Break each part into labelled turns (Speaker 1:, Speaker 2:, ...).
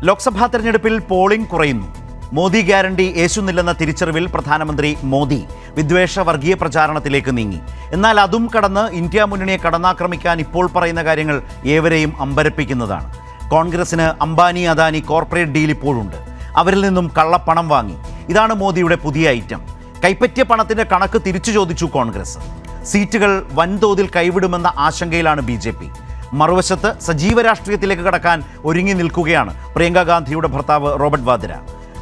Speaker 1: ലോക്സഭാ തെരഞ്ഞെടുപ്പിൽ പോളിംഗ് കുറയുന്നു. മോദി ഗ്യാരണ്ടി യേശുന്നില്ലെന്ന തിരിച്ചറിവിൽ പ്രധാനമന്ത്രി മോദി വിദ്വേഷ വർഗീയ പ്രചാരണത്തിലേക്ക് നീങ്ങി. എന്നാൽ അതും കടന്ന് ഇന്ത്യ മുന്നണിയെ കടന്നാക്രമിക്കാൻ ഇപ്പോൾ പറയുന്ന കാര്യങ്ങൾ ഏവരെയും അമ്പരപ്പിക്കുന്നതാണ്. കോൺഗ്രസിന് അംബാനി അദാനി കോർപ്പറേറ്റ് ഡീൽ ഇപ്പോഴുണ്ട്. അവരിൽ നിന്നും കള്ളപ്പണം വാങ്ങി. ഇതാണ് മോദിയുടെ പുതിയ ഐറ്റം. കൈപ്പറ്റിയ പണത്തിൻ്റെ കണക്ക് തിരിച്ചു ചോദിച്ചു കോൺഗ്രസ്. സീറ്റുകൾ വൻതോതിൽ കൈവിടുമെന്ന ആശങ്കയിലാണ് BJP. മറുവശത്ത് സജീവ രാഷ്ട്രീയത്തിലേക്ക് കടക്കാൻ ഒരുങ്ങി നിൽക്കുകയാണ് പ്രിയങ്ക ഗാന്ധിയുടെ ഭർത്താവ് റോബർട്ട് വാദ്ര.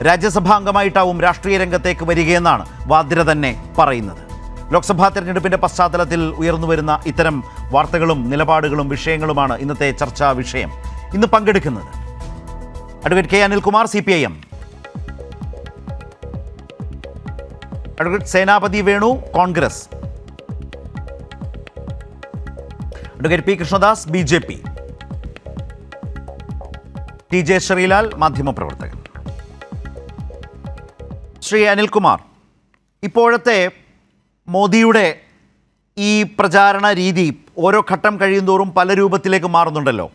Speaker 1: രാജ്യസഭാ അംഗമായിട്ടാവും രാഷ്ട്രീയ രംഗത്തേക്ക് വരികയെന്നാണ് വാദ്ര തന്നെ പറയുന്നത്. ലോക്സഭാ തെരഞ്ഞെടുപ്പിൻ്റെ പശ്ചാത്തലത്തിൽ ഉയർന്നുവരുന്ന ഇത്തരം വാർത്തകളും നിലപാടുകളും വിഷയങ്ങളുമാണ് ഇന്നത്തെ ചർച്ചാ വിഷയം. ഇന്ന് പങ്കെടുക്കുന്നത് advocate K. Anilkumar, CPIM, advocate Senapathi Venu, Congress, advocate P. Krishnadas, BJP, TJ Sreelal, മാധ്യമപ്രവർത്തകൻ. ശ്രീ അനിൽകുമാർ, ഇപ്പോഴത്തെ മോദിയുടെ ഈ പ്രചാരണ രീതി ഓരോ ഘട്ടം കഴിയുന്തോറും പല രൂപത്തിലേക്ക് മാറുന്നുണ്ടല്ലോ.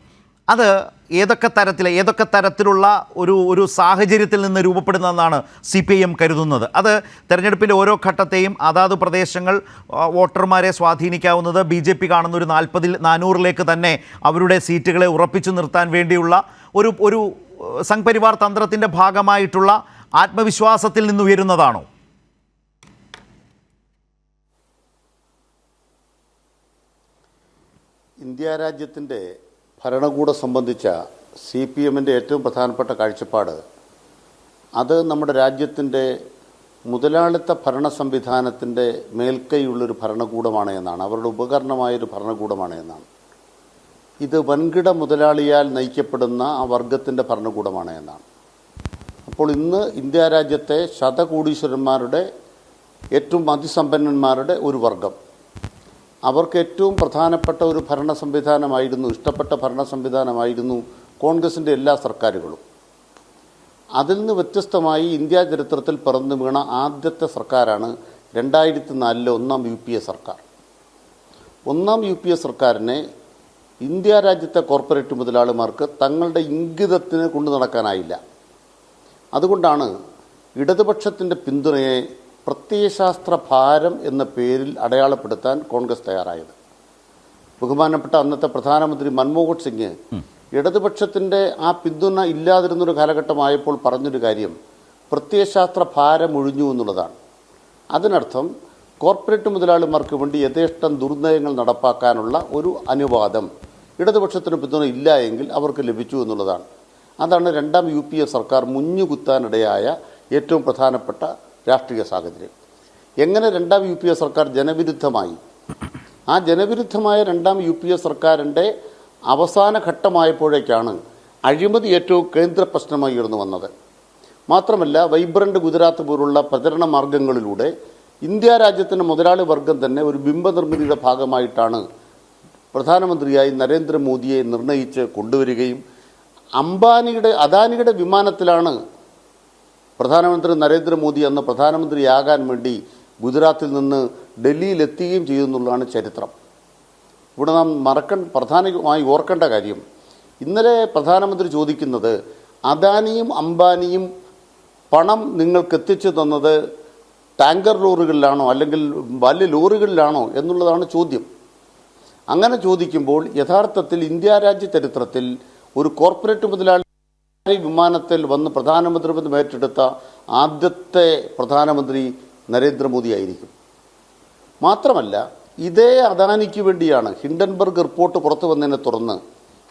Speaker 1: അത് ഏതൊക്കെ തരത്തിലുള്ള ഒരു സാഹചര്യത്തിൽ നിന്ന് രൂപപ്പെടുന്നതെന്നാണ് CPIM കരുതുന്നത്? അത് തെരഞ്ഞെടുപ്പിൻ്റെ ഓരോ ഘട്ടത്തെയും അതാത് പ്രദേശങ്ങൾ വോട്ടർമാരെ സ്വാധീനിക്കാവുന്നത്, BJP കാണുന്ന ഒരു 400-ലേക്ക് തന്നെ അവരുടെ സീറ്റുകളെ ഉറപ്പിച്ചു നിർത്താൻ വേണ്ടിയുള്ള ഒരു സംഘ്പരിവാർ തന്ത്രത്തിൻ്റെ ഭാഗമായിട്ടുള്ള ആത്മവിശ്വാസത്തിൽ നിന്നുയരുന്നതാണോ?
Speaker 2: ഇന്ത്യ രാജ്യത്തിൻ്റെ ഭരണകൂടം സംബന്ധിച്ച CPMൻ്റെ ഏറ്റവും പ്രധാനപ്പെട്ട കാഴ്ചപ്പാട് അത് നമ്മുടെ രാജ്യത്തിൻ്റെ മുതലാളിത്ത ഭരണ സംവിധാനത്തിൻ്റെ മേൽക്കൈയുള്ളൊരു ഭരണകൂടമാണ് എന്നാണ്, അവരുടെ ഉപകരണമായൊരു ഭരണകൂടമാണ് എന്നാണ്. ഇത് വൻകിട മുതലാളിയാൽ നയിക്കപ്പെടുന്ന ആ വർഗത്തിൻ്റെ ഭരണകൂടമാണ് എന്നാണ്. അപ്പോൾ ഇന്ന് ഇന്ത്യ രാജ്യത്തെ ശതകോടീശ്വരന്മാരുടെ ഏറ്റവും അതിസമ്പന്നന്മാരുടെ ഒരു വർഗം, അവർക്ക് ഏറ്റവും പ്രധാനപ്പെട്ട ഒരു ഭരണ സംവിധാനമായിരുന്നു, ഇഷ്ടപ്പെട്ട ഭരണ സംവിധാനമായിരുന്നു കോൺഗ്രസിൻ്റെ എല്ലാ സർക്കാരുകളും. അതിൽ നിന്ന് വ്യത്യസ്തമായി ഇന്ത്യ ചരിത്രത്തിൽ പിറന്നു വീണ ആദ്യത്തെ സർക്കാരാണ് 2004 ഒന്നാം UPA സർക്കാർ. ഒന്നാം UPA സർക്കാരിനെ ഇന്ത്യ രാജ്യത്തെ കോർപ്പറേറ്റ് മുതലാളിമാർക്ക് തങ്ങളുടെ ഇംഗിതത്തിന് കൊണ്ടു നടക്കാനായില്ല. അതുകൊണ്ടാണ് ഇടതുപക്ഷത്തിൻ്റെ പിന്തുണയെ പ്രത്യയശാസ്ത്ര ഭാരം എന്ന പേരിൽ അടയാളപ്പെടുത്താൻ കോൺഗ്രസ് തയ്യാറായത്. ബഹുമാനപ്പെട്ട അന്നത്തെ പ്രധാനമന്ത്രി മൻമോഹൻ സിംഗ് ഇടതുപക്ഷത്തിൻ്റെ ആ പിന്തുണ ഇല്ലാതിരുന്നൊരു കാലഘട്ടമായപ്പോൾ പറഞ്ഞൊരു കാര്യം പ്രത്യയശാസ്ത്ര ഭാരം ഒഴിഞ്ഞു എന്നുള്ളതാണ്. അതിനർത്ഥം കോർപ്പറേറ്റ് മുതലാളിമാർക്ക് വേണ്ടി യഥേഷ്ടം ദുർനയങ്ങൾ നടപ്പാക്കാനുള്ള ഒരു അനുവാദം ഇടതുപക്ഷത്തിന് പിന്തുണ ഇല്ല എങ്കിൽ അവർക്ക് ലഭിച്ചു എന്നുള്ളതാണ്. അതാണ് രണ്ടാം UPA സർക്കാർ മുഞ്ഞുകുത്താനിടയായ ഏറ്റവും പ്രധാനപ്പെട്ട രാഷ്ട്രീയ സാഹചര്യം. എങ്ങനെ രണ്ടാം UPA സർക്കാർ ജനവിരുദ്ധമായി? ആ ജനവിരുദ്ധമായ രണ്ടാം UPA സർക്കാരിൻ്റെ അവസാന ഘട്ടമായപ്പോഴേക്കാണ് അഴിമതി ഏറ്റവും കേന്ദ്ര പ്രശ്നമായി ഉയർന്നു വന്നത്. മാത്രമല്ല വൈബ്രൻ്റ് ഗുജറാത്ത് പോലുള്ള പ്രചരണ മാർഗങ്ങളിലൂടെ ഇന്ത്യ രാജ്യത്തിൻ്റെ മുതലാളി വർഗം തന്നെ ഒരു ബിംബനിർമ്മിതിയുടെ ഭാഗമായിട്ടാണ് പ്രധാനമന്ത്രിയായി നരേന്ദ്രമോദിയെ നിർണയിച്ച് കൊണ്ടുവരികയും അദാനിയുടെ വിമാനത്തിലാണ് പ്രധാനമന്ത്രി നരേന്ദ്രമോദി അന്ന് പ്രധാനമന്ത്രിയാകാൻ വേണ്ടി ഗുജറാത്തിൽ നിന്ന് ഡൽഹിയിലെത്തുകയും ചെയ്യുന്നുള്ളതാണ് ചരിത്രം. ഇവിടെ നാം പ്രധാനമായി ഓർക്കേണ്ട കാര്യം, ഇന്നലെ പ്രധാനമന്ത്രി ചോദിക്കുന്നത് അദാനിയും അംബാനിയും പണം നിങ്ങൾക്ക് എത്തിച്ചു തന്നത് ടാങ്കർ ലോറികളിലാണോ അല്ലെങ്കിൽ വലിയ ലോറികളിലാണോ എന്നുള്ളതാണ് ചോദ്യം. അങ്ങനെ ചോദിക്കുമ്പോൾ യഥാർത്ഥത്തിൽ ഇന്ത്യ രാജ്യ ചരിത്രത്തിൽ ഒരു കോർപ്പറേറ്റ് മുതലാളി വിമാനത്തിൽ വന്ന് പ്രധാനമന്ത്രി പദം ഏറ്റെടുത്ത ആദ്യത്തെ പ്രധാനമന്ത്രി നരേന്ദ്രമോദി ആയിരിക്കും. മാത്രമല്ല ഇതേ അദാനിക്ക് വേണ്ടിയാണ് ഹിൻഡൻബർഗ് റിപ്പോർട്ട് പുറത്തു വന്നതിനെ തുടർന്ന്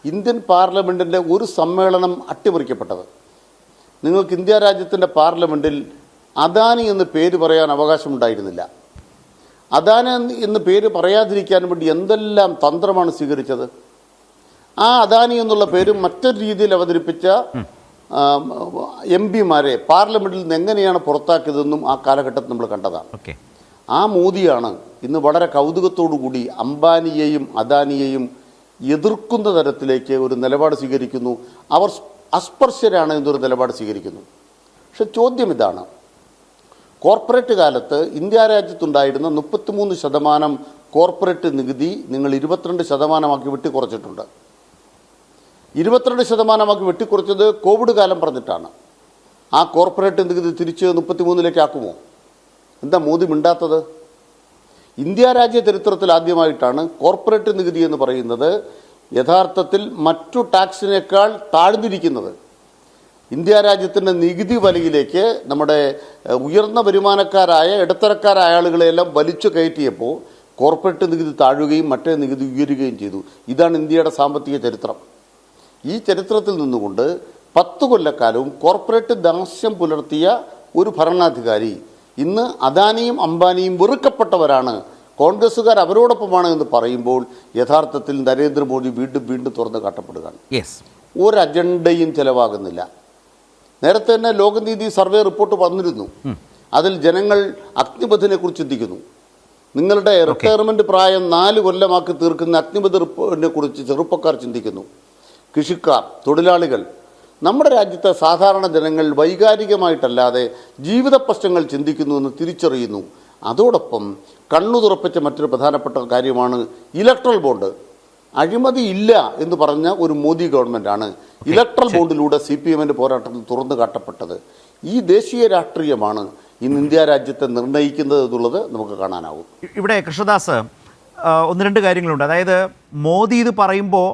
Speaker 2: ഇന്ത്യൻ പാർലമെൻറ്റിൻ്റെ ഒരു സമ്മേളനം അട്ടിമറിക്കപ്പെട്ടത്. നിങ്ങൾക്ക് ഇന്ത്യ രാജ്യത്തിൻ്റെ പാർലമെൻറ്റിൽ അദാനി എന്ന് പേര് പറയാൻ അവകാശമുണ്ടായിരുന്നില്ല. അദാനി എന്ന് പേര് പറയാതിരിക്കാൻ വേണ്ടി എന്തെല്ലാം തന്ത്രമാണ് സ്വീകരിച്ചത്? ആ അദാനി എന്നുള്ള പേര് മറ്റൊരു രീതിയിൽ അവതരിപ്പിച്ച MP-മാരെ പാർലമെൻറ്റിൽ നിന്ന് എങ്ങനെയാണ് പുറത്താക്കിയതെന്നും ആ കാലഘട്ടത്തിൽ നമ്മൾ കണ്ടതാണ്. ആ മോദിയാണ് ഇന്ന് വളരെ കൗതുകത്തോടുകൂടി അംബാനിയെയും അദാനിയെയും എതിർക്കുന്ന തരത്തിലേക്ക് ഒരു നിലപാട് സ്വീകരിക്കുന്നു. അവർ അസ്പർശ്യരാണ് എന്നൊരു നിലപാട് സ്വീകരിക്കുന്നു. പക്ഷെ ചോദ്യം ഇതാണ്, കോർപ്പറേറ്റ് കാലത്ത് ഇന്ത്യ രാജ്യത്തുണ്ടായിരുന്ന 33% കോർപ്പറേറ്റ് നികുതി നിങ്ങൾ 22% വെട്ടി കുറച്ചിട്ടുണ്ട്. 22% വെട്ടിക്കുറച്ചത് കോവിഡ് കാലം പറഞ്ഞിട്ടാണ്. ആ കോർപ്പറേറ്റ് നികുതി തിരിച്ച് 33 ആക്കുമോ? എന്താ മോദി മിണ്ടാത്തത്? ഇന്ത്യ രാജ്യ ചരിത്രത്തിൽ ആദ്യമായിട്ടാണ് കോർപ്പറേറ്റ് നികുതി എന്ന് പറയുന്നത് യഥാർത്ഥത്തിൽ മറ്റു ടാക്സിനേക്കാൾ താഴ്ന്നിരിക്കുന്നത്. ഇന്ത്യ രാജ്യത്തിൻ്റെ നികുതി വലയിലേക്ക് നമ്മുടെ ഉയർന്ന വരുമാനക്കാരായ ഇടത്തരക്കാരായ ആളുകളെല്ലാം വലിച്ചു കയറ്റിയപ്പോൾ കോർപ്പറേറ്റ് നികുതി താഴുകയും മറ്റേ നികുതി ഉയരുകയും ചെയ്തു. ഇതാണ് ഇന്ത്യയുടെ സാമ്പത്തിക ചരിത്രം. ഈ ചരിത്രത്തിൽ നിന്നുകൊണ്ട് 10 കൊല്ലക്കാലവും കോർപ്പറേറ്റ് ദാസ്യം പുലർത്തിയ ഒരു ഭരണാധികാരി ഇന്ന് അദാനിയും അംബാനിയും വെറുക്കപ്പെട്ടവരാണ്, കോൺഗ്രസ്സുകാർ അവരോടൊപ്പമാണ് എന്ന് പറയുമ്പോൾ യഥാർത്ഥത്തിൽ നരേന്ദ്രമോദി വീണ്ടും തുറന്നു കാട്ടപ്പെടുകയാണ്. ഒരു അജണ്ടയും ചെലവാകുന്നില്ല. നേരത്തെ തന്നെ ലോകനീതി സർവേ റിപ്പോർട്ട് വന്നിരുന്നു. അതിൽ ജനങ്ങൾ അഗ്നിപഥിനെ കുറിച്ച് ചിന്തിക്കുന്നു. നിങ്ങളുടെ റിട്ടയർമെന്റ് പ്രായം 4 കൊല്ലമാക്കി തീർക്കുന്ന അഗ്നിപഥിനെ കുറിച്ച് ചെറുപ്പക്കാർ ചിന്തിക്കുന്നു. കൃഷിക്കാർ, തൊഴിലാളികൾ, നമ്മുടെ രാജ്യത്തെ സാധാരണ ജനങ്ങൾ വൈകാരികമായിട്ടല്ലാതെ ജീവിത പ്രശ്നങ്ങൾ ചിന്തിക്കുന്നു എന്ന് തിരിച്ചറിയുന്നു. അതോടൊപ്പം കണ്ണു തുറപ്പിച്ച മറ്റൊരു പ്രധാനപ്പെട്ട കാര്യമാണ് ഇലക്ട്രൽ ബോണ്ട്. അഴിമതി ഇല്ല എന്ന് പറഞ്ഞ ഒരു മോദി ഗവൺമെൻറ്റാണ് ഇലക്ട്രൽ ബോണ്ടിലൂടെ CPM-ന്റെ പോരാട്ടത്തിൽ തുറന്നു കാട്ടപ്പെട്ടത്. ഈ ദേശീയ രാഷ്ട്രീയമാണ് ഇന്ന് ഇന്ത്യ രാജ്യത്തെ നിർണ്ണയിക്കുന്നത് എന്നുള്ളത് നമുക്ക് കാണാനാവും.
Speaker 1: ഇവിടെ കൃഷ്ണദാസ് 1-2 കാര്യങ്ങളുണ്ട്. അതായത് മോദി ഇത് പറയുമ്പോൾ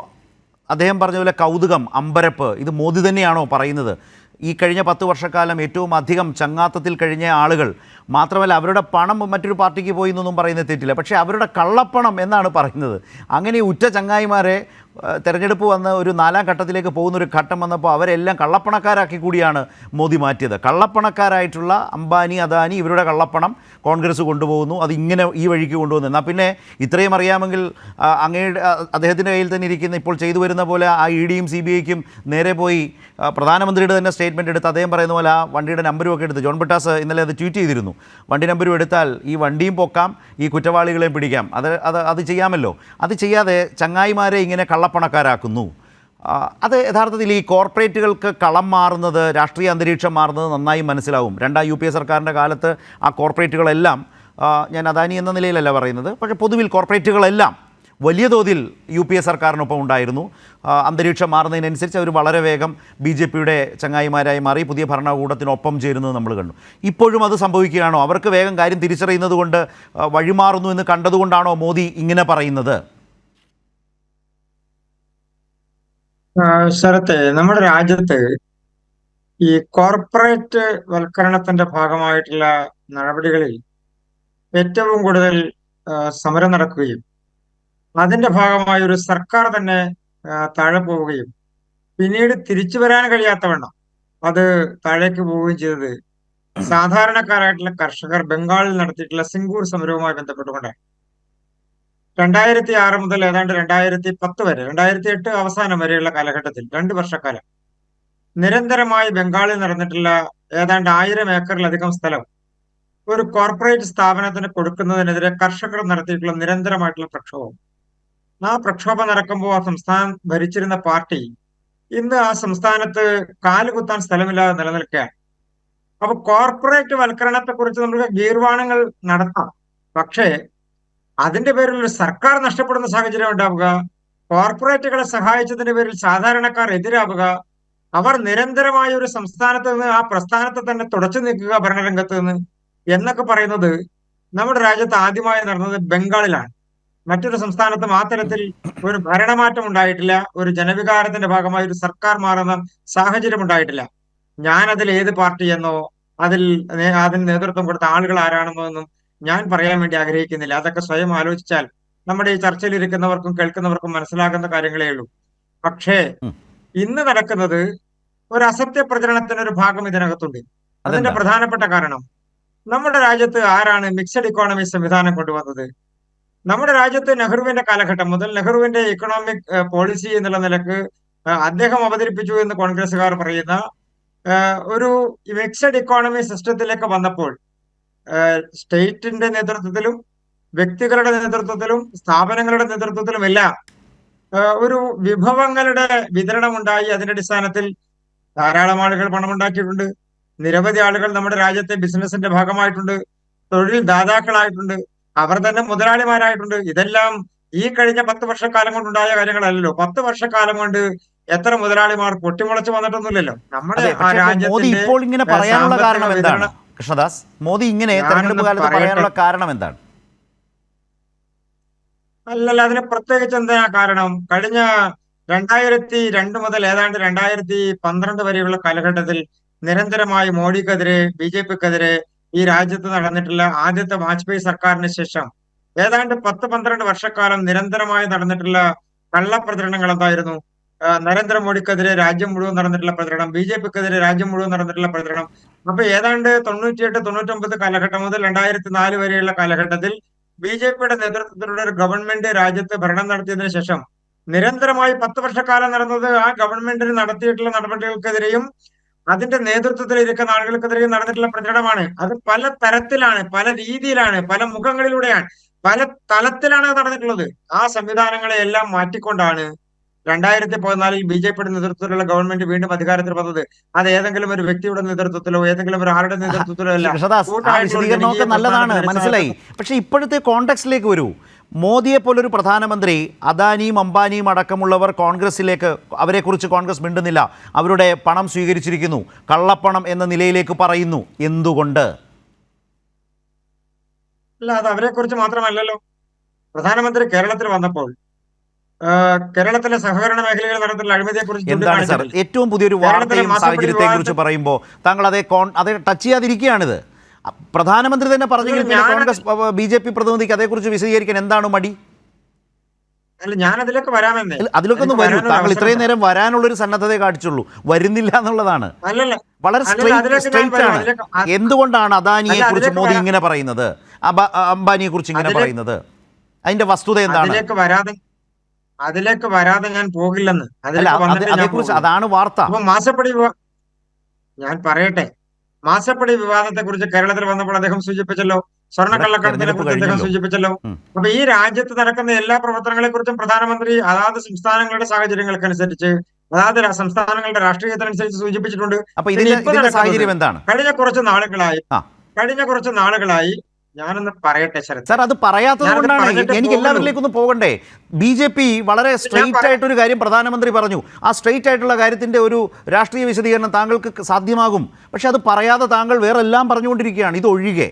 Speaker 1: അദ്ദേഹം പറഞ്ഞ പോലെ കൗതുകം, അമ്പരപ്പ്, ഇത് മോദി തന്നെയാണോ പറയുന്നത്? ഈ കഴിഞ്ഞ 10 വർഷക്കാലം ഏറ്റവും അധികം ചങ്ങാത്തത്തിൽ കഴിഞ്ഞ ആളുകൾ, മാത്രമല്ല അവരുടെ പണം മറ്റൊരു പാർട്ടിക്ക് പോയി എന്നൊന്നും പറയുന്നത് തെറ്റില്ല, പക്ഷേ അവരുടെ കള്ളപ്പണം എന്നാണ് പറയുന്നത്. അങ്ങനെ ഉറ്റ ചങ്ങായിമാരെ തെരഞ്ഞെടുപ്പ് വന്ന് ഒരു 4ാം ഘട്ടത്തിലേക്ക് പോകുന്നൊരു ഘട്ടം വന്നപ്പോൾ അവരെല്ലാം കള്ളപ്പണക്കാരാക്കി കൂടിയാണ് മോദി മാറ്റിയത്. കള്ളപ്പണക്കാരായിട്ടുള്ള അംബാനി, അദാനി, ഇവരുടെ കള്ളപ്പണം കോൺഗ്രസ് കൊണ്ടുപോകുന്നു, അത് ഇങ്ങനെ ഈ വഴിക്ക് കൊണ്ടുപോകുന്നു. എന്നാൽ പിന്നെ ഇത്രയും അറിയാമെങ്കിൽ അദ്ദേഹത്തിൻ്റെ കയ്യിൽ തന്നെ ഇരിക്കുന്ന, ഇപ്പോൾ ചെയ്തു വരുന്ന പോലെ ആ EDയും CBIക്കും നേരെ പോയി പ്രധാനമന്ത്രിയുടെ തന്നെ സ്റ്റേറ്റ്മെൻറ്റ് എടുത്ത് അദ്ദേഹം പറയുന്ന പോലെ ആ വണ്ടിയുടെ നമ്പരും ഒക്കെ എടുത്ത്, ജോൺ ബ്രിട്ടാസ് ഇന്നലെ അത് ട്വീറ്റ് ചെയ്തിരുന്നു, വണ്ടി നമ്പരും എടുത്താൽ ഈ വണ്ടിയും പൊക്കാം, ഈ കുറ്റവാളികളെയും പിടിക്കാം. അത് ചെയ്യാമല്ലോ. അത് ചെയ്യാതെ ചങ്ങായിമാരെ ഇങ്ങനെ കള്ളപ്പണക്കാരാക്കുന്നു. അത് യഥാർത്ഥത്തിൽ ഈ കോർപ്പറേറ്റുകൾക്ക് കളം മാറുന്നത്, രാഷ്ട്രീയ അന്തരീക്ഷം മാറുന്നത് നന്നായി മനസ്സിലാവും. 2ാം UPA സർക്കാരിൻ്റെ കാലത്ത് ആ കോർപ്പറേറ്റുകളെല്ലാം, ഞാൻ അദാനി എന്ന നിലയിലല്ല പറയുന്നത്, പക്ഷേ പൊതുവിൽ കോർപ്പറേറ്റുകളെല്ലാം വലിയ തോതിൽ UPA സർക്കാരിനൊപ്പം ഉണ്ടായിരുന്നു. അന്തരീക്ഷം മാറുന്നതിനനുസരിച്ച് അവർ വളരെ വേഗം BJPയുടെ ചങ്ങായിമാരായി മാറി പുതിയ ഭരണകൂടത്തിനൊപ്പം ചേരുന്നത് നമ്മൾ കണ്ടു. ഇപ്പോഴും അത് സംഭവിക്കുകയാണോ? അവർക്ക് വേഗം കാര്യം തിരിച്ചറിയുന്നത് കൊണ്ട് വഴിമാറുന്നു എന്ന് കണ്ടതുകൊണ്ടാണോ മോദി ഇങ്ങനെ പറയുന്നത്?
Speaker 3: ശരത്തെ, നമ്മുടെ രാജ്യത്ത് ഈ കോർപ്പറേറ്റ് വൽക്കരണത്തിന്റെ ഭാഗമായിട്ടുള്ള നടപടികളിൽ ഏറ്റവും കൂടുതൽ സമരം നടക്കുകയും അതിന്റെ ഭാഗമായി ഒരു സർക്കാർ തന്നെ താഴെ പോവുകയും പിന്നീട് തിരിച്ചു വരാൻ കഴിയാത്തവണ്ണം അത് താഴേക്ക് പോവുകയും ചെയ്തത് സാധാരണക്കാരായിട്ടുള്ള കർഷകർ ബംഗാളിൽ നടത്തിയിട്ടുള്ള സിംഗൂർ സമരവുമായി ബന്ധപ്പെട്ടുകൊണ്ടാണ്. 2006 മുതൽ ഏതാണ്ട് 2010 വരെ, 2008 അവസാനം വരെയുള്ള കാലഘട്ടത്തിൽ 2 വർഷക്കാലം നിരന്തരമായി ബംഗാളിൽ നടന്നിട്ടുള്ള ഏതാണ്ട് 1000 ഏക്കറിലധികം സ്ഥലം ഒരു കോർപ്പറേറ്റ് സ്ഥാപനത്തിന് കൊടുക്കുന്നതിനെതിരെ കർഷകർ നടത്തിയിട്ടുള്ള നിരന്തരമായിട്ടുള്ള പ്രക്ഷോഭം. ആ പ്രക്ഷോഭം നടക്കുമ്പോൾ ആ സംസ്ഥാനം ഭരിച്ചിരുന്ന പാർട്ടി ഇന്ന് ആ സംസ്ഥാനത്ത് കാലുകുത്താൻ സ്ഥലമില്ലാതെ നിലനിൽക്കുകയാണ്. അപ്പൊ കോർപ്പറേറ്റ് വൽക്കരണത്തെ കുറിച്ച് നമുക്ക് ഗീർവാണങ്ങൾ നടത്താം, പക്ഷേ അതിന്റെ പേരിൽ ഒരു സർക്കാർ നഷ്ടപ്പെടുന്ന സാഹചര്യം ഉണ്ടാവുക, കോർപ്പറേറ്റുകളെ സഹായിച്ചതിന്റെ പേരിൽ സാധാരണക്കാർ എതിരാവുക, അവർ നിരന്തരമായ ഒരു സംസ്ഥാനത്ത് നിന്ന് ആ പ്രസ്ഥാനത്തെ തന്നെ തുടച്ചു നീക്കുക ഭരണരംഗത്ത് നിന്ന് എന്നൊക്കെ പറയുന്നത് നമ്മുടെ രാജ്യത്ത് ആദ്യമായി നടന്നത് ബംഗാളിലാണ്. മറ്റൊരു സംസ്ഥാനത്തും ആ തരത്തിൽ ഒരു ഭരണമാറ്റം ഉണ്ടായിട്ടില്ല. ഒരു ജനവികാരത്തിന്റെ ഭാഗമായി ഒരു സർക്കാർ മാറുന്ന സാഹചര്യം ഉണ്ടായിട്ടില്ല. ഞാനതിൽ ഏത് പാർട്ടി എന്നോ അതിന് നേതൃത്വം കൊടുത്ത ആളുകൾ ആരാണെന്നോ ഒന്നും ഞാൻ പറയാൻ വേണ്ടി ആഗ്രഹിക്കുന്നില്ല. അതൊക്കെ സ്വയം ആലോചിച്ചാൽ നമ്മുടെ ഈ ചർച്ചയിൽ ഇരിക്കുന്നവർക്കും കേൾക്കുന്നവർക്കും മനസ്സിലാകുന്ന കാര്യങ്ങളേ ഉള്ളൂ. പക്ഷേ ഇന്ന് നടക്കുന്നത് ഒരു അസത്യ പ്രചരണത്തിന് ഒരു ഭാഗം ഇതിനകത്തുണ്ട്. അതിന്റെ പ്രധാനപ്പെട്ട കാരണം, നമ്മുടെ രാജ്യത്ത് ആരാണ് മിക്സഡ് ഇക്കോണമി സംവിധാനം കൊണ്ടുവന്നത്? നമ്മുടെ രാജ്യത്ത് നെഹ്റുവിന്റെ കാലഘട്ടം മുതൽ നെഹ്റുവിന്റെ ഇക്കണോമിക് പോളിസി എന്നുള്ള നിലക്ക് അദ്ദേഹം അവതരിപ്പിച്ചു എന്ന് കോൺഗ്രസുകാർ പറയുന്ന ഒരു മിക്സഡ് ഇക്കോണമി സിസ്റ്റത്തിലേക്ക് വന്നപ്പോൾ സ്റ്റേറ്റിന്റെ നേതൃത്വത്തിലും വ്യക്തികളുടെ നേതൃത്വത്തിലും സ്ഥാപനങ്ങളുടെ നേതൃത്വത്തിലും എല്ലാം ഒരു വിഭവങ്ങളുടെ വിതരണം ഉണ്ടായി. അതിന്റെ അടിസ്ഥാനത്തിൽ ധാരാളം ആളുകൾ പണമുണ്ടാക്കിയിട്ടുണ്ട്. നിരവധി ആളുകൾ നമ്മുടെ രാജ്യത്തെ ബിസിനസിന്റെ ഭാഗമായിട്ടുണ്ട്, തൊഴിൽ ദാതാക്കളായിട്ടുണ്ട്, അവർ തന്നെ മുതലാളിമാരായിട്ടുണ്ട്. ഇതെല്ലാം ഈ കഴിഞ്ഞ 10 വർഷക്കാലം കൊണ്ടുണ്ടായ കാര്യങ്ങളല്ലല്ലോ. 10 വർഷക്കാലം കൊണ്ട് എത്ര മുതലാളിമാർ പൊട്ടിമുളച്ച് വന്നിട്ടൊന്നുമില്ലല്ലോ. നമ്മുടെ
Speaker 1: അതെ,
Speaker 3: ആ
Speaker 1: പക്ഷേ ഇപ്പോൾ മോദി
Speaker 3: രാജ്യത്തിന്റെ
Speaker 1: ഇപ്പോൾ ഇങ്ങനെ പറയാനുള്ള
Speaker 3: സാമ്പത്തിക
Speaker 1: കാരണം എന്താണ്
Speaker 3: വിതരണം
Speaker 1: കൃഷ്ണദാസ്? മോദി ഇങ്ങനെ
Speaker 3: ഞാനൊന്ന്
Speaker 1: തെരഞ്ഞെടുപ്പ് കാലത്ത്
Speaker 3: പറയട്ടെ.
Speaker 1: പറയാനുള്ള കാരണം എന്താണ്?
Speaker 3: അല്ലല്ല, അതിന് പ്രത്യേകിച്ച് എന്താ കാരണം? കഴിഞ്ഞ 2002 മുതൽ ഏതാണ്ട് 2012 വരെയുള്ള കാലഘട്ടത്തിൽ നിരന്തരമായി മോഡിക്കെതിരെ, ബി.ജെ.പിക്കെതിരെ ഈ രാജ്യത്ത് നടന്നിട്ടുള്ള ആദ്യത്തെ വാജ്പേയി സർക്കാരിന് ശേഷം ഏതാണ്ട് 10-12 വർഷക്കാലം നിരന്തരമായി നടന്നിട്ടുള്ള കള്ളപ്രചരണങ്ങൾ എന്തായിരുന്നു? നരേന്ദ്രമോദിക്കെതിരെ രാജ്യം മുഴുവൻ നടന്നിട്ടുള്ള പ്രചരണം, ബി.ജെ.പിക്കെതിരെ രാജ്യം മുഴുവൻ നടന്നിട്ടുള്ള പ്രചരണം. അപ്പൊ ഏതാണ്ട് 98-99 കാലഘട്ടം മുതൽ 2004 വരെയുള്ള കാലഘട്ടത്തിൽ ബി.ജെ.പിയുടെ നേതൃത്വത്തിലുള്ള ഒരു ഗവൺമെന്റ് രാജ്യത്ത് ഭരണം നടത്തിയതിനു ശേഷം നിരന്തരമായി 10 വർഷക്കാലം നടന്നത് ആ ഗവൺമെന്റിന് നടത്തിയിട്ടുള്ള നടപടികൾക്കെതിരെയും അതിന്റെ നേതൃത്വത്തിൽ ഇരിക്കുന്ന ആളുകൾക്കെതിരെയും നടന്നിട്ടുള്ള പ്രചരണമാണ്. അത് പല തരത്തിലാണ്, പല രീതിയിലാണ്, പല മുഖങ്ങളിലൂടെയാണ്, പല തലത്തിലാണ് അത് നടന്നിട്ടുള്ളത്. ആ സംവിധാനങ്ങളെ എല്ലാം മാറ്റിക്കൊണ്ടാണ് 2014 ബി.ജെ.പിയുടെ നേതൃത്വത്തിലുള്ള ഗവൺമെന്റ് വീണ്ടും അധികാരത്തിൽ വന്നത്. അത് ഏതെങ്കിലും ഒരു വ്യക്തിയുടെ നേതൃത്വത്തിലോ ഏതെങ്കിലും ഒരു ആളുടെ നേതൃത്വത്തിലോ അല്ല,
Speaker 1: കൃഷ്ണദാസ്, ആ
Speaker 3: കൂട്ടായിട്ടുള്ള ഒരു
Speaker 1: വിശദീകരണമൊക്കെ
Speaker 3: ജനകീയ
Speaker 1: നല്ലതാണ്,
Speaker 3: പ്രസ്ഥാനത്തിന്റെ
Speaker 1: മനസ്സിലായി. പക്ഷേ ഇപ്പോഴത്തെ കോണ്ടെക്സ്റ്റിലേക്ക് വരൂ. മോദിയെ പോലൊരു പ്രധാനമന്ത്രി, അദാനിയും അംബാനിയും അടക്കമുള്ളവർ കോൺഗ്രസിലേക്ക്, അവരെക്കുറിച്ച് കോൺഗ്രസ് മിണ്ടുന്നില്ല, അവരുടെ പണം സ്വീകരിച്ചിരിക്കുന്നു, കള്ളപ്പണം എന്ന നിലയിലേക്ക് പറയുന്നു. എന്തുകൊണ്ട്?
Speaker 3: അല്ല, അത് അവരെ കുറിച്ച് മാത്രമല്ലല്ലോ. പ്രധാനമന്ത്രി കേരളത്തിൽ വന്നപ്പോൾ കേരളത്തിലെ സഹകരണ മേഖലയിൽ നടത്തുന്ന അഴിമതിയെ കുറിച്ച്
Speaker 1: എന്താണ് സാർ ഏറ്റവും പുതിയൊരു വാർത്തയും സാഹചര്യത്തെയും കുറിച്ച് പറയുമ്പോൾ താങ്കൾ അതേ ടച്ച് ചെയ്യാതിരിക്കുകയാണിത്? പ്രധാനമന്ത്രി തന്നെ പറഞ്ഞെങ്കിൽ പിന്നെ കോൺഗ്രസ് ബി.ജെ.പി പ്രതിനിധിക്ക് അതേക്കുറിച്ച് വിശദീകരിക്കാൻ എന്താണ് മടി?
Speaker 3: അല്ല, ഞാൻ അതിലേക്ക് വരാമെന്നേ.
Speaker 1: അതിലൊക്കെ ഒന്ന് വരൂ. താങ്കൾ ഇത്രയും നേരം വരാനുള്ളൊരു സന്നദ്ധതയെ കാണിച്ചുള്ളൂ, വരുന്നില്ല എന്നുള്ളതാണ്.
Speaker 3: അല്ലല്ല,
Speaker 1: വളരെ സ്ട്രെയിറ്റ് ആണ്. എന്തുകൊണ്ടാണ് അദാനിയെ കുറിച്ച് മോദി ഇങ്ങനെ പറയുന്നത്, അംബാനിയെ കുറിച്ച് ഇങ്ങനെ പറയുന്നത്? അതിന്റെ വസ്തുത എന്താണ്?
Speaker 3: അതിലേക്ക് വരാതെ ഞാൻ പോകില്ലെന്ന്.
Speaker 1: അതേക്കുറിച്ച് അതാണ് വാർത്ത.
Speaker 3: അപ്പൊ മാസപ്പടി ഞാൻ പറയട്ടെ, മാസപ്പടി വിവാദത്തെ കുറിച്ച് കേരളത്തിൽ വന്നപ്പോൾ അദ്ദേഹം സൂചിപ്പിച്ചല്ലോ, സ്വർണ്ണക്കള്ളക്കടത്തിനെ കുറിച്ച് അദ്ദേഹം സൂചിപ്പിച്ചല്ലോ. അപ്പൊ ഈ രാജ്യത്ത് നടക്കുന്ന എല്ലാ പ്രവർത്തനങ്ങളെ കുറിച്ചും പ്രധാനമന്ത്രി അതാത് സംസ്ഥാനങ്ങളുടെ സാഹചര്യങ്ങൾക്കനുസരിച്ച്, അതാത് സംസ്ഥാനങ്ങളുടെ രാഷ്ട്രീയത്തിനനുസരിച്ച് സൂചിപ്പിച്ചിട്ടുണ്ട്.
Speaker 1: അപ്പൊ ഇതിന്റെ സാഹചര്യം എന്താണ്?
Speaker 3: കഴിഞ്ഞ കുറച്ച് നാളുകളായി ഞാനൊന്ന് പറയട്ടെ ശരത്
Speaker 1: സാർ, അത് പറയാത്തത് കൊണ്ടാണ് എനിക്ക് എല്ലാവരിലേക്കൊന്നും പോകണ്ടേ. ബി.ജെ.പി വളരെ സ്ട്രെയിറ്റ് ആയിട്ടൊരു കാര്യം പ്രധാനമന്ത്രി പറഞ്ഞു. ആ സ്ട്രെയിറ്റ് ആയിട്ടുള്ള കാര്യത്തിന്റെ ഒരു രാഷ്ട്രീയ വിശദീകരണം താങ്കൾക്ക് സാധ്യമാകും. പക്ഷെ അത് പറയാതെ താങ്കൾ വേറെ എല്ലാം പറഞ്ഞുകൊണ്ടിരിക്കുകയാണ്, ഇത് ഒഴികെ.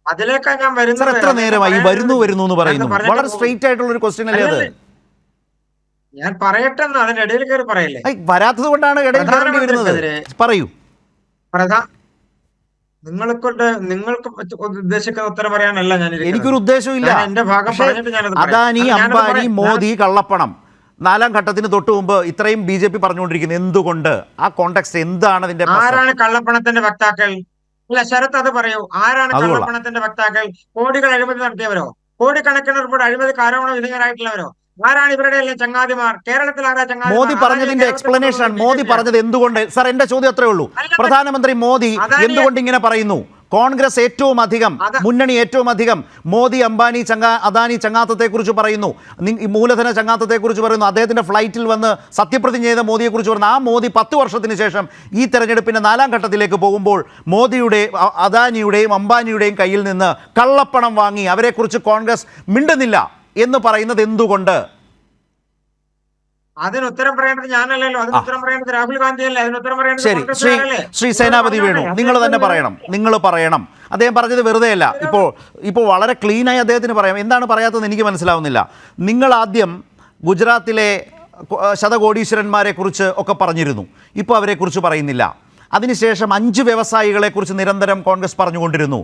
Speaker 3: അതിലേക്കാണ് ഞാൻ വരുന്നത്.
Speaker 1: എത്ര നേരമായി വരുന്നു എന്ന് പറയുന്നു? വളരെ സ്ട്രെയിറ്റ് ആയിട്ടുള്ള ഒരു ക്വസ്റ്റ്യൻ അല്ലേ അത്?
Speaker 3: ഞാൻ പറയട്ടെ, അതിന്റെ ഇടയിൽ കയറി പറയല്ലേ?
Speaker 1: വരാത്തത് കൊണ്ടാണ് ഇടയിൽ കയറേണ്ടി വരുന്നത്. പറയൂ.
Speaker 3: നിങ്ങൾക്ക് ഉദ്ദേശിക്കുന്ന ഉത്തരം പറയാനല്ല ഞാൻ.
Speaker 1: എനിക്കൊരു ഉദ്ദേശമില്ല.
Speaker 3: എന്റെ ഭാഗം പറഞ്ഞിട്ട് ഞാനത്
Speaker 1: അദാനി, അംബാനി, മോദി, കള്ളപ്പണം, 4ാം ഘട്ടത്തിന് തൊട്ട് മുമ്പ് ഇത്രയും ബി.ജെ.പി പറഞ്ഞുകൊണ്ടിരിക്കുന്നത് എന്തുകൊണ്ട്? ആ കോണ്ടെക്സ്റ്റ് എന്താണ്? അതിന്റെ
Speaker 3: ആരാണ് കള്ളപ്പണത്തിന്റെ വക്താക്കൾ? അല്ല ശരത്ത്, അത് പറയൂ. ആരാണ് കള്ളപ്പണത്തിന്റെ വക്താക്കൾ? കോടികൾ അഴിമതി നടത്തിയവരോ? കോടിക്കണക്കിന് അഴിമതിക്ക് ആരോപണ വിധേയരായിട്ടുള്ളവരോ? ആരാണ് ഇവരുടെ എല്ലാം ചങ്ങാതിമാർ? കേരളത്തിൽ ആരാ ചങ്ങാതി?
Speaker 1: മോദി പറഞ്ഞതിന്റെ എക്സ്പ്ലനേഷൻ, മോദി പറഞ്ഞത് എന്തുകൊണ്ട്? സാർ, എന്റെ ചോദ്യം അത്രേ ഉള്ളൂ. പ്രധാനമന്ത്രി മോദി എന്തുകൊണ്ട് ഇങ്ങനെ പറയുന്നു? കോൺഗ്രസ് ഏറ്റവും അധികം, മുന്നണി ഏറ്റവും അധികം മോദി, അംബാനി, അദാനി ചങ്ങാത്തത്തെ കുറിച്ച് പറയുന്നു, മൂലധന ചങ്ങാത്തത്തെ കുറിച്ച് പറയുന്നു. അദ്ദേഹത്തിന്റെ ഫ്ലൈറ്റിൽ വന്ന് സത്യപ്രതിജ്ഞ ചെയ്ത മോദിയെ കുറിച്ച് പറയുന്നു. ആ മോദി 10 വർഷത്തിന് ശേഷം ഈ തെരഞ്ഞെടുപ്പിന്റെ 4ാം ഘട്ടത്തിലേക്ക് പോകുമ്പോൾ മോദിയുടെ, അദാനിയുടെയും അംബാനിയുടെയും കയ്യിൽ നിന്ന് കള്ളപ്പണം വാങ്ങി അവരെക്കുറിച്ച് കോൺഗ്രസ് മിണ്ടുന്നില്ല എന്ന് പറയുന്നത് എന്തുകൊണ്ട്?
Speaker 3: അതിന് ഉത്തരം പറയേണ്ടത് ഞാനല്ലല്ലോ. അതിന് ഉത്തരം പറയേണ്ടത് രാഹുൽ ഗാന്ധിയല്ലേ. അതിന് ഉത്തരം പറയേണ്ടത്
Speaker 1: ശ്രീ സേനാപതി വേണു, നിങ്ങൾ തന്നെ പറയണം. നിങ്ങൾ പറയണം. അദ്ദേഹം പറഞ്ഞത് വെറുതെ അല്ല. ഇപ്പോൾ വളരെ ക്ലീനായി അദ്ദേഹത്തിന് പറയാം. എന്താണ് പറയാത്തതെന്ന് എനിക്ക് മനസ്സിലാവുന്നില്ല. നിങ്ങൾ ആദ്യം ഗുജറാത്തിലെ ശതകോടീശ്വരന്മാരെ കുറിച്ച് ഒക്കെ പറഞ്ഞിരുന്നു, ഇപ്പോൾ അവരെക്കുറിച്ച് പറയുന്നില്ല. അതിനുശേഷം 5 വ്യവസായികളെക്കുറിച്ച് നിരന്തരം കോൺഗ്രസ് പറഞ്ഞുകൊണ്ടിരുന്നു.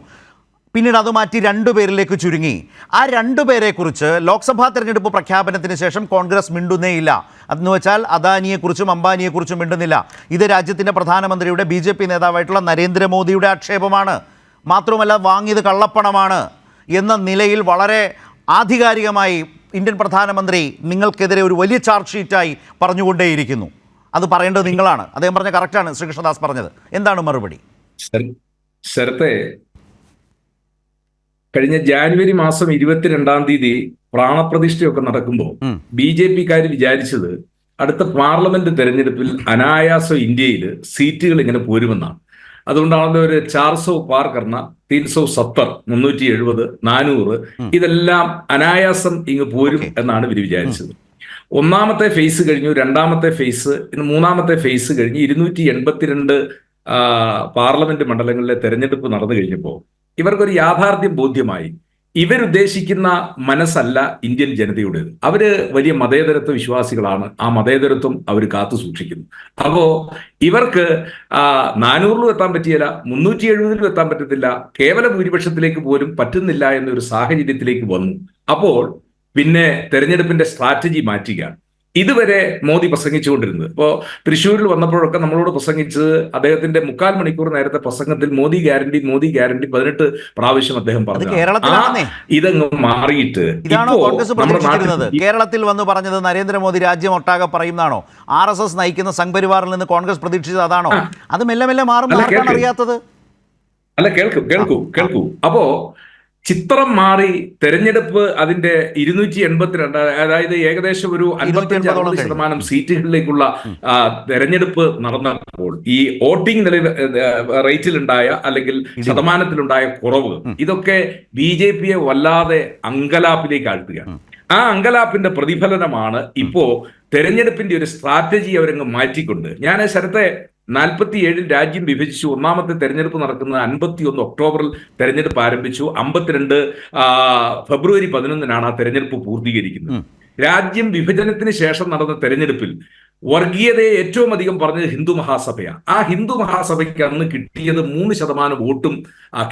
Speaker 1: പിന്നീട് അത് മാറ്റി 2 പേരിലേക്ക് ചുരുങ്ങി. ആ 2 പേരെക്കുറിച്ച് ലോക്സഭാ തെരഞ്ഞെടുപ്പ് പ്രഖ്യാപനത്തിന് ശേഷം കോൺഗ്രസ് മിണ്ടുന്നേയില്ല. അതെന്ന് വെച്ചാൽ അദാനിയെക്കുറിച്ചും അംബാനിയെക്കുറിച്ചും മിണ്ടുന്നില്ല. ഇത് രാജ്യത്തിൻ്റെ പ്രധാനമന്ത്രിയുടെ, ബി.ജെ.പി നേതാവായിട്ടുള്ള നരേന്ദ്രമോദിയുടെ ആക്ഷേപമാണ്. മാത്രമല്ല, വാങ്ങിയത് കള്ളപ്പണമാണ് എന്ന നിലയിൽ വളരെ ആധികാരികമായി ഇന്ത്യൻ പ്രധാനമന്ത്രി നിങ്ങൾക്കെതിരെ ഒരു വലിയ ചാർജ് ഷീറ്റായി പറഞ്ഞുകൊണ്ടേയിരിക്കുന്നു. അത് പറയേണ്ടത് നിങ്ങളാണ്. അദ്ദേഹം പറഞ്ഞ കറക്റ്റാണ്, ശ്രീകൃഷ്ണദാസ് പറഞ്ഞത്. എന്താണ് മറുപടി?
Speaker 4: ശരത്തെ, കഴിഞ്ഞ ജാനുവരി മാസം 22-ാം തീയതി പ്രാണപ്രതിഷ്ഠയൊക്കെ നടക്കുമ്പോൾ ബി.ജെ.പിക്കാർ വിചാരിച്ചത് അടുത്ത പാർലമെന്റ് തെരഞ്ഞെടുപ്പിൽ അനായാസം ഇന്ത്യയിൽ സീറ്റുകൾ ഇങ്ങനെ പോരുമെന്നാണ്. അതുകൊണ്ടാണല്ലോ ഒരു 400 പാർ കർണ 370, 370, 400 ഇതെല്ലാം അനായാസം ഇങ്ങ് പോരും എന്നാണ് ഇവർ വിചാരിച്ചത്. ഒന്നാമത്തെ ഫേസ് കഴിഞ്ഞു, രണ്ടാമത്തെ ഫേസ്, ഇന്ന് മൂന്നാമത്തെ ഫേസ് കഴിഞ്ഞ് 282 പാർലമെന്റ് മണ്ഡലങ്ങളിലെ തെരഞ്ഞെടുപ്പ് നടന്നു കഴിഞ്ഞപ്പോൾ ഇവർക്കൊരു യാഥാർത്ഥ്യം ബോധ്യമായി. ഇവരുദ്ദേശിക്കുന്ന മനസ്സല്ല ഇന്ത്യൻ ജനതയുടേത്. അവര് വലിയ മതേതരത്വ വിശ്വാസികളാണ്. ആ മതേതരത്വം അവർ കാത്തു സൂക്ഷിക്കുന്നു. അപ്പോ ഇവർക്ക് 400-ലും എത്താൻ പറ്റിയില്ല, 370-ലും എത്താൻ പറ്റത്തില്ല, കേവല ഭൂരിപക്ഷത്തിലേക്ക് പോലും പറ്റുന്നില്ല എന്നൊരു സാഹചര്യത്തിലേക്ക് വന്നു. അപ്പോൾ പിന്നെ തെരഞ്ഞെടുപ്പിന്റെ സ്ട്രാറ്റജി മാറ്റുകയാണ്. ഇതുവരെ മോദി പ്രസംഗിച്ചുകൊണ്ടിരുന്നത്, ഇപ്പോൾ തൃശ്ശൂരിൽ വന്നപ്പോഴൊക്കെ നമ്മളോട് പ്രസംഗിച്ചത് അദ്ദേഹത്തിന്റെ 3/4 മണിക്കൂർ നേരത്തെ പ്രസംഗത്തിൽ മോദി ഗ്യാരണ്ടി 18 പ്രാവശ്യം അദ്ദേഹം പറഞ്ഞു. ഇതങ്ങ് മാറിയിട്ട്
Speaker 1: കോൺഗ്രസ് പ്രതീക്ഷിച്ചിരുന്നത് കേരളത്തിൽ വന്ന് പറഞ്ഞത് നരേന്ദ്രമോദി രാജ്യം ഒട്ടാകെ പറയുന്നതാണോ? RSS നയിക്കുന്ന സംഘപരിവാറിൽ നിന്ന് കോൺഗ്രസ് പ്രതീക്ഷിച്ചത് അതാണോ? അത് മെല്ലെ മെല്ലെ മാറും. അറിയാത്തത് അല്ല,
Speaker 4: കേൾക്കൂ. അപ്പോ ചിത്രം മാറി. തെരഞ്ഞെടുപ്പ് അതിന്റെ 282, അതായത് ഏകദേശം ഒരു 55-60% സീറ്റുകളിലേക്കുള്ള തെരഞ്ഞെടുപ്പ് നടന്നപ്പോൾ ഈ വോട്ടിംഗ് റേറ്റിലുണ്ടായ അല്ലെങ്കിൽ ശതമാനത്തിലുണ്ടായ കുറവ്, ഇതൊക്കെ BJPയെ വല്ലാതെ അങ്കലാപ്പിലേക്ക് ആഴ്ത്തുകയാണ്. ആ അങ്കലാപ്പിന്റെ പ്രതിഫലനമാണ് ഇപ്പോ തെരഞ്ഞെടുപ്പിന്റെ ഒരു സ്ട്രാറ്റജി അവരങ്ങ് മാറ്റിക്കൊണ്ട്. ഞാൻ ശരത്തെ 47-ൽ രാജ്യം വിഭജിച്ചു. ഒന്നാമത്തെ തെരഞ്ഞെടുപ്പ് നടക്കുന്നത് 51 ഒക്ടോബറിൽ തെരഞ്ഞെടുപ്പ് ആരംഭിച്ചു. 52 ഫെബ്രുവരി 11-നാണ് ആ തെരഞ്ഞെടുപ്പ് പൂർത്തീകരിക്കുന്നത്. രാജ്യം വിഭജനത്തിന് ശേഷം നടന്ന തെരഞ്ഞെടുപ്പിൽ വർഗീയതയെ ഏറ്റവും അധികം പറഞ്ഞത് ഹിന്ദു മഹാസഭയാണ്. ആ ഹിന്ദു മഹാസഭയ്ക്ക് അന്ന് കിട്ടിയത് 3% വോട്ടും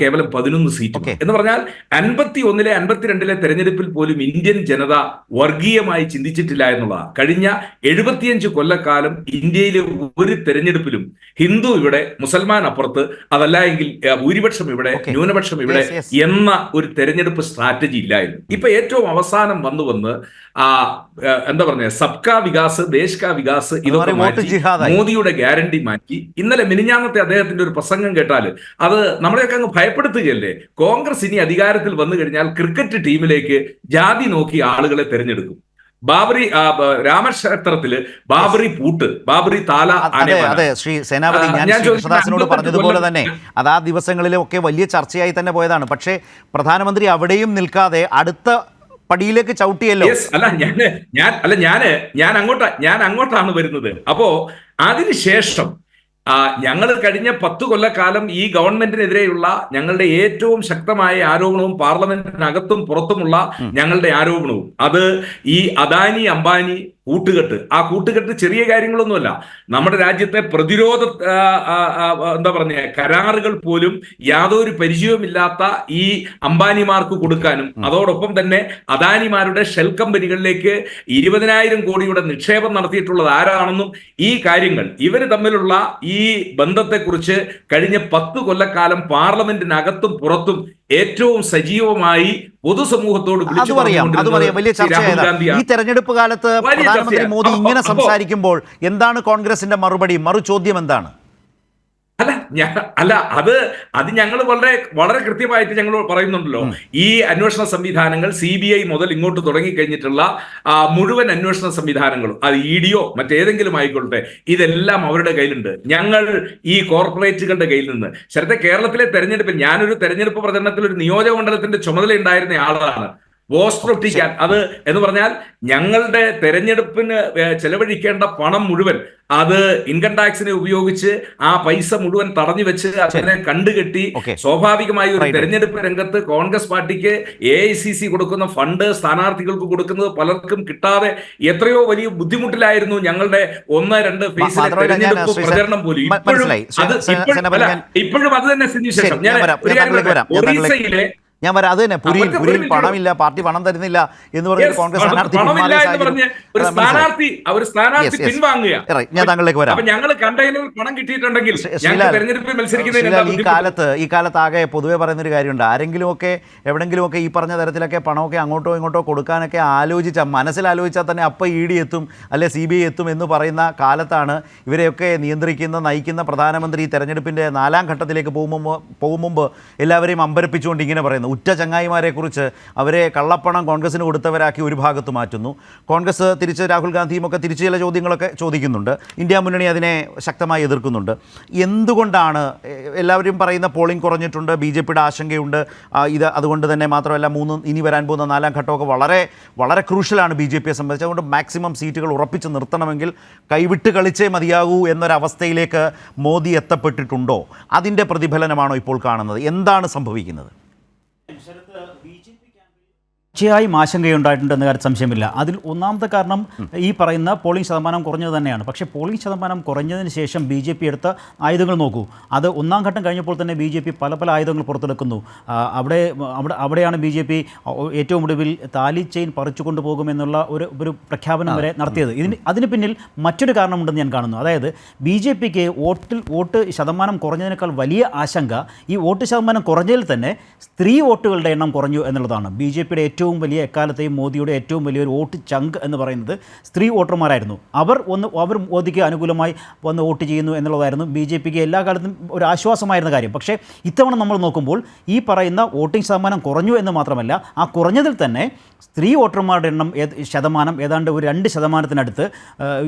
Speaker 4: കേവലം 11 സീറ്റും. എന്ന് പറഞ്ഞാൽ 51-ലെ 52-ലെ തെരഞ്ഞെടുപ്പിൽ പോലും ഇന്ത്യൻ ജനത വർഗീയമായി ചിന്തിച്ചിട്ടില്ല എന്നുള്ളതാണ്. കഴിഞ്ഞ 75 കൊല്ലക്കാലം ഇന്ത്യയിലെ ഒരു തെരഞ്ഞെടുപ്പിലും ഹിന്ദു ഇവിടെ, മുസൽമാൻ അപ്പുറത്ത്, അതല്ല എങ്കിൽ ഭൂരിപക്ഷം ഇവിടെ, ന്യൂനപക്ഷം ഇവിടെ എന്ന ഒരു തെരഞ്ഞെടുപ്പ് സ്ട്രാറ്റജി ഇല്ലായിരുന്നു. ഇപ്പൊ ഏറ്റവും അവസാനം വന്ന് എന്താ പറഞ്ഞ സബ്കാ വികാസ്, ദേശ് കാ വികാസ്, ഇതൊക്കെ മാറ്റി മോദിയുടെ ഗ്യാരണ്ടി മാറ്റി. ഇന്നലെ മിനിഞ്ഞാന്നത്തെ അദ്ദേഹത്തിന്റെ ഒരു പ്രസംഗം കേട്ടാൽ അത് നമ്മളെയൊക്കെ അങ്ങ് ഭയപ്പെടുത്തുകയല്ലേ. കോൺഗ്രസ് ഇനി അധികാരത്തിൽ വന്നു കഴിഞ്ഞാൽ ക്രിക്കറ്റ് ടീമിലേക്ക് ജാതി നോക്കി ആളുകളെ തെരഞ്ഞെടുക്കും. ബാബറി രാമക്ഷേത്രത്തില് ബാബറി പൂട്ട്, ബാബറി താല.
Speaker 1: അതെ, ശ്രീ സേനാപതി, ഞാൻ കൃഷ്ണദാസിനോട് പറഞ്ഞതുപോലെ തന്നെ അത് ആ ദിവസങ്ങളിലൊക്കെ വലിയ ചർച്ചയായി തന്നെ പോയതാണ്. പക്ഷേ പ്രധാനമന്ത്രി അവിടെയും നിൽക്കാതെ അടുത്ത പടിയിലേക്ക് ചവിട്ടിയല്ലോ.
Speaker 4: ഞാൻ അങ്ങോട്ടാണ് വരുന്നത്. അപ്പോ അതിനുശേഷം ഞങ്ങൾ കഴിഞ്ഞ 10 കൊല്ലക്കാലം ഈ ഗവൺമെന്റിനെതിരെയുള്ള ഞങ്ങളുടെ ഏറ്റവും ശക്തമായ ആരോപണവും പാർലമെന്റിനകത്തും പുറത്തുമുള്ള ഞങ്ങളുടെ ആരോപണവും അത് ഈ അദാനി അംബാനി കൂട്ടുകെട്ട്. ആ കൂട്ടുകെട്ട് ചെറിയ കാര്യങ്ങളൊന്നുമല്ല. നമ്മുടെ രാജ്യത്തെ പ്രതിരോധ എന്താ പറഞ്ഞ കരാറുകൾ പോലും യാതൊരു പരിചയവുമില്ലാത്ത ഈ അംബാനിമാർക്ക് കൊടുക്കാനും അതോടൊപ്പം തന്നെ അദാനിമാരുടെ ഷെൽ കമ്പനികളിലേക്ക് 20,000 കോടിയുടെ നിക്ഷേപം നടത്തിയിട്ടുള്ളത് ആരാണെന്നും ഈ കാര്യങ്ങൾ ഇവർ തമ്മിലുള്ള ഈ ബന്ധത്തെക്കുറിച്ച് കഴിഞ്ഞ 10 കൊല്ലക്കാലം പാർലമെന്റിനകത്തും പുറത്തും ഏറ്റവും സജീവമായി പൊതുസമൂഹത്തോട്
Speaker 1: വലിയ ചർച്ചയായത്. ഈ തെരഞ്ഞെടുപ്പ് കാലത്ത് പ്രധാനമന്ത്രി മോദി ഇങ്ങനെ സംസാരിക്കുമ്പോൾ എന്താണ് കോൺഗ്രസിന്റെ മറുപടി? മറു ചോദ്യം എന്താണ്?
Speaker 4: അത് ഞങ്ങൾ വളരെ കൃത്യമായിട്ട് ഞങ്ങൾ പറയുന്നുണ്ടല്ലോ. ഈ അന്വേഷണ സംവിധാനങ്ങൾ CBI മുതൽ ഇങ്ങോട്ട് തുടങ്ങിക്കഴിഞ്ഞിട്ടുള്ള മുഴുവൻ അന്വേഷണ സംവിധാനങ്ങളും, അത് EDയോ മറ്റേതെങ്കിലും ആയിക്കൊള്ളട്ടെ, ഇതെല്ലാം അവരുടെ കയ്യിലുണ്ട്. ഞങ്ങൾ ഈ കോർപ്പറേറ്റുകളുടെ കയ്യിൽ നിന്ന് കേരളത്തിലെ തെരഞ്ഞെടുപ്പിൽ ഞാനൊരു തെരഞ്ഞെടുപ്പ് പ്രചരണത്തിൽ ഒരു നിയോജക മണ്ഡലത്തിന്റെ ചുമതല ഉണ്ടായിരുന്ന ആളാണ്. പോസ്റ്റർ ഒട്ടിക്കാൻ അത് എന്ന് പറഞ്ഞാൽ ഞങ്ങളുടെ തെരഞ്ഞെടുപ്പിന് ചെലവഴിക്കേണ്ട പണം മുഴുവൻ അത് ഇൻകം ടാക്സിനെ ഉപയോഗിച്ച് ആ പൈസ മുഴുവൻ തടഞ്ഞു വെച്ച് അതിനെ കണ്ടുകെട്ടി. സ്വാഭാവികമായി ഒരു തെരഞ്ഞെടുപ്പ് രംഗത്ത് കോൺഗ്രസ് പാർട്ടിക്ക് AICC കൊടുക്കുന്ന ഫണ്ട് സ്ഥാനാർത്ഥികൾക്ക് കൊടുക്കുന്നത് പലർക്കും കിട്ടാതെ എത്രയോ വലിയ ബുദ്ധിമുട്ടിലായിരുന്നു ഞങ്ങളുടെ 1-2 ഫേസിലെ തെരഞ്ഞെടുപ്പ് പ്രചരണം പോലും. ഇപ്പോഴും അത് തന്നെ സ്ഥിതിവിശേഷം. ഒറീസയിലെ
Speaker 1: ഞാൻ വരാം. അത് തന്നെ പുരിയിൽ പണമില്ല, പാർട്ടി പണം തരുന്നില്ല എന്ന് പറഞ്ഞ കോൺഗ്രസ് ഞാൻ താങ്കളിലേക്ക് വരാം. ഈ കാലത്ത് ആകെ പൊതുവെ പറയുന്നൊരു കാര്യമുണ്ട്. ആരെങ്കിലുമൊക്കെ എവിടെങ്കിലുമൊക്കെ ഈ പറഞ്ഞ തരത്തിലൊക്കെ പണമൊക്കെ അങ്ങോട്ടോ ഇങ്ങോട്ടോ കൊടുക്കാനൊക്കെ മനസ്സിലാലോചിച്ചാൽ തന്നെ അപ്പം ED എത്തും, അല്ലെ CBI എത്തും എന്ന് പറയുന്ന കാലത്താണ് ഇവരെയൊക്കെ നയിക്കുന്ന പ്രധാനമന്ത്രി തെരഞ്ഞെടുപ്പിൻ്റെ 4ാം ഘട്ടത്തിലേക്ക് പോകും മുമ്പ് എല്ലാവരെയും അമ്പരപ്പിച്ചുകൊണ്ട് ഇങ്ങനെ പറയുന്നു. പറയുന്നത്. ഉറ്റ ചങ്ങായിമാരെക്കുറിച്ച് അവരെ കള്ളപ്പണം കോൺഗ്രസിന് കൊടുത്തവരാക്കി ഒരു ഭാഗത്ത് മാറ്റുന്നു. കോൺഗ്രസ് തിരിച്ച് രാഹുൽ ഗാന്ധിയും ഒക്കെ തിരിച്ച് ചില ചോദ്യങ്ങളൊക്കെ ചോദിക്കുന്നുണ്ട്. ഇന്ത്യ മുന്നണി അതിനെ ശക്തമായി എതിർക്കുന്നുണ്ട്. എന്തുകൊണ്ടാണ് എല്ലാവരും പറയുന്ന പോളിംഗ് കുറഞ്ഞിട്ടുണ്ട്, ബി ജെ പിയുടെ ആശങ്കയുണ്ട്, ഇത് അതുകൊണ്ട് തന്നെ മാത്രമല്ല ഇനി വരാൻ പോകുന്ന 4ാം ഘട്ടമൊക്കെ വളരെ വളരെ ക്രൂഷ്യലാണ് ബി ജെ പിയെ സംബന്ധിച്ച്. അതുകൊണ്ട് മാക്സിമം സീറ്റുകൾ ഉറപ്പിച്ച് നിർത്തണമെങ്കിൽ കൈവിട്ട് കളിച്ചേ മതിയാകൂ എന്നൊരവസ്ഥയിലേക്ക് മോദി എത്തപ്പെട്ടിട്ടുണ്ടോ? അതിൻ്റെ പ്രതിഫലനമാണോ ഇപ്പോൾ കാണുന്നത്? എന്താണ് സംഭവിക്കുന്നത്?
Speaker 5: തീർച്ചയായും ആശങ്കയുണ്ടായിട്ടുണ്ടെന്ന കാര്യത്തിൽ സംശയമില്ല. അതിൽ ഒന്നാമത്തെ കാരണം ഈ പറയുന്ന പോളിംഗ് ശതമാനം കുറഞ്ഞത് തന്നെയാണ്. പക്ഷേ പോളിംഗ് ശതമാനം കുറഞ്ഞതിന് ശേഷം ബി ജെ പി എടുത്ത ആയുധങ്ങൾ നോക്കൂ. അത് 1ാം ഘട്ടം കഴിഞ്ഞപ്പോൾ തന്നെ ബി ജെ പി പല ആയുധങ്ങൾ പുറത്തെടുക്കുന്നു. അവിടെയാണ് ബി ജെ പി ഏറ്റവും ഒടുവിൽ താലി ചെയിൻ പറിച്ചു കൊണ്ടുപോകുമെന്നുള്ള ഒരു പ്രഖ്യാപനം വരെ നടത്തിയത്. അതിന് പിന്നിൽ മറ്റൊരു കാരണമുണ്ടെന്ന് ഞാൻ കാണുന്നു. അതായത് ബി ജെ പിക്ക് വോട്ട് ശതമാനം കുറഞ്ഞതിനേക്കാൾ വലിയ ആശങ്ക ഈ വോട്ട് ശതമാനം കുറഞ്ഞതിൽ തന്നെ സ്ത്രീ വോട്ടുകളുടെ എണ്ണം കുറഞ്ഞു എന്നുള്ളതാണ്. ബി ജെ പിയുടെ ഏറ്റവും വലിയ എക്കാലത്തെയും മോദിയുടെ ഏറ്റവും വലിയൊരു വോട്ട് ചങ്ക് എന്ന് പറയുന്നത് സ്ത്രീ വോട്ടർമാരായിരുന്നു. അവർ മോദിക്ക് അനുകൂലമായി വന്ന് വോട്ട് ചെയ്യുന്നു എന്നുള്ളതായിരുന്നു ബി ജെ പിക്ക് എല്ലാ കാലത്തും ഒരു ആശ്വാസമായിരുന്ന കാര്യം. പക്ഷേ ഇത്തവണ നമ്മൾ നോക്കുമ്പോൾ ഈ പറയുന്ന വോട്ടിംഗ് ശതമാനം കുറഞ്ഞു എന്ന് മാത്രമല്ല, ആ കുറഞ്ഞതിൽ തന്നെ സ്ത്രീ വോട്ടർമാരുടെ ശതമാനം ഏതാണ്ട് ഒരു 2%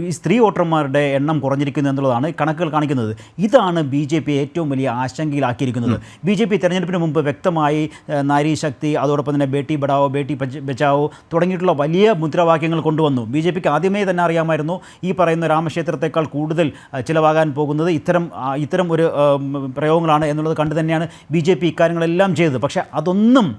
Speaker 5: ഈ സ്ത്രീ വോട്ടർമാരുടെ എണ്ണം കുറഞ്ഞിരിക്കുന്നു എന്നുള്ളതാണ് കണക്കുകൾ കാണിക്കുന്നത്. ഇതാണ് ബി ജെ പി ഏറ്റവും വലിയ ആശങ്കയിലാക്കിയിരിക്കുന്നത്. ബി ജെ പി തെരഞ്ഞെടുപ്പിന് മുമ്പ് വ്യക്തമായി നാരി ശക്തി, അതോടൊപ്പം തന്നെ ബേട്ടി പഠാവോ ബേട്ടി ബച്ചാവോ തുടങ്ങിയിട്ടുള്ള വലിയ മുദ്രാവാക്യങ്ങൾ കൊണ്ടുവന്നു. ബി ജെ പിക്ക് ആദ്യമേ തന്നെ അറിയാമായിരുന്നു ഈ പറയുന്ന രാമക്ഷേത്രത്തെക്കാൾ കൂടുതൽ ചിലവാകാൻ പോകുന്നത് ഇത്തരം ഒരു പ്രയോഗങ്ങളാണ് എന്നുള്ളത് കണ്ടു തന്നെയാണ് ബി ജെ പി ഇക്കാര്യങ്ങളെല്ലാം ചെയ്തത്. പക്ഷേ അതൊന്നും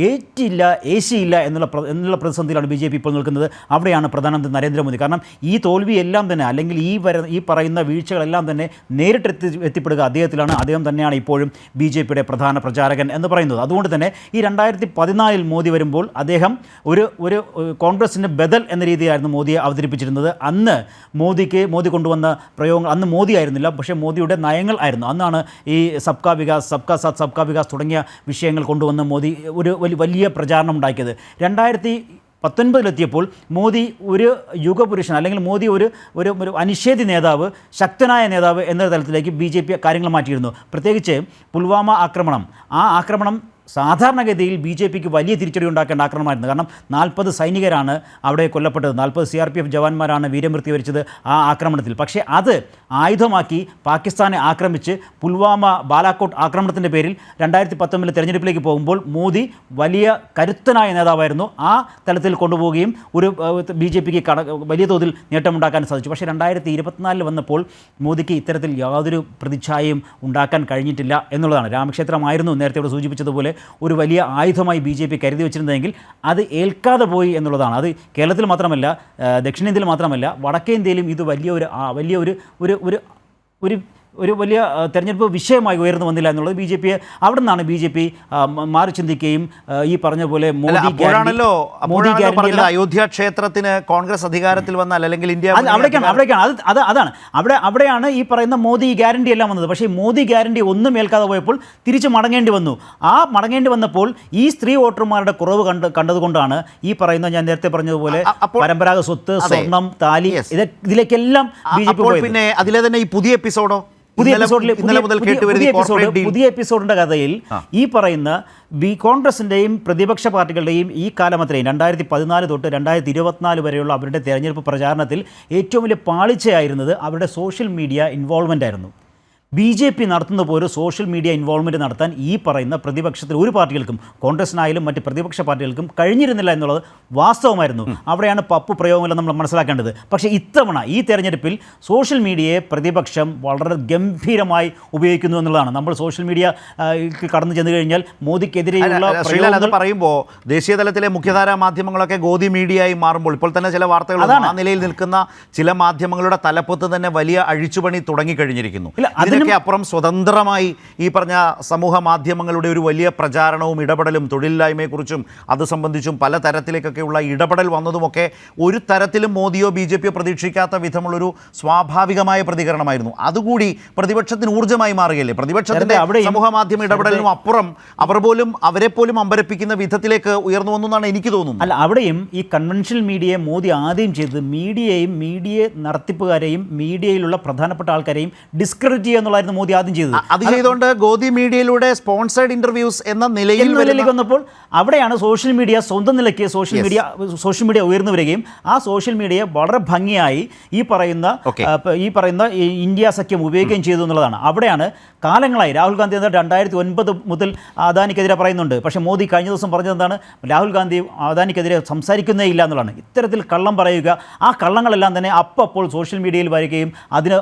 Speaker 5: ഏശിയില്ല എന്നുള്ള പ്രതിസന്ധിയിലാണ് ബി ജെ പി ഇപ്പോൾ നിൽക്കുന്നത്. അവിടെയാണ് പ്രധാനമന്ത്രി നരേന്ദ്രമോദി. കാരണം ഈ തോൽവിയെല്ലാം തന്നെ, അല്ലെങ്കിൽ ഈ പറയുന്ന വീഴ്ചകളെല്ലാം തന്നെ നേരിട്ട് എത്തിപ്പെടുക അദ്ദേഹത്തിലാണ്. അദ്ദേഹം തന്നെയാണ് ഇപ്പോഴും ബി ജെ പിയുടെ പ്രധാന പ്രചാരകൻ എന്ന് പറയുന്നത്. അതുകൊണ്ട് തന്നെ ഈ 2014 മോദി വരുമ്പോൾ അദ്ദേഹം ഒരു കോൺഗ്രസിൻ്റെ ബദൽ എന്ന രീതിയിലായിരുന്നു മോദിയെ അവതരിപ്പിച്ചിരുന്നത്. അന്ന് മോദി കൊണ്ടുവന്ന പ്രയോഗങ്ങൾ അന്ന് മോദി ആയിരുന്നില്ല, പക്ഷേ മോദിയുടെ നയങ്ങൾ ആയിരുന്നു. അന്നാണ് ഈ സബ്കാ വികാസ്, സബ്കാ സാത്ത് സബ്കാ വികാസ് തുടങ്ങിയ വിഷയങ്ങൾ കൊണ്ടുവന്ന് മോദി ഒരു വലിയ പ്രചാരണം ഉണ്ടാക്കിയത്. 2019 മോദി ഒരു യുഗപുരുഷൻ, അല്ലെങ്കിൽ മോദി ഒരു അനിഷേധ്യ നേതാവ്, ശക്തനായ നേതാവ് എന്ന തലത്തിലേക്ക് ബി ജെ പി കാര്യങ്ങൾ മാറ്റിയിരുന്നു. പ്രത്യേകിച്ച് പുൽവാമ ആക്രമണം, ആ ആക്രമണം സാധാരണഗതിയിൽ ബി ജെ പിക്ക് വലിയ തിരിച്ചടി ഉണ്ടാക്കേണ്ട ആക്രമണമായിരുന്നു. കാരണം 40 സൈനികരാണ് അവിടെ കൊല്ലപ്പെട്ടത്, 40 CRPF ജവാന്മാരാണ് വീരമൃത്യു വരിച്ചത് ആ ആക്രമണത്തിൽ. പക്ഷേ അത് ആയുധമാക്കി പാകിസ്ഥാനെ ആക്രമിച്ച് പുൽവാമ ബാലാക്കോട്ട് ആക്രമണത്തിൻ്റെ പേരിൽ 2019 തെരഞ്ഞെടുപ്പിലേക്ക് പോകുമ്പോൾ മോദി വലിയ കരുത്തനായ നേതാവായിരുന്നു. ആ തലത്തിൽ കൊണ്ടുപോവുകയും ബി ജെ പിക്ക് വലിയ തോതിൽ നേട്ടമുണ്ടാക്കാൻ സാധിച്ചു. പക്ഷേ 2024 വന്നപ്പോൾ മോദിക്ക് ഇത്തരത്തിൽ യാതൊരു പ്രതിച്ഛായയും ഉണ്ടാക്കാൻ കഴിഞ്ഞിട്ടില്ല എന്നുള്ളതാണ്. രാമക്ഷേത്രമായിരുന്നു നേരത്തെ ഇവിടെ സൂചിപ്പിച്ചതുപോലെ ഒരു വലിയ ആയുധമായി ബി ജെ പി കരുതി വെച്ചിരുന്നതെങ്കിൽ അത് ഏൽക്കാതെ പോയി എന്നുള്ളതാണ്. അത് കേരളത്തിൽ മാത്രമല്ല, ദക്ഷിണേന്ത്യയിൽ മാത്രമല്ല, വടക്കേ ഇന്ത്യയിലും ഇത് ഒരു വലിയ തെരഞ്ഞെടുപ്പ് വിഷയമായി ഉയർന്നു വന്നില്ല എന്നുള്ളത് ബി ജെ പിയെ അവിടെ നിന്നാണ് ബി ജെ പി മാറി ചിന്തിക്കുകയും ഈ പറഞ്ഞ പോലെ
Speaker 1: അയോധ്യ ക്ഷേത്രത്തിന് കോൺഗ്രസ് അധികാരത്തിൽ വന്നാൽ അല്ലെങ്കിൽ ഇന്ത്യ
Speaker 5: അവിടെയാണ് ഈ പറയുന്ന മോദി ഗ്യാരണ്ടി എല്ലാം വന്നത്. പക്ഷേ മോദി ഗ്യാരണ്ടി ഒന്നും ഏൽക്കാതെ പോയപ്പോൾ തിരിച്ച് മടങ്ങേണ്ടി വന്നു. ആ മടങ്ങേണ്ടി വന്നപ്പോൾ ഈ സ്ത്രീ വോട്ടർമാരുടെ കുറവ് കണ്ടതുകൊണ്ടാണ് ഈ പറയുന്ന ഞാൻ നേരത്തെ പറഞ്ഞതുപോലെ പരമ്പരാഗത സ്വത്ത്, സ്വർണം, താലി ഇതിലേക്കെല്ലാം ബി ജെ പി.
Speaker 1: പിന്നെ അതിലെ തന്നെ ഈ പുതിയ
Speaker 5: എപ്പിസോഡിന്റെ കഥയിൽ ഈ പറയുന്ന കോൺഗ്രസിന്റെയും പ്രതിപക്ഷ പാർട്ടികളുടെയും ഈ കാലമത്രയും 2014 തൊട്ട് 2024 വരെയുള്ള അവരുടെ തെരഞ്ഞെടുപ്പ് പ്രചാരണത്തിൽ ഏറ്റവും വലിയ പാളിച്ചയായിരുന്നത് അവരുടെ സോഷ്യൽ മീഡിയ ഇൻവോൾവ്മെന്റ് ആയിരുന്നു. ബി ജെ പി നടത്തുന്ന പോലെ സോഷ്യൽ മീഡിയ ഇൻവോൾവ്മെൻറ്റ് നടത്താൻ ഈ പറയുന്ന പ്രതിപക്ഷത്തിൽ ഒരു പാർട്ടികൾക്കും, കോൺഗ്രസിനായാലും മറ്റ് പ്രതിപക്ഷ പാർട്ടികൾക്കും കഴിഞ്ഞിരുന്നില്ല എന്നുള്ളത് വാസ്തവമായിരുന്നു. അവിടെയാണ് പപ്പു പ്രയോഗമെല്ലാം നമ്മൾ മനസ്സിലാക്കേണ്ടത്. പക്ഷേ ഇത്തവണ ഈ തെരഞ്ഞെടുപ്പിൽ സോഷ്യൽ മീഡിയയെ പ്രതിപക്ഷം വളരെ ഗംഭീരമായി ഉപയോഗിക്കുന്നു എന്നുള്ളതാണ്. നമ്മൾ സോഷ്യൽ മീഡിയ കടന്നു ചെന്ന് കഴിഞ്ഞാൽ മോദിക്കെതിരെയുള്ള
Speaker 1: പറയുമ്പോൾ ദേശീയ തലത്തിലെ മുഖ്യധാരാ മാധ്യമങ്ങളൊക്കെ ഗോദി മീഡിയയായി മാറുമ്പോൾ ഇപ്പോൾ തന്നെ ചില വാർത്തകൾ ആ നിലയിൽ നിൽക്കുന്ന ചില മാധ്യമങ്ങളുടെ തലപ്പത്ത് തന്നെ വലിയ അഴിച്ചുപണി തുടങ്ങിക്കഴിഞ്ഞിരിക്കുന്നു. അപ്പുറം സ്വതന്ത്രമായി ഈ പറഞ്ഞ സമൂഹ മാധ്യമങ്ങളുടെ ഒരു വലിയ പ്രചാരണവും ഇടപെടലും തൊഴിലില്ലായ്മയെക്കുറിച്ചും അത് സംബന്ധിച്ചും പല തരത്തിലേക്കൊക്കെയുള്ള ഇടപെടൽ വന്നതുമൊക്കെ ഒരു തരത്തിലും മോദിയോ ബി ജെ പിയോ പ്രതീക്ഷിക്കാത്ത വിധമുള്ളൊരു സ്വാഭാവികമായ പ്രതികരണമായിരുന്നു. അതുകൂടി പ്രതിപക്ഷത്തിന് ഊർജ്ജമായി മാറുകയല്ലേ? പ്രതിപക്ഷത്തിന്റെ സമൂഹ മാധ്യമ ഇടപെടലിനും അപ്പുറം അവരെ പോലും അമ്പരപ്പിക്കുന്ന വിധത്തിലേക്ക് ഉയർന്നു വന്നു എന്നാണ് എനിക്ക് തോന്നുന്നത്.
Speaker 5: അല്ല, അവിടെയും ഈ കൺവെൻഷണൽ മീഡിയയെ മോദി ആദ്യം ചെയ്തത് മീഡിയ നടത്തിപ്പുകാരെയും മീഡിയയിലുള്ള പ്രധാനപ്പെട്ട ആൾക്കാരെയും ഡിസ്ക്രെഡിറ്റ് ചെയ്യുക എന്നുള്ളായിരുന്നു മോദി ആദ്യം ചെയ്തത്.
Speaker 1: അത് ചെയ്തുകൊണ്ട് ഗോദി മീഡിയയിലൂടെ സ്പോൺസേഡ് ഇന്റർവ്യൂസ് എന്ന
Speaker 5: നിലയിലേക്ക് വന്നപ്പോൾ അവിടെയാണ് സോഷ്യൽ മീഡിയ സ്വന്തം നിലയ്ക്ക് സോഷ്യൽ മീഡിയ ഉയർന്നു വരികയും ആ സോഷ്യൽ മീഡിയ വളരെ ഭംഗിയായി ഈ പറയുന്ന ഇന്ത്യ സഖ്യം ഉപയോഗിക്കുകയും ചെയ്തു എന്നുള്ളതാണ്. അവിടെയാണ് കാലങ്ങളായി രാഹുൽ ഗാന്ധി 2009 മുതൽ അദാനിക്കെതിരെ പറയുന്നുണ്ട്. പക്ഷേ മോദി കഴിഞ്ഞ ദിവസം പറഞ്ഞത് എന്താണ്? രാഹുൽ ഗാന്ധി അദാനിക്കെതിരെ സംസാരിക്കുന്നേ ഇല്ല എന്നുള്ളതാണ്. ഇത്തരത്തിൽ കള്ളം പറയുക, ആ കള്ളങ്ങളെല്ലാം തന്നെ അപ്പോൾ സോഷ്യൽ മീഡിയയിൽ വരികയും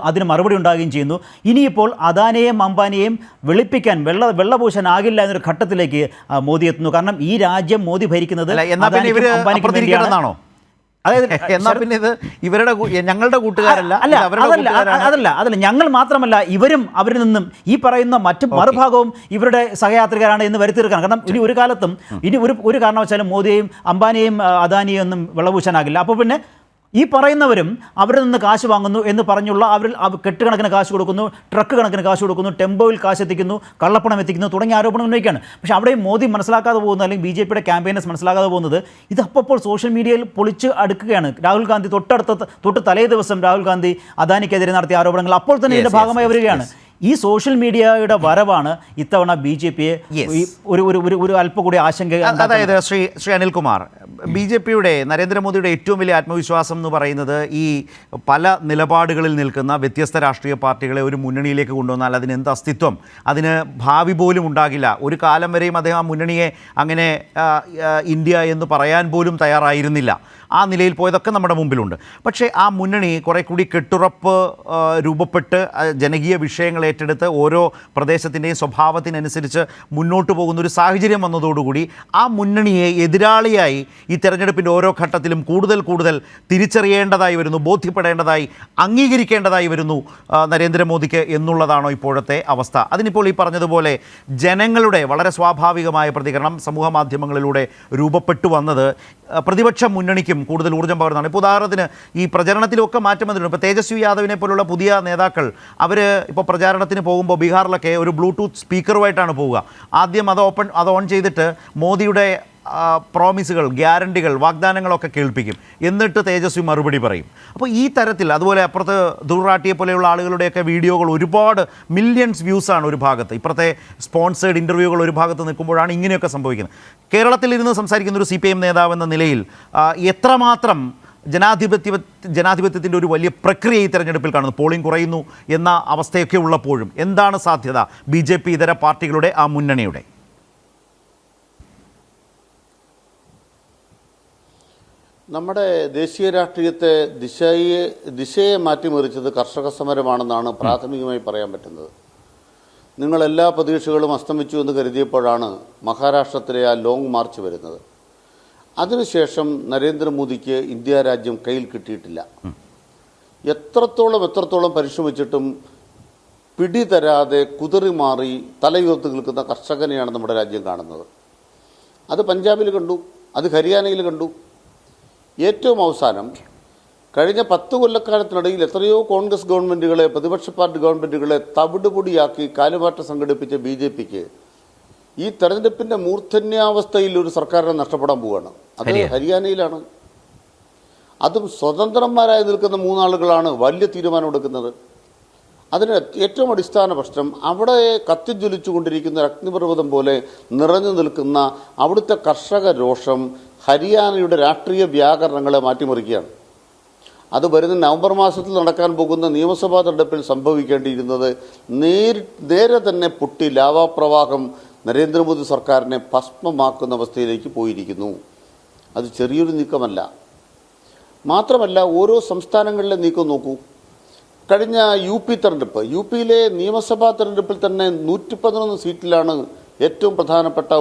Speaker 5: അതിന് മറുപടി ഉണ്ടാകുകയും ചെയ്യുന്നു. ഇനിയിപ്പോൾ അദാനിയെയും അംബാനിയെയും വെളുപ്പിക്കാൻ വെള്ളപൂശാനാകില്ല എന്നൊരു ഘട്ടത്തിലേക്ക് മോദി എത്തുന്നു. കാരണം ഈ രാജ്യം മോദി ഭരിക്കുന്നത്
Speaker 1: അംബാനിക്കും അതായത് എന്നാ പിന്നെ ഇത് ഇവരുടെ ഞങ്ങളുടെ കൂട്ടുകാരല്ല,
Speaker 5: അതല്ല ഞങ്ങൾ മാത്രമല്ല, അവരിൽ നിന്നും ഈ പറയുന്ന മറുഭാഗവും ഇവരുടെ സഹയാത്രികരാണ് എന്ന് വരുത്തിയെടുക്കണം. കാരണം ഇനി ഒരു കാലത്തും ഒരു കാരണവശാലും മോദിയെയും അംബാനിയെയും അദാനിയെയും ഒന്നും വെള്ളപൂശാനാകില്ല. അപ്പോൾ പിന്നെ ഈ പറയുന്നവരും അവരിൽ നിന്ന് കാശ് വാങ്ങുന്നു എന്ന് പറഞ്ഞുള്ള അവരിൽ കെട്ടുകണക്കിന് കാശ് കൊടുക്കുന്നു, ട്രക്ക് കണക്കിന് കാശ് കൊടുക്കുന്നു, ടെമ്പോയിൽ കാശ് എത്തിക്കുന്നു, കള്ളപ്പണം എത്തിക്കുന്നു തുടങ്ങിയ ആരോപണം ഉന്നയിക്കുകയാണ്. പക്ഷേ അവിടെയും മോദി മനസ്സിലാക്കാതെ പോകുന്നത്, അല്ലെങ്കിൽ BJPയുടെ ക്യാമ്പയിനേഴ്സ് മനസ്സിലാക്കാതെ പോകുന്നത്, ഇത് അപ്പോൾ സോഷ്യൽ മീഡിയയിൽ പൊളിച്ച് അടുക്കുകയാണ്. രാഹുൽ ഗാന്ധി തൊട്ട് തലേ ദിവസം രാഹുൽ ഗാന്ധി അദാനിക്കെതിരെ നടത്തിയ ആരോപണങ്ങൾ അപ്പോൾ തന്നെ ഇതിൻ്റെ ഭാഗമായി വരികയാണ്. ഈ സോഷ്യൽ മീഡിയയുടെ വരവാണ് ഇത്തവണ BJPയെ ഒരു അല്പം കൂടി ആശങ്ക.
Speaker 1: അതായത് ശ്രീ അനിൽകുമാർ, BJPയുടെ നരേന്ദ്രമോദിയുടെ ഏറ്റവും വലിയ ആത്മവിശ്വാസം എന്ന് പറയുന്നത് ഈ പല നിലപാടുകളിൽ നിൽക്കുന്ന വ്യത്യസ്ത രാഷ്ട്രീയ പാർട്ടികളെ ഒരു മുന്നണിയിലേക്ക് കൊണ്ടുവന്നാൽ അതിന് എന്ത് അസ്തിത്വം, അതിന് ഭാവി പോലും ഉണ്ടാകില്ല. ഒരു കാലം വരെയും അദ്ദേഹം ആ മുന്നണിയെ അങ്ങനെ ഇന്ത്യ എന്ന് പറയാൻ പോലും തയ്യാറായിരുന്നില്ല. ആ നിലയിൽ പോയതൊക്കെ നമ്മുടെ മുമ്പിലുണ്ട്. പക്ഷേ ആ മുന്നണി കുറേ കൂടി കെട്ടുറപ്പ് രൂപപ്പെട്ട് ജനകീയ വിഷയങ്ങൾ ഏറ്റെടുത്ത് ഓരോ പ്രദേശത്തിൻ്റെയും സ്വഭാവത്തിനനുസരിച്ച് മുന്നോട്ട് പോകുന്നൊരു സാഹചര്യം വന്നതോടുകൂടി ആ മുന്നണിയെ എതിരാളിയായി ഈ തെരഞ്ഞെടുപ്പിൻ്റെ ഓരോ ഘട്ടത്തിലും കൂടുതൽ തിരിച്ചറിയേണ്ടതായി വരുന്നു, ബോധ്യപ്പെടേണ്ടതായി, അംഗീകരിക്കേണ്ടതായി വരുന്നു നരേന്ദ്രമോദിക്ക് എന്നുള്ളതാണോ ഇപ്പോഴത്തെ അവസ്ഥ? അതിനിപ്പോൾ ഈ പറഞ്ഞതുപോലെ ജനങ്ങളുടെ വളരെ സ്വാഭാവികമായ പ്രതികരണം സമൂഹ മാധ്യമങ്ങളിലൂടെ രൂപപ്പെട്ടു വന്നത് പ്രതിപക്ഷ മുന്നണിക്കും കൂടുതൽ ഊർജ്ജം പകരുന്നതാണ്. ഇപ്പോൾ ഉദാഹരണത്തിന് ഈ പ്രചരണത്തിലൊക്കെ മാറ്റം വന്നിട്ടുണ്ട്. ഇപ്പോൾ തേജസ്വി യാദവിനെ പോലുള്ള പുതിയ നേതാക്കൾ അവർ ഇപ്പോൾ പ്രചാരണത്തിന് പോകുമ്പോൾ ബീഹാറിലൊക്കെ ഒരു ബ്ലൂടൂത്ത് സ്പീക്കറുമായിട്ടാണ് പോവുക. ആദ്യം അത് ഓൺ ചെയ്തിട്ട് മോദിയുടെ പ്രോമിസുകൾ, ഗ്യാരണ്ടികൾ, വാഗ്ദാനങ്ങളൊക്കെ കേൾപ്പിക്കും. എന്നിട്ട് തേജസ്വി മറുപടി പറയും. അപ്പോൾ ഈ തരത്തിൽ, അതുപോലെ അപ്പുറത്ത് ദുറാട്ടിയെ പോലെയുള്ള ആളുകളുടെയൊക്കെ വീഡിയോകൾ ഒരുപാട് മില്യൺസ് വ്യൂസാണ് ഒരു ഭാഗത്ത്, ഇപ്പുറത്തെ സ്പോൺസേഡ് ഇൻ്റർവ്യൂകൾ ഒരു ഭാഗത്ത് നിൽക്കുമ്പോഴാണ് ഇങ്ങനെയൊക്കെ സംഭവിക്കുന്നത്. കേരളത്തിലിരുന്ന് സംസാരിക്കുന്ന ഒരു CPM നേതാവ് എന്ന നിലയിൽ എത്രമാത്രം ജനാധിപത്യത്തിൻ്റെ ഒരു വലിയ പ്രക്രിയ ഈ തെരഞ്ഞെടുപ്പിൽ കാണുന്നു? പോളിംഗ് കുറയുന്നു എന്ന അവസ്ഥയൊക്കെ ഉള്ളപ്പോഴും എന്താണ് സാധ്യത BJP ഇതര പാർട്ടികളുടെ ആ മുന്നണിയുടെ?
Speaker 2: നമ്മുടെ ദേശീയ രാഷ്ട്രീയത്തെ ദിശയെ മാറ്റിമറിച്ചത് കർഷക സമരമാണെന്നാണ് പ്രാഥമികമായി പറയാൻ പറ്റുന്നത്. നിങ്ങളെല്ലാ പ്രതീക്ഷകളും അസ്തമിച്ചു എന്ന് കരുതിയപ്പോഴാണ് മഹാരാഷ്ട്രത്തിലെ ആ ലോങ് മാർച്ച് വരുന്നത്. അതിനുശേഷം നരേന്ദ്രമോദിക്ക് ഇന്ത്യ രാജ്യം കയ്യിൽ കിട്ടിയിട്ടില്ല. എത്രത്തോളം പരിശ്രമിച്ചിട്ടും പിടി തരാതെ കുതറിമാറി തലയുയർത്തി നിൽക്കുന്ന കർഷകനെയാണ് നമ്മുടെ രാജ്യം കാണുന്നത്. അത് പഞ്ചാബിൽ കണ്ടു, അത് ഹരിയാനയിൽ കണ്ടു. ഏറ്റവും അവസാനം കഴിഞ്ഞ 10 കൊല്ലക്കാലത്തിനിടയിൽ എത്രയോ കോൺഗ്രസ് ഗവൺമെൻറ്റുകളെ, പ്രതിപക്ഷ പാർട്ടി ഗവൺമെൻറ്റുകളെ തവിടുപൊടിയാക്കി കാലുമാറ്റം സംഘടിപ്പിച്ച BJPക്ക് ഈ തെരഞ്ഞെടുപ്പിൻ്റെ മൂർധന്യാവസ്ഥയിൽ ഒരു സർക്കാരിനെ നഷ്ടപ്പെടാൻ പോവുകയാണ്. അത് ഹരിയാനയിലാണ്. അതും സ്വതന്ത്രന്മാരായി നിൽക്കുന്ന 3 ആളുകളാണ് വലിയ തീരുമാനമെടുക്കുന്നത്. അതിന് ഏറ്റവും അടിസ്ഥാന പ്രശ്നം അവിടെ കത്തിജ്വലിച്ചുകൊണ്ടിരിക്കുന്ന അഗ്നിപർവ്വതം പോലെ നിറഞ്ഞു നിൽക്കുന്ന അവിടുത്തെ കർഷക രോഷം ഹരിയാനയുടെ രാഷ്ട്രീയ വ്യാകരണങ്ങളെ മാറ്റിമറിക്കുകയാണ്. അത് വരുന്ന നവംബർ മാസത്തിൽ നടക്കാൻ പോകുന്ന നിയമസഭാ തെരഞ്ഞെടുപ്പിൽ സംഭവിക്കേണ്ടിയിരുന്നത് നേരെ തന്നെ പൊട്ടി ലാവാപ്രവാഹം നരേന്ദ്രമോദി സർക്കാരിനെ ഭസ്മമാക്കുന്ന അവസ്ഥയിലേക്ക് പോയിരിക്കുന്നു. അത് ചെറിയൊരു നീക്കമല്ല. മാത്രമല്ല, ഓരോ സംസ്ഥാനങ്ങളിലെ നീക്കം നോക്കൂ. കഴിഞ്ഞ UP തെരഞ്ഞെടുപ്പ്, UPയിലെ നിയമസഭാ തെരഞ്ഞെടുപ്പിൽ തന്നെ 111 സീറ്റിലാണ് ഏറ്റവും പ്രധാനപ്പെട്ട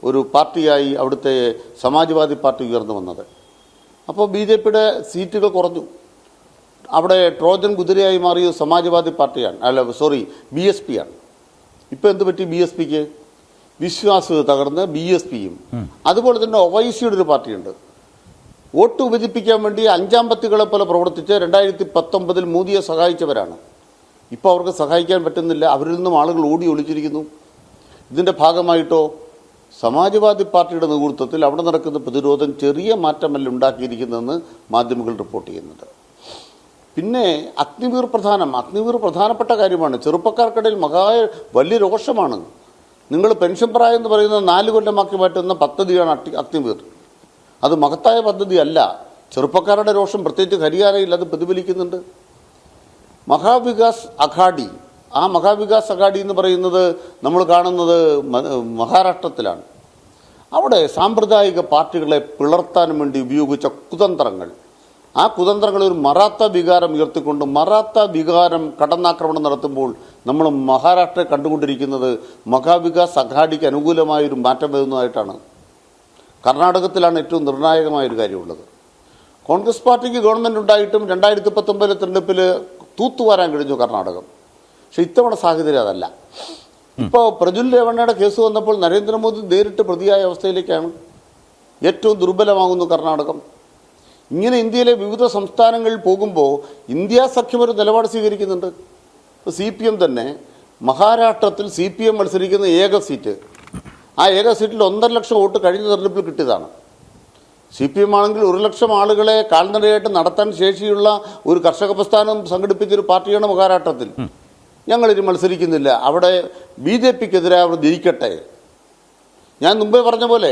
Speaker 2: ഒരു പാർട്ടിയായി അവിടുത്തെ സമാജ്വാദി പാർട്ടി ഉയർന്നു വന്നത്. അപ്പോൾ BJPയുടെ സീറ്റുകൾ കുറഞ്ഞു. അവിടെ ട്രോജൻ കുതിരയായി മാറിയത് സമാജ്വാദി പാർട്ടിയാണ്, BSP ആണ്. ഇപ്പോൾ എന്ത് പറ്റി BSPക്ക്? വിശ്വാസ്യത തകർന്ന് BSPയും അതുപോലെ തന്നെ ഒവൈസിയുടെ ഒരു പാർട്ടിയുണ്ട്. വോട്ട് വിഭജിപ്പിക്കാൻ വേണ്ടി 5 പത്തികളെ പോലെ പ്രവർത്തിച്ച് 2019 മോദിയെ സഹായിച്ചവരാണ്. ഇപ്പോൾ അവർക്ക് സഹായിക്കാൻ പറ്റുന്നില്ല. അവരിൽ നിന്നും ആളുകൾ ഓടി ഒളിച്ചിരിക്കുന്നു. ഇതിൻ്റെ ഭാഗമായിട്ടോ സമാജ്വാദി പാർട്ടിയുടെ നേതൃത്വത്തിൽ അവിടെ നടക്കുന്ന പ്രതിരോധം ചെറിയ മാറ്റമല്ല ഉണ്ടാക്കിയിരിക്കുന്നതെന്ന് മാധ്യമങ്ങൾ റിപ്പോർട്ട് ചെയ്യുന്നുണ്ട്. പിന്നെ അഗ്നിവീർ പ്രധാനപ്പെട്ട കാര്യമാണ്. ചെറുപ്പക്കാർക്കിടയിൽ വലിയ രോഷമാണ്. നിങ്ങൾ പെൻഷൻ പ്രായം എന്ന് പറയുന്നത് 4 കൊല്ലമാക്കി മാറ്റുന്ന പദ്ധതിയാണ് അഗ്നിവീർ. അത് മഹത്തായ പദ്ധതിയല്ല. ചെറുപ്പക്കാരുടെ രോഷം പ്രത്യേകിച്ച് ഹരിയാനയിൽ അത് പ്രതിഫലിക്കുന്നുണ്ട്. മഹാവികാസ് അഘാടി എന്ന് പറയുന്നത് നമ്മൾ കാണുന്നത് മഹാരാഷ്ട്രത്തിലാണ്. അവിടെ സാമ്പ്രദായിക പാർട്ടികളെ പിളർത്താൻ വേണ്ടി ഉപയോഗിച്ച കുതന്ത്രങ്ങൾ, ആ കുതന്ത്രങ്ങൾ ഒരു മറാത്ത വികാരം ഉയർത്തിക്കൊണ്ട് മറാത്ത വികാരം കടന്നാക്രമണം നടത്തുമ്പോൾ നമ്മൾ മഹാരാഷ്ട്രയെ കണ്ടുകൊണ്ടിരിക്കുന്നത് മഹാവികാസ് അഘാഡിക്ക് അനുകൂലമായൊരു മാറ്റം വരുന്നതായിട്ടാണ്. കർണാടകത്തിലാണ് ഏറ്റവും നിർണായകമായൊരു കാര്യമുള്ളത്. കോൺഗ്രസ് പാർട്ടിക്ക് ഗവൺമെൻറ് ഉണ്ടായിട്ടും 2019 തെരഞ്ഞെടുപ്പിൽ തൂത്തുവാരാൻ കഴിഞ്ഞു കർണാടകം. പക്ഷെ ഇത്തവണ സാഹചര്യം അതല്ല. ഇപ്പോൾ പ്രജ്വൽ രേവണ്ണയുടെ കേസ് വന്നപ്പോൾ നരേന്ദ്രമോദി നേരിട്ട് പ്രതിയായ അവസ്ഥയിലേക്കാണ്. ഏറ്റവും ദുർബലമാകുന്നു കർണാടകം. ഇങ്ങനെ ഇന്ത്യയിലെ വിവിധ സംസ്ഥാനങ്ങളിൽ പോകുമ്പോൾ ഇന്ത്യ സഖ്യം ഒരു നിലപാട് സ്വീകരിക്കുന്നുണ്ട്. CPM തന്നെ മഹാരാഷ്ട്രത്തിൽ CPM മത്സരിക്കുന്ന ഏക സീറ്റ്, ആ ഏക സീറ്റിൽ 1.5 ലക്ഷം വോട്ട് കഴിഞ്ഞ തെരഞ്ഞെടുപ്പിൽ കിട്ടിയതാണ്. CPM ആണെങ്കിൽ 1 ലക്ഷം ആളുകളെ കാൽനടയായിട്ട് നടത്താൻ ശേഷിയുള്ള ഒരു കർഷക പ്രസ്ഥാനം സംഘടിപ്പിച്ചൊരു പാർട്ടിയാണ് മഹാരാഷ്ട്രത്തിൽ. ഞങ്ങളിനി മത്സരിക്കുന്നില്ല, അവിടെ BJPക്കെതിരെ അവർ ജയിക്കട്ടെ. ഞാൻ മുമ്പേ പറഞ്ഞ പോലെ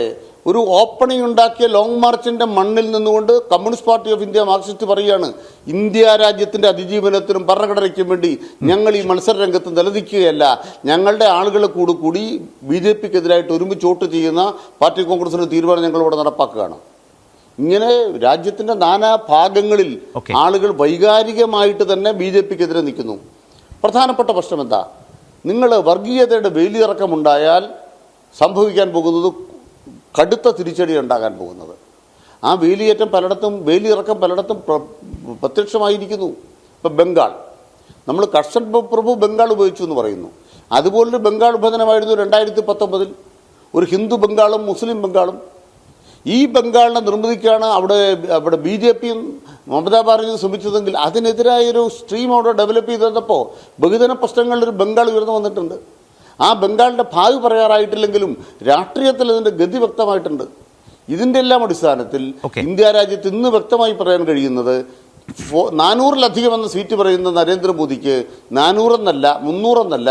Speaker 2: ഒരു ഓപ്പണിംഗ് ഉണ്ടാക്കിയ ലോങ് മാർച്ചിൻ്റെ മണ്ണിൽ നിന്നുകൊണ്ട് communist party of India Marxist പറയുകയാണ്, ഇന്ത്യ രാജ്യത്തിൻ്റെ അതിജീവനത്തിനും ഭരണഘടനയ്ക്കും വേണ്ടി ഞങ്ങൾ ഈ മത്സര രംഗത്ത് നിലനിൽക്കുകയല്ല, ഞങ്ങളുടെ ആളുകളെ കൂടി BJPക്കെതിരായിട്ട് ഒരുമിച്ച് വോട്ട് ചെയ്യുന്ന പാർട്ടി കോൺഗ്രസിൻ്റെ തീരുമാനം ഞങ്ങളിവിടെ നടപ്പാക്കുകയാണ്. ഇങ്ങനെ രാജ്യത്തിൻ്റെ നാനാ ഭാഗങ്ങളിൽ ആളുകൾ വൈകാരികമായിട്ട് തന്നെ BJPക്കെതിരെ നിൽക്കുന്നു. പ്രധാനപ്പെട്ട പ്രശ്നം എന്താ? നിങ്ങൾ വർഗീയതയുടെ വേലിയിറക്കമുണ്ടായാൽ സംഭവിക്കാൻ പോകുന്നത് കടുത്ത തിരിച്ചടി ഉണ്ടാകാൻ പോകുന്നത്. ആ വേലിയിറക്കം പലയിടത്തും പ്രത്യക്ഷമായിരിക്കുന്നു. ഇപ്പം ബംഗാൾ, നമ്മൾ കർഷൻ പ്രഭു ബംഗാൾ ഉപയോഗിച്ചു എന്ന് പറയുന്നു. അതുപോലൊരു ബംഗാൾ വിഭജനമായിരുന്നു 2019 ഒരു ഹിന്ദു ബംഗാളും മുസ്ലിം ബംഗാളും. ഈ ബംഗാളിനെ നിർമ്മിതിക്കാണ് അവിടെ BJPയും മമതാ ബാനർജി ശ്രമിച്ചതെങ്കിൽ അതിനെതിരായൊരു സ്ട്രീം അവിടെ ഡെവലപ്പ് ചെയ്ത് വന്നപ്പോൾ ബഹുജന പ്രശ്നങ്ങളിലൊരു ബംഗാൾ ഉയർന്നു വന്നിട്ടുണ്ട്. ആ ബംഗാളിൻ്റെ ഭാവി പറയാറായിട്ടില്ലെങ്കിലും രാഷ്ട്രീയത്തിൽ അതിൻ്റെ ഗതി വ്യക്തമായിട്ടുണ്ട്. ഇതിൻ്റെ എല്ലാം അടിസ്ഥാനത്തിൽ ഇന്ത്യ രാജ്യത്ത് ഇന്ന് വ്യക്തമായി പറയാൻ കഴിയുന്നത് 400-ലധികം എന്ന സീറ്റ് പറയുന്ന നരേന്ദ്രമോദിക്ക് 400 എന്നല്ല 300 എന്നല്ല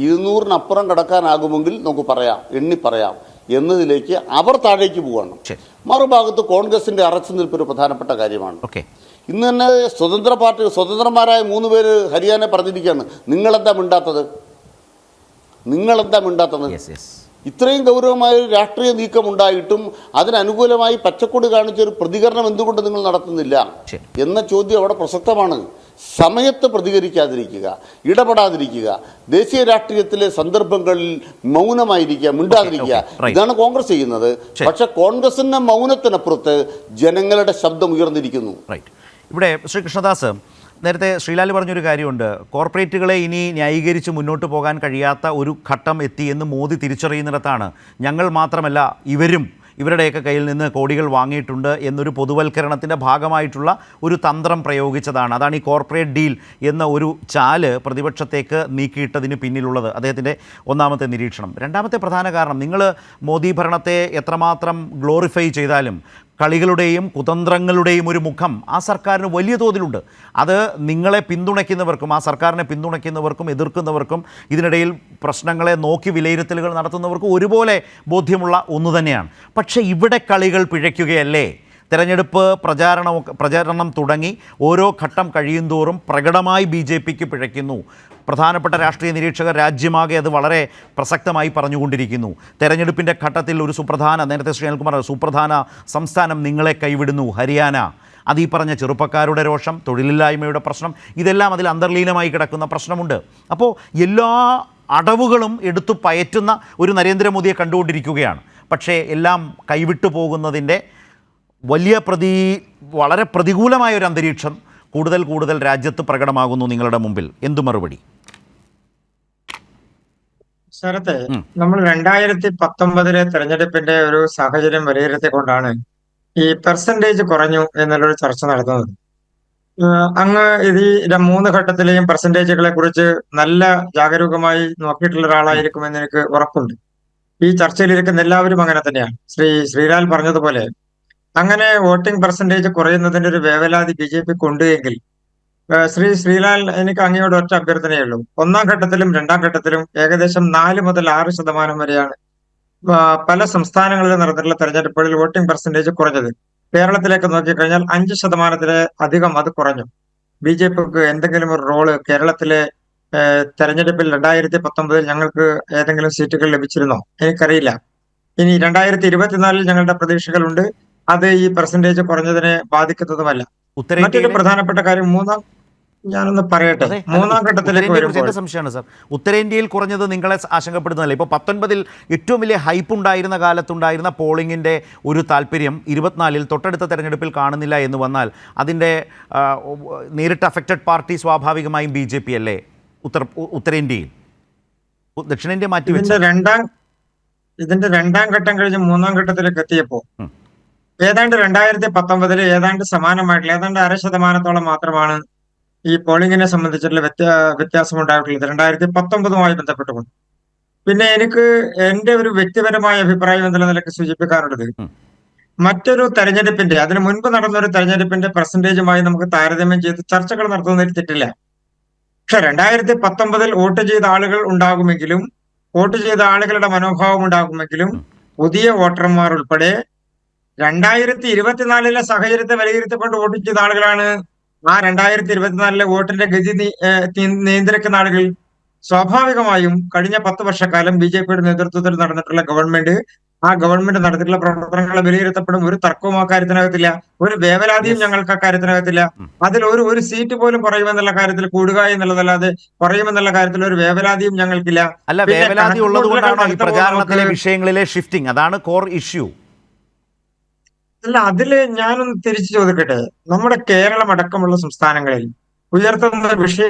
Speaker 2: 200-നപ്പുറം കടക്കാനാകുമെങ്കിൽ നമുക്ക് എണ്ണി പറയാം എന്നതിലേക്ക് അവർ താഴേക്ക് പോവുകയാണ്. മറുഭാഗത്ത് കോൺഗ്രസിൻ്റെ അറച്ചു നിൽപ്പ് ഒരു പ്രധാനപ്പെട്ട കാര്യമാണ്. ഇന്ന് തന്നെ സ്വതന്ത്രന്മാരായ 3 പേര് ഹരിയാന പറഞ്ഞിരിക്കുകയാണ്, നിങ്ങളെന്താ മിണ്ടാത്തത്? ഇത്രയും ഗൗരവമായ ഒരു രാഷ്ട്രീയ നീക്കം ഉണ്ടായിട്ടും അതിനനുകൂലമായി പച്ചക്കൊടി കാണിച്ചൊരു പ്രതികരണം എന്തുകൊണ്ട് നിങ്ങൾ നടത്തുന്നില്ല എന്ന ചോദ്യം അവിടെ പ്രസക്തമാണ്. സമയത്ത് പ്രതികരിക്കാതിരിക്കുക, ഇടപെടാതിരിക്കുക, ദേശീയ രാഷ്ട്രീയത്തിലെ സന്ദർഭങ്ങളിൽ മൗനമായിരിക്കുക, മിണ്ടാതിരിക്കുക, ഇതാണ് കോൺഗ്രസ് ചെയ്യുന്നത്. പക്ഷെ കോൺഗ്രസിന്റെ മൗനത്തിനപ്പുറത്ത് ജനങ്ങളുടെ ശബ്ദം ഉയർന്നിരിക്കുന്നു.
Speaker 1: ഇവിടെ ശ്രീ കൃഷ്ണദാസ്, നേരത്തെ ശ്രീലാൽ പറഞ്ഞൊരു കാര്യമുണ്ട്, കോർപ്പറേറ്റുകളെ ഇനി ന്യായീകരിച്ച് മുന്നോട്ട് പോകാൻ കഴിയാത്ത ഒരു ഘട്ടം എത്തി എന്ന് മോദി തിരിച്ചറിയുന്നിടത്താണ് ഞങ്ങൾ മാത്രമല്ല ഇവരുടെയൊക്കെ കയ്യിൽ നിന്ന് കോടികൾ വാങ്ങിയിട്ടുണ്ട് എന്നൊരു പൊതുവൽക്കരണത്തിൻ്റെ ഭാഗമായിട്ടുള്ള ഒരു തന്ത്രം പ്രയോഗിച്ചതാണ്. അതാണ് ഈ കോർപ്പറേറ്റ് ഡീൽ എന്ന ഒരു ചാല് പ്രതിപക്ഷത്തേക്ക് നീക്കിയിട്ടതിന് പിന്നിലുള്ളത്. അദ്ദേഹത്തിൻ്റെ ഒന്നാമത്തെ നിരീക്ഷണം. രണ്ടാമത്തെ പ്രധാന കാരണം, നിങ്ങൾ മോദി ഭരണത്തെ എത്രമാത്രം ഗ്ലോറിഫൈ ചെയ്താലും കളികളുടെയും കുതന്ത്രങ്ങളുടെയും ഒരു മുഖം ആ സർക്കാരിന് വലിയ തോതിലുണ്ട്. അത് നിങ്ങളെ പിന്തുണയ്ക്കുന്നവർക്കും ആ സർക്കാരിനെ പിന്തുണയ്ക്കുന്നവർക്കും എതിർക്കുന്നവർക്കും ഇതിനിടയിൽ പ്രശ്നങ്ങളെ നോക്കി വിലയിരുത്തലുകൾ നടത്തുന്നവർക്കും ഒരുപോലെ ബോധ്യമുള്ള ഒന്ന് തന്നെയാണ്. പക്ഷേ ഇവിടെ കളികൾ പിഴയ്ക്കുകയല്ലേ? തെരഞ്ഞെടുപ്പ് പ്രചാരണം തുടങ്ങി ഓരോ ഘട്ടം കഴിയുന്തോറും പ്രകടമായി BJPക്ക് പിഴയ്ക്കുന്നു. പ്രധാനപ്പെട്ട രാഷ്ട്രീയ നിരീക്ഷകർ രാജ്യമാകെ അത് വളരെ പ്രസക്തമായി പറഞ്ഞുകൊണ്ടിരിക്കുന്നു. തെരഞ്ഞെടുപ്പിൻ്റെ ഘട്ടത്തിൽ ഒരു നേരത്തെ ശ്രീ അനിൽകുമാർ സുപ്രധാന സംസ്ഥാനം നിങ്ങളെ കൈവിടുന്നു, ഹരിയാന. അത് ഈ പറഞ്ഞ ചെറുപ്പക്കാരുടെ രോഷം, തൊഴിലില്ലായ്മയുടെ പ്രശ്നം, ഇതെല്ലാം അതിൽ അന്തർലീനമായി കിടക്കുന്ന പ്രശ്നമുണ്ട്. അപ്പോൾ എല്ലാ അടവുകളും എടുത്തു പയറ്റുന്ന ഒരു നരേന്ദ്രമോദിയെ കണ്ടുകൊണ്ടിരിക്കുകയാണ്. പക്ഷേ എല്ലാം കൈവിട്ടു പോകുന്നതിൻ്റെ വളരെ പ്രതികൂലമായ ഒരു അന്തരീക്ഷം കൂടുതൽ രാജ്യത്ത് പ്രകടമാകുന്നു നിങ്ങളുടെ മുമ്പിൽ. എന്തു മറുപടി?
Speaker 3: ശരത്തെ, നമ്മൾ 2019 തെരഞ്ഞെടുപ്പിന്റെ ഒരു സാഹചര്യം വിലയിരുത്തിക്കൊണ്ടാണ് ഈ പെർസെൻറ്റേജ് കുറഞ്ഞു എന്നുള്ളൊരു ചർച്ച നടത്തുന്നത്. അങ്ങ് ഈ 3 ഘട്ടത്തിലെയും പെർസെൻറ്റേജുകളെ കുറിച്ച് നല്ല ജാഗരൂകമായി നോക്കിയിട്ടുള്ള ഒരാളായിരിക്കുമെന്ന് എനിക്ക് ഉറപ്പുണ്ട്. ഈ ചർച്ചയിലിരിക്കുന്ന എല്ലാവരും അങ്ങനെ തന്നെയാണ്. ശ്രീലാൽ പറഞ്ഞതുപോലെ അങ്ങനെ വോട്ടിംഗ് പെർസെൻറ്റേജ് കുറയുന്നതിന്റെ ഒരു വേവലാതി BJPക്ക് ഉണ്ട് എങ്കിൽ ശ്രീ ശ്രീലാൽ, എനിക്ക് അങ്ങയോട് ഒറ്റ അഭ്യർത്ഥനയേ ഉള്ളൂ. ഒന്നാം ഘട്ടത്തിലും രണ്ടാം ഘട്ടത്തിലും ഏകദേശം 4 മുതൽ 6% വരെയാണ് പല സംസ്ഥാനങ്ങളിലും നടന്നിട്ടുള്ള തെരഞ്ഞെടുപ്പുകളിൽ വോട്ടിംഗ് പെർസെന്റേജ് കുറഞ്ഞത്. കേരളത്തിലേക്ക് നോക്കിക്കഴിഞ്ഞാൽ 5% അധികം അത് കുറഞ്ഞു. BJPക്ക് എന്തെങ്കിലും ഒരു റോള് കേരളത്തിലെ തെരഞ്ഞെടുപ്പിൽ 2019 ഞങ്ങൾക്ക് ഏതെങ്കിലും സീറ്റുകൾ ലഭിച്ചിരുന്നോ? എനിക്കറിയില്ല. ഇനി 2024 ഞങ്ങളുടെ പ്രതീക്ഷകളുണ്ട്. അത് ഈ പെർസെന്റേജ് കുറഞ്ഞതിനെ ബാധിക്കുന്നതുമല്ല. മറ്റൊരു
Speaker 1: ഉത്തരേന്ത്യയിലെ
Speaker 3: പ്രധാനപ്പെട്ട കാര്യം ഞാനൊന്ന് പറയട്ടെ.
Speaker 1: അതെ,
Speaker 3: മൂന്നാം ഘട്ടത്തിലേക്ക്
Speaker 1: ഉത്തരേന്ത്യയെക്കുറിച്ച്
Speaker 3: വരുമ്പോൾ
Speaker 1: എന്റെ സംശയമാണ് സാർ. ഉത്തരേന്ത്യയിൽ കുറഞ്ഞത് നിങ്ങളെ ആശങ്കപ്പെടുന്നതല്ല. ഇപ്പോൾ 19 ഏറ്റവും വലിയ ഹൈപ്പ് ഉണ്ടായിരുന്ന കാലത്തുണ്ടായിരുന്ന പോളിംഗിൻ്റെ ഒരു താല്പര്യം 24 തൊട്ടടുത്ത തെരഞ്ഞെടുപ്പിൽ കാണുന്നില്ല എന്ന് വന്നാൽ അതിൻ്റെ നേരിട്ട് അഫക്റ്റഡ് പാർട്ടി സ്വാഭാവികമായും BJP അല്ലേ ഉത്തരേന്ത്യയിൽ? ദക്ഷിണേന്ത്യ മാറ്റിവെച്ച
Speaker 3: ഇതിന്റെ രണ്ടാം ഘട്ടം കഴിഞ്ഞ് മൂന്നാം ഘട്ടത്തിലേക്ക് എത്തിയപ്പോ ഏതാണ്ട് 2019 ഏതാണ്ട് സമാനമായിട്ടുള്ള ഏതാണ്ട് 0.5% മാത്രമാണ് ഈ പോളിംഗിനെ സംബന്ധിച്ചിട്ടുള്ള വ്യത്യാസം ഉണ്ടായിട്ടുള്ളത് 2019 ബന്ധപ്പെട്ടുകൊണ്ട്. പിന്നെ എനിക്ക് എന്റെ ഒരു വ്യക്തിപരമായ അഭിപ്രായം എന്നുള്ള നിലയ്ക്ക് സൂചിപ്പിക്കാറുള്ളത്, മറ്റൊരു തെരഞ്ഞെടുപ്പിന്റെ അതിന് മുൻപ് നടന്ന ഒരു തെരഞ്ഞെടുപ്പിന്റെ പെർസെന്റേജുമായി നമുക്ക് താരതമ്യം ചെയ്ത് ചർച്ചകൾ നടത്തുന്നതിൽ തെറ്റില്ല. പക്ഷെ 2019 വോട്ട് ചെയ്ത ആളുകൾ ഉണ്ടാകുമെങ്കിലും വോട്ട് ചെയ്ത ആളുകളുടെ മനോഭാവം ഉണ്ടാകുമെങ്കിലും പുതിയ വോട്ടർമാർ ഉൾപ്പെടെ 2024 സാഹചര്യത്തെ വിലയിരുത്തിക്കൊണ്ട് വോട്ട് ചെയ്ത ആളുകളാണ്. ആ 2024 വോട്ടിന്റെ ഗതി നിയന്ത്രിക്കുന്ന ആളുകൾ. സ്വാഭാവികമായും കഴിഞ്ഞ 10 വർഷക്കാലം BJPയുടെ നേതൃത്വത്തിൽ നടന്നിട്ടുള്ള ആ ഗവൺമെന്റ് നടത്തിയിട്ടുള്ള പ്രവർത്തനങ്ങളെ വിലയിരുത്തപ്പെടും. ഒരു തർക്കവും ആ കാര്യത്തിനകത്തില്ല. ഒരു വേവലാതിയും ഞങ്ങൾക്ക് ആ കാര്യത്തിനകത്തില്ല. അതിൽ ഒരു സീറ്റ് പോലും കുറയുമെന്നുള്ള കാര്യത്തിൽ കൂടുക എന്നുള്ളതല്ലാതെ കുറയുമെന്നുള്ള കാര്യത്തിൽ ഒരു വേവലാതിയും ഞങ്ങൾക്കില്ല.
Speaker 1: അല്ല, വേവലാതി ഉള്ളതുകൊണ്ടാണോ ഈ പ്രചാരണത്തിലെ വിഷയങ്ങളിലെ ഷിഫ്റ്റിംഗ്? അതാണ് കോർ ഇഷ്യൂ.
Speaker 3: അല്ല, അതില് ഞാനൊന്ന് തിരിച്ചു ചോദിക്കട്ടെ. നമ്മുടെ കേരളം അടക്കമുള്ള സംസ്ഥാനങ്ങളിൽ ഉയർത്തുന്ന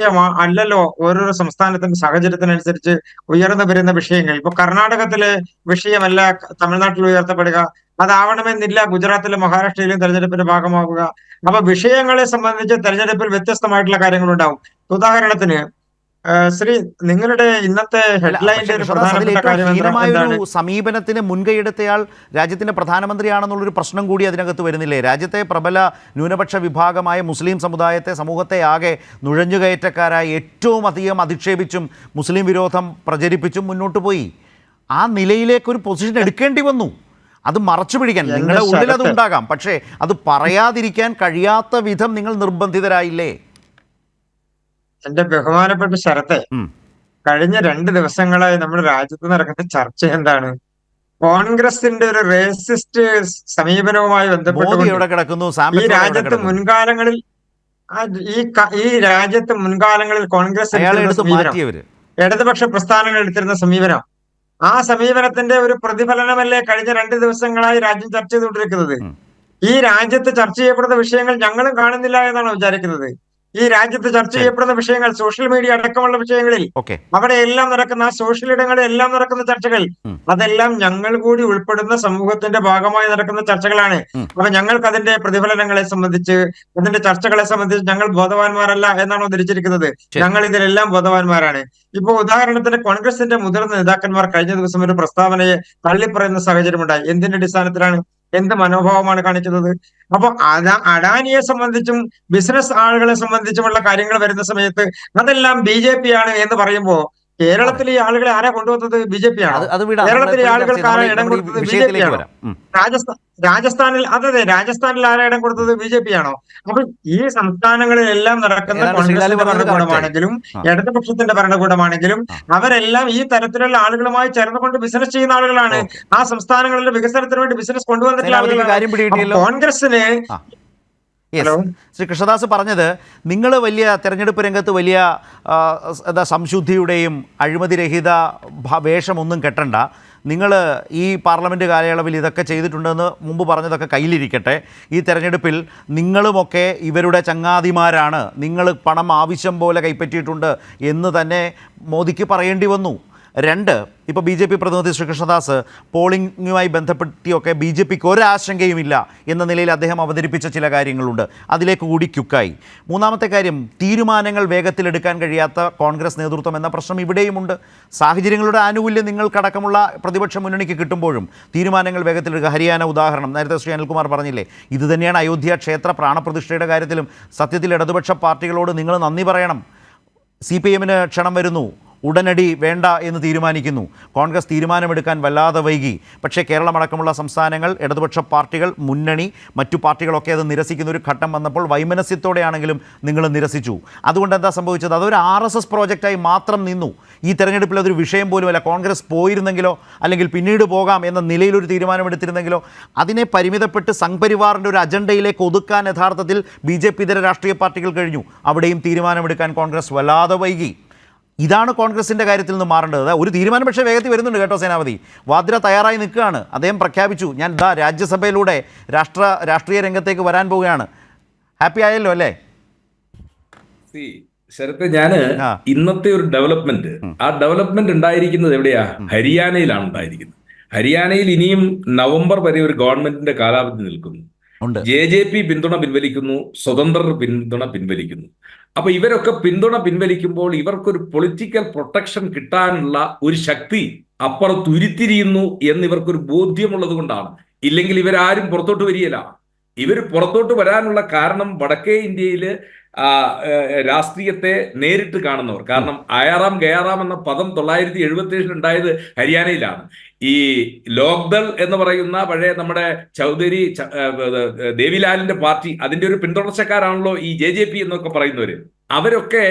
Speaker 3: അല്ലല്ലോ ഓരോരോ സംസ്ഥാനത്തിന്റെ സാഹചര്യത്തിനനുസരിച്ച് ഉയർന്നു വരുന്ന വിഷയങ്ങൾ. ഇപ്പൊ കർണാടകത്തിലെ വിഷയമല്ല തമിഴ്നാട്ടിൽ ഉയർത്തപ്പെടുക, അതാവണമെന്നില്ല ഗുജറാത്തിലും മഹാരാഷ്ട്രയിലും തെരഞ്ഞെടുപ്പിന്റെ ഭാഗമാകുക. അപ്പൊ വിഷയങ്ങളെ സംബന്ധിച്ച് തെരഞ്ഞെടുപ്പിൽ വ്യത്യസ്തമായിട്ടുള്ള കാര്യങ്ങളുണ്ടാവും. ഉദാഹരണത്തിന് ശ്രീ, നിങ്ങളുടെ ഇന്നത്തെ ഹെഡ്ലൈനിന്റെ ഒരു പ്രധാനപ്പെട്ട കാര്യം എന്താണ്?
Speaker 1: സമീപനത്തിന് മുൻകൈയെടുത്തയാൾ രാജ്യത്തിന്റെ പ്രധാനമന്ത്രിയാണെന്നുള്ളൊരു പ്രശ്നം കൂടി അതിനകത്ത് വരുന്നില്ലേ? രാജ്യത്തെ പ്രബല ന്യൂനപക്ഷ വിഭാഗമായ മുസ്ലിം സമൂഹത്തെ ആകെ നുഴഞ്ഞുകയറ്റക്കാരായി ഏറ്റവും അധികം അധിക്ഷേപിച്ചും മുസ്ലിം വിരോധം പ്രചരിപ്പിച്ചും മുന്നോട്ട് പോയി. ആ നിലയിലേക്കൊരു പൊസിഷൻ എടുക്കേണ്ടി വന്നു. അത് മറച്ചു പിടിക്കാൻ നിങ്ങളുടെ ഉള്ളിൽ അത് ഉണ്ടാകാം, പക്ഷേ അത് പറയാതിരിക്കാൻ കഴിയാത്ത വിധം നിങ്ങൾ നിർബന്ധിതരായില്ലേ?
Speaker 3: എന്റെ ബഹുമാനപ്പെട്ട ശരത്തെ, കഴിഞ്ഞ 2 ദിവസങ്ങളായി നമ്മുടെ രാജ്യത്ത് നടക്കുന്ന ചർച്ച എന്താണ്? കോൺഗ്രസിന്റെ ഒരു റേസിസ്റ്റ് സമീപനവുമായി ബന്ധപ്പെട്ട് ഈ രാജ്യത്ത് മുൻകാലങ്ങളിൽ കോൺഗ്രസ് ഇടതുപക്ഷ പ്രസ്ഥാനങ്ങൾ എടുത്തിരുന്ന സമീപനം, ആ സമീപനത്തിന്റെ ഒരു പ്രതിഫലനമല്ലേ കഴിഞ്ഞ 2 ദിവസങ്ങളായി രാജ്യം ചർച്ച ചെയ്തുകൊണ്ടിരിക്കുന്നത്? ഈ രാജ്യത്ത് ചർച്ച ചെയ്യപ്പെടുന്ന വിഷയങ്ങൾ ഞങ്ങളും കാണുന്നില്ല എന്നാണ് വിചാരിക്കുന്നത്. ഈ രാജ്യത്ത് ചർച്ച ചെയ്യപ്പെടുന്ന വിഷയങ്ങൾ സോഷ്യൽ മീഡിയ അടക്കമുള്ള വിഷയങ്ങളിൽ അവിടെ എല്ലാം നടക്കുന്ന സോഷ്യൽ ഇടങ്ങളിൽ എല്ലാം നടക്കുന്ന ചർച്ചകൾ, അതെല്ലാം ഞങ്ങൾ കൂടി ഉൾപ്പെടുന്ന സമൂഹത്തിന്റെ ഭാഗമായി നടക്കുന്ന ചർച്ചകളാണ്. അപ്പൊ ഞങ്ങൾക്ക് അതിന്റെ പ്രതിഫലനങ്ങളെ സംബന്ധിച്ച് അതിന്റെ ചർച്ചകളെ സംബന്ധിച്ച് ഞങ്ങൾ ബോധവാന്മാരല്ല എന്നാണോ ധരിച്ചിരിക്കുന്നത്? ഞങ്ങൾ ഇതിലെല്ലാം ബോധവാന്മാരാണ്. ഇപ്പൊ ഉദാഹരണത്തിന് കോൺഗ്രസിന്റെ മുതിർന്ന നേതാക്കന്മാർ കഴിഞ്ഞ ദിവസം ഒരു പ്രസ്താവനയെ തള്ളിപ്പറയുന്ന സാഹചര്യമുണ്ടായി. എന്തിന്റെ അടിസ്ഥാനത്തിലാണ്? എന്ത് മനോഭാവമാണ് കാണിക്കുന്നത്? അപ്പൊ അഡാനിയെ സംബന്ധിച്ചും ബിസിനസ് ആളുകളെ സംബന്ധിച്ചുമുള്ള കാര്യങ്ങൾ വരുന്ന സമയത്ത് അതെല്ലാം BJP ആണ് എന്ന് പറയുമ്പോ കേരളത്തിൽ ഈ ആളുകളെ ആരാ കൊണ്ടുവന്നത്? BJP ആണ്. കേരളത്തിലെ ആളുകൾക്ക് ആരാ ഇടം കൊടുത്തത്? BJP ആണോ? രാജസ്ഥാനിൽ ആരാ ഇടം കൊടുത്തത്? BJP ആണോ? അപ്പൊ ഈ സംസ്ഥാനങ്ങളിലെല്ലാം നടക്കുന്ന കോൺഗ്രസിന്റെ ഭരണകൂടമാണെങ്കിലും ഇടതുപക്ഷത്തിന്റെ ഭരണകൂടമാണെങ്കിലും അവരെല്ലാം ഈ തരത്തിലുള്ള ആളുകളുമായി ചേർന്നുകൊണ്ട് ബിസിനസ് ചെയ്യുന്ന ആളുകളാണ്. ആ സംസ്ഥാനങ്ങളിലെ വികസനത്തിന് വേണ്ടി ബിസിനസ് കൊണ്ടുവന്നിട്ടുള്ള ആളുകളാണ്. കോൺഗ്രസിന്
Speaker 1: ശ്രീ കൃഷ്ണദാസ് പറഞ്ഞത്, നിങ്ങൾ വലിയ തെരഞ്ഞെടുപ്പ് രംഗത്ത് വലിയ സംശുദ്ധിയുടെയും അഴിമതിരഹിത വേഷമൊന്നും കെട്ടണ്ട, നിങ്ങൾ ഈ പാർലമെൻറ്റ് കാലയളവിൽ ഇതൊക്കെ ചെയ്തിട്ടുണ്ടെന്ന് മുമ്പ് പറഞ്ഞതൊക്കെ കയ്യിലിരിക്കട്ടെ, ഈ തെരഞ്ഞെടുപ്പിൽ നിങ്ങളുമൊക്കെ ഇവരുടെ ചങ്ങാതിമാരാണ്, നിങ്ങൾ പണം ആവശ്യം പോലെ കൈപ്പറ്റിയിട്ടുണ്ട് എന്ന് തന്നെ മോദിക്ക് പറയേണ്ടി വന്നു. രണ്ട്, ഇപ്പോൾ ബി ജെ പി പ്രതിനിധി ശ്രീ കൃഷ്ണദാസ് പോളിംഗുമായി ബന്ധപ്പെട്ടിയൊക്കെ ബി ജെ പിക്ക് ഒരാശങ്കയുമില്ല എന്ന നിലയിൽ അദ്ദേഹം അവതരിപ്പിച്ച ചില കാര്യങ്ങളുണ്ട്, അതിലേക്ക് കൂടി ക്യുക്കായി. മൂന്നാമത്തെ കാര്യം, തീരുമാനങ്ങൾ വേഗത്തിലെടുക്കാൻ കഴിയാത്ത കോൺഗ്രസ് നേതൃത്വം എന്ന പ്രശ്നം ഇവിടെയുമുണ്ട്. സാഹചര്യങ്ങളുടെ ആനുകൂല്യം നിങ്ങൾക്കടക്കമുള്ള പ്രതിപക്ഷ മുന്നണിക്ക് കിട്ടുമ്പോഴും തീരുമാനങ്ങൾ വേഗത്തിലെടുക്കുക. ഹരിയാന ഉദാഹരണം നേരത്തെ ശ്രീ അനിൽകുമാർ പറഞ്ഞില്ലേ, ഇത് തന്നെയാണ് അയോധ്യ ക്ഷേത്ര പ്രാണപ്രതിഷ്ഠയുടെ കാര്യത്തിലും. സത്യത്തിൽ ഇടതുപക്ഷ പാർട്ടികളോട് നിങ്ങൾ നന്ദി പറയണം. CPM-ന് ക്ഷണം വരുന്നു, ഉടനടി വേണ്ട എന്ന് തീരുമാനിക്കുന്നു. കോൺഗ്രസ് തീരുമാനമെടുക്കാൻ വല്ലാതെ വൈകി. പക്ഷേ കേരളമടക്കമുള്ള സംസ്ഥാനങ്ങൾ, ഇടതുപക്ഷ പാർട്ടികൾ, മുന്നണി, മറ്റു പാർട്ടികളൊക്കെ അത് നിരസിക്കുന്ന ഒരു ഘട്ടം വന്നപ്പോൾ വൈമനസ്യത്തോടെയാണെങ്കിലും നിങ്ങൾ നിരസിച്ചു. അതുകൊണ്ട് എന്താ സംഭവിച്ചത്? അതൊരു RSS പ്രോജക്റ്റായി മാത്രം നിന്നു. ഈ തെരഞ്ഞെടുപ്പിൽ അതൊരു വിഷയം പോലുമല്ല. കോൺഗ്രസ് പോയിരുന്നെങ്കിലോ അല്ലെങ്കിൽ പിന്നീട് പോകാം എന്ന നിലയിലൊരു തീരുമാനമെടുത്തിരുന്നെങ്കിലോ അതിനെ പരിമിതപ്പെട്ട് സംഘ്പരിവാറിൻ്റെ ഒരു അജണ്ടയിലേക്ക് ഒതുക്കാൻ യഥാർത്ഥത്തിൽ BJP ഇതര രാഷ്ട്രീയ പാർട്ടികൾ കഴിഞ്ഞു. അവിടെയും തീരുമാനമെടുക്കാൻ കോൺഗ്രസ് വല്ലാതെ വൈകി. ഇതാണ് കോൺഗ്രസിൻ്റെ കാര്യത്തിൽ നിന്ന് മാറേണ്ടത്. ഒരു തീരുമാനം പക്ഷേ വേഗത്തിൽ വരുന്നുണ്ട് കേട്ടോ സേനാപതി. വാദ്ര തയ്യാറായി നിൽക്കുകയാണ്. അദ്ദേഹം പ്രഖ്യാപിച്ചു, ഞാൻ രാജ്യസഭയിലൂടെ രാഷ്ട്രീയ രംഗത്തേക്ക് വരാൻ പോവുകയാണ്. ഹാപ്പി ആയല്ലോ അല്ലേ?
Speaker 4: ശരത്തെ, ഞാന് ഇന്നത്തെ ഒരു ഡെവലപ്മെന്റ്, ആ ഡെവലപ്മെന്റ് ഉണ്ടായിരിക്കുന്നത് എവിടെയാ? ഹരിയാനയിലാണ് ഉണ്ടായിരിക്കുന്നത്. ഹരിയാനയിൽ ഇനിയും നവംബർ വരെ ഒരു ഗവൺമെന്റിന്റെ കാലാവധി നിൽക്കുന്നു. JJP പിന്തുണ പിൻവലിക്കുന്നു, സ്വതന്ത്രർ പിന്തുണ പിൻവലിക്കുന്നു. അപ്പൊ ഇവരൊക്കെ പിന്തുണ പിൻവലിക്കുമ്പോൾ ഇവർക്കൊരു പൊളിറ്റിക്കൽ പ്രൊട്ടക്ഷൻ കിട്ടാനുള്ള ഒരു ശക്തി അപ്പുറത്ത് ഉരുത്തിരിയുന്നു എന്ന് ഇവർക്കൊരു ബോധ്യമുള്ളത് കൊണ്ടാണ്. ഇല്ലെങ്കിൽ ഇവരാരും പുറത്തോട്ട് വരികയില്ല. ഇവർ പുറത്തോട്ട് വരാനുള്ള കാരണം വടക്കേ ഇന്ത്യയിൽ രാഷ്ട്രീയത്തെ നേരിട്ട് കാണുന്നവർ. കാരണം ആയാറാം ഗയാറാം എന്ന പദം 1977 ഉണ്ടായത് ഹരിയാനയിലാണ്. ഈ ലോക്ദൾ എന്ന് പറയുന്ന പഴയ നമ്മുടെ ചൗധരി ദേവിലാലിന്റെ പാർട്ടി, അതിന്റെ ഒരു പിന്തുടർച്ചക്കാരാണല്ലോ ഈ JJP എന്നൊക്കെ പറയുന്നവര്. അവരൊക്കെ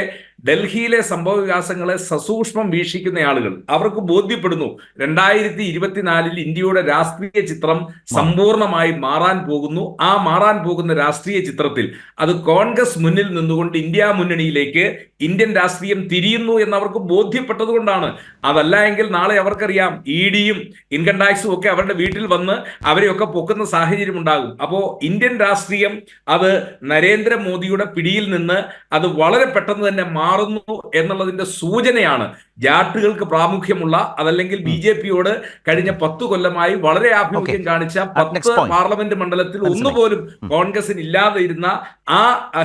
Speaker 4: ഡൽഹിയിലെ സംഭവ വികാസങ്ങളെ സസൂക്ഷ്മം വീക്ഷിക്കുന്ന ആളുകൾ. അവർക്ക് ബോധ്യപ്പെടുന്നു 2024 ഇന്ത്യയുടെ രാഷ്ട്രീയ ചിത്രം സമ്പൂർണമായി മാറാൻ പോകുന്നു. ആ മാറാൻ പോകുന്ന രാഷ്ട്രീയ ചിത്രത്തിൽ അത് കോൺഗ്രസ് മുന്നിൽ നിന്നുകൊണ്ട് ഇന്ത്യ മുന്നണിയിലേക്ക് ഇന്ത്യൻ രാഷ്ട്രീയം തിരിയുന്നു എന്ന് അവർക്ക് ബോധ്യപ്പെട്ടത് കൊണ്ടാണ്. അതല്ല എങ്കിൽ നാളെ അവർക്കറിയാം ED-യും ഇൻകം ടാക്സും ഒക്കെ അവരുടെ വീട്ടിൽ വന്ന് അവരെയൊക്കെ പൊക്കുന്ന സാഹചര്യം ഉണ്ടാകും. അപ്പോൾ ഇന്ത്യൻ രാഷ്ട്രീയം അത് നരേന്ദ്രമോദിയുടെ പിടിയിൽ നിന്ന് അത് വളരെ പെട്ടെന്ന് തന്നെ മാറുന്നു എന്നുള്ളതിന്റെ സൂചനയാണ്. ജാട്ടുകൾക്ക് പ്രാമുഖ്യമുള്ള, അതല്ലെങ്കിൽ BJP-യോട് കഴിഞ്ഞ 10 കൊല്ലമായി വളരെ ആഭിമുഖ്യം കാണിച്ച 10 പാർലമെന്റ് മണ്ഡലത്തിൽ ഒന്നുപോലും കോൺഗ്രസിന് ഇല്ലാതെ ഇരുന്ന ആ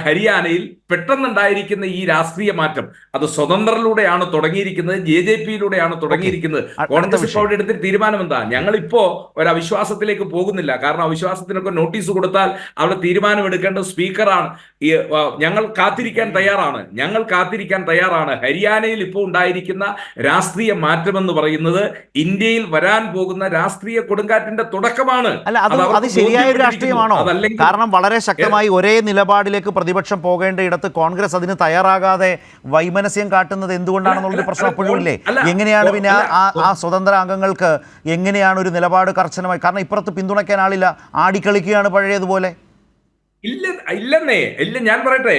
Speaker 4: ഹരിയാനയിൽ പെട്ടെന്നുണ്ടായിരിക്കുന്ന ഈ രാഷ്ട്രീയ മാറ്റം അത് സ്വതന്ത്രരിലൂടെയാണ് തുടങ്ങിയിരിക്കുന്നത്, JJP-യിലൂടെയാണ് തുടങ്ങിയിരിക്കുന്നത്. കോൺഗ്രസ് ഇപ്പോൾ അവിടെ എടുത്ത തീരുമാനം എന്താ? ഞങ്ങളിപ്പോ ഒരു അവിശ്വാസത്തിലേക്ക് പോകുന്നില്ല. കാരണം അവിശ്വാസത്തിനൊക്കെ നോട്ടീസ് കൊടുത്താൽ അവിടെ തീരുമാനമെടുക്കേണ്ടത് സ്പീക്കറാണ്. ഞങ്ങൾ കാത്തിരിക്കാൻ തയ്യാറാണ്. ഹരിയാനയിൽ ഇപ്പോൾ ഉണ്ടായിരിക്കുന്ന രാഷ്ട്രീയ മാറ്റമെന്ന് പറയുന്നത് ഇന്ത്യയിൽ വരാൻ പോകുന്ന രാഷ്ട്രീയ കൊടുങ്കാറ്റിന്റെ തുടക്കമാണ്.
Speaker 1: അല്ല, അത് ശരിയായ ഒരു രാഷ്ട്രീയമാണോ? കാരണം വളരെ ശക്തമായി ഒരേ നിലപാടിലേക്ക് പ്രതിപക്ഷം പോകേണ്ട ഇടത്ത് കോൺഗ്രസ് അതിന് തയ്യാറാകാതെ വൈമനസ്യം കാട്ടുന്നത് എന്തുകൊണ്ടാണെന്നുള്ളൊരു പ്രശ്നം അപ്പോഴും ഇല്ലേ? എങ്ങനെയാണ് പിന്നെ ആ സ്വതന്ത്ര അംഗങ്ങൾക്ക് എങ്ങനെയാണ് ഒരു നിലപാട് കർശനമായി? കാരണം ഇപ്പുറത്ത് പിന്തുണയ്ക്കാൻ ആളില്ല, ആടിക്കളിക്കുകയാണ് പഴയതുപോലെ.
Speaker 4: ഇല്ല, ഞാൻ പറയട്ടെ,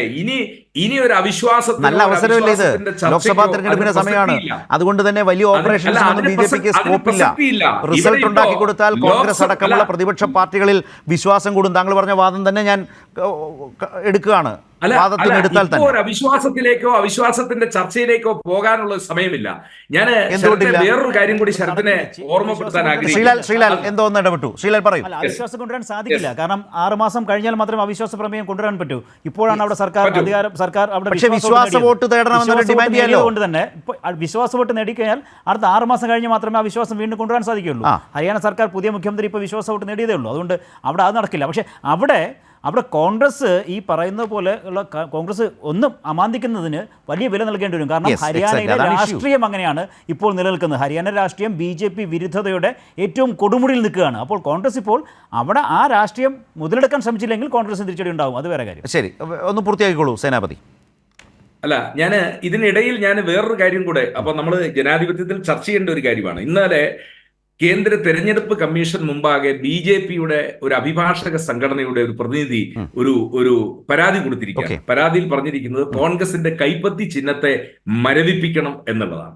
Speaker 4: ഇനി ഒരു അവിശ്വാസം,
Speaker 1: നല്ല അവസരമല്ലേ ഇത്? ലോക്സഭാ തെരഞ്ഞെടുപ്പിന്റെ സമയമാണ്. അതുകൊണ്ട് തന്നെ വലിയ ഓപ്പറേഷൻസിനൊന്നും BJP-ക്ക് സ്കോപ്പില്ല. റിസൾട്ട് ഉണ്ടാക്കി കൊടുത്താൽ കോൺഗ്രസ് അടക്കമുള്ള പ്രതിപക്ഷ പാർട്ടികളിൽ വിശ്വാസം കൂടും. താങ്കൾ പറഞ്ഞ വാദം തന്നെ ഞാൻ എടുക്കുകയാണ്.
Speaker 4: അവിശ്വാസത്തിലേക്കോ അവിശ്വാസത്തിന്റെ ചർച്ചയിലേക്കോ പോകാനുള്ള സമയമില്ല. ഞാൻ വേറൊരു കാര്യം കൂടി ശരത്തിനെ ഓർമ്മപ്പെടുത്താൻ ആഗ്രഹിക്കുന്നു.
Speaker 1: ശ്രീലാൽ എന്തോ ഒന്ന് ഇടപെട്ടു. ശ്രീലാൽ പറയും.
Speaker 5: അവിശ്വാസം കൊണ്ടുവരാൻ സാധിക്കില്ല. കാരണം 6 മാസം കഴിഞ്ഞാൽ മാത്രമേ അവിശ്വാസ പ്രമേയം കൊണ്ടുവരാൻ പറ്റൂ. ഇപ്പോഴാണ് അവിടെ സർക്കാർ അവിടെ
Speaker 1: വിശ്വാസ വോട്ട്
Speaker 5: കൊണ്ട് തന്നെ വിശ്വാസ വോട്ട് നേടിക്കഴിഞ്ഞാൽ അടുത്ത 6 മാസം കഴിഞ്ഞ് മാത്രമേ അവിശ്വാസം വീണ്ടും കൊണ്ടുവരാൻ സാധിക്കുകയുള്ളൂ. ഹരിയാന സർക്കാർ പുതിയ മുഖ്യമന്ത്രി ഇപ്പോൾ വിശ്വാസ വോട്ട് നേടിയതേ ഉള്ളൂ. അതുകൊണ്ട് അവിടെ അത് നടക്കില്ല. പക്ഷേ അവിടെ കോൺഗ്രസ് ഈ പറയുന്ന പോലെ ഉള്ള കോൺഗ്രസ് ഒന്നും അമാന്തിക്കുന്നതിന് വലിയ വില നൽകേണ്ടി വരും. കാരണം ഹരിയാനയിലെ രാഷ്ട്രീയം അങ്ങനെയാണ് ഇപ്പോൾ നിലനിൽക്കുന്നത്. ഹരിയാന രാഷ്ട്രീയം BJP വിരുദ്ധതയുടെ ഏറ്റവും കൊടുമുടിയിൽ നിൽക്കുകയാണ്. അപ്പോൾ കോൺഗ്രസ് ഇപ്പോൾ അവിടെ ആ രാഷ്ട്രീയം മുതലെടുക്കാൻ ശ്രമിച്ചില്ലെങ്കിൽ കോൺഗ്രസിന് തിരിച്ചടി ഉണ്ടാവും. അത് വേറെ കാര്യം.
Speaker 1: ശരി, ഒന്ന് പൂർത്തിയാക്കിക്കോളൂ സേനാപതി.
Speaker 4: അല്ല, ഇതിനിടയിൽ വേറൊരു കാര്യം കൂടെ, അപ്പൊ നമ്മൾ ജനാധിപത്യത്തിൽ ചർച്ച ചെയ്യേണ്ട ഒരു കാര്യമാണ്. ഇന്നലെ കേന്ദ്ര തെരഞ്ഞെടുപ്പ് കമ്മീഷൻ മുമ്പാകെ BJP-യുടെ ഒരു അഭിഭാഷക സംഘടനയുടെ ഒരു പ്രതിനിധി ഒരു പരാതി കൊടുത്തിരിക്കുകയാണ്. പരാതിയിൽ പറഞ്ഞിരിക്കുന്നത് കോൺഗ്രസിന്റെ കൈപ്പത്തി ചിഹ്നത്തെ മരവിപ്പിക്കണം എന്നുള്ളതാണ്.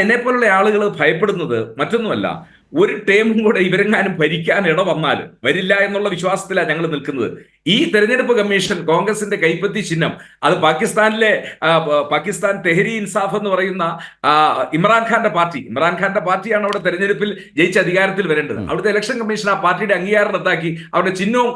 Speaker 4: എന്നെ പോലുള്ള ആളുകൾ ഭയപ്പെടുന്നത് മറ്റൊന്നുമല്ല, ഒരു ടേമും കൂടെ ഇവരെങ്ങാനും ഭരിക്കാൻ വരില്ല എന്നുള്ള വിശ്വാസത്തിലാണ് ഞങ്ങൾ നിൽക്കുന്നത്. ഈ തെരഞ്ഞെടുപ്പ് കമ്മീഷൻ കോൺഗ്രസിന്റെ കൈപ്പത്തി ചിഹ്നം അത് പാകിസ്ഥാൻ തെഹരി ഇൻസാഫ് എന്ന് പറയുന്ന ഇമ്രാൻഖാന്റെ പാർട്ടിയാണ് അവിടെ തെരഞ്ഞെടുപ്പിൽ ജയിച്ച് അധികാരത്തിൽ വരേണ്ടത്. അവിടുത്തെ ഇലക്ഷൻ കമ്മീഷൻ ആ പാർട്ടിയുടെ അംഗീകാരം റദ്ദാക്കി അവരുടെ ചിഹ്നവും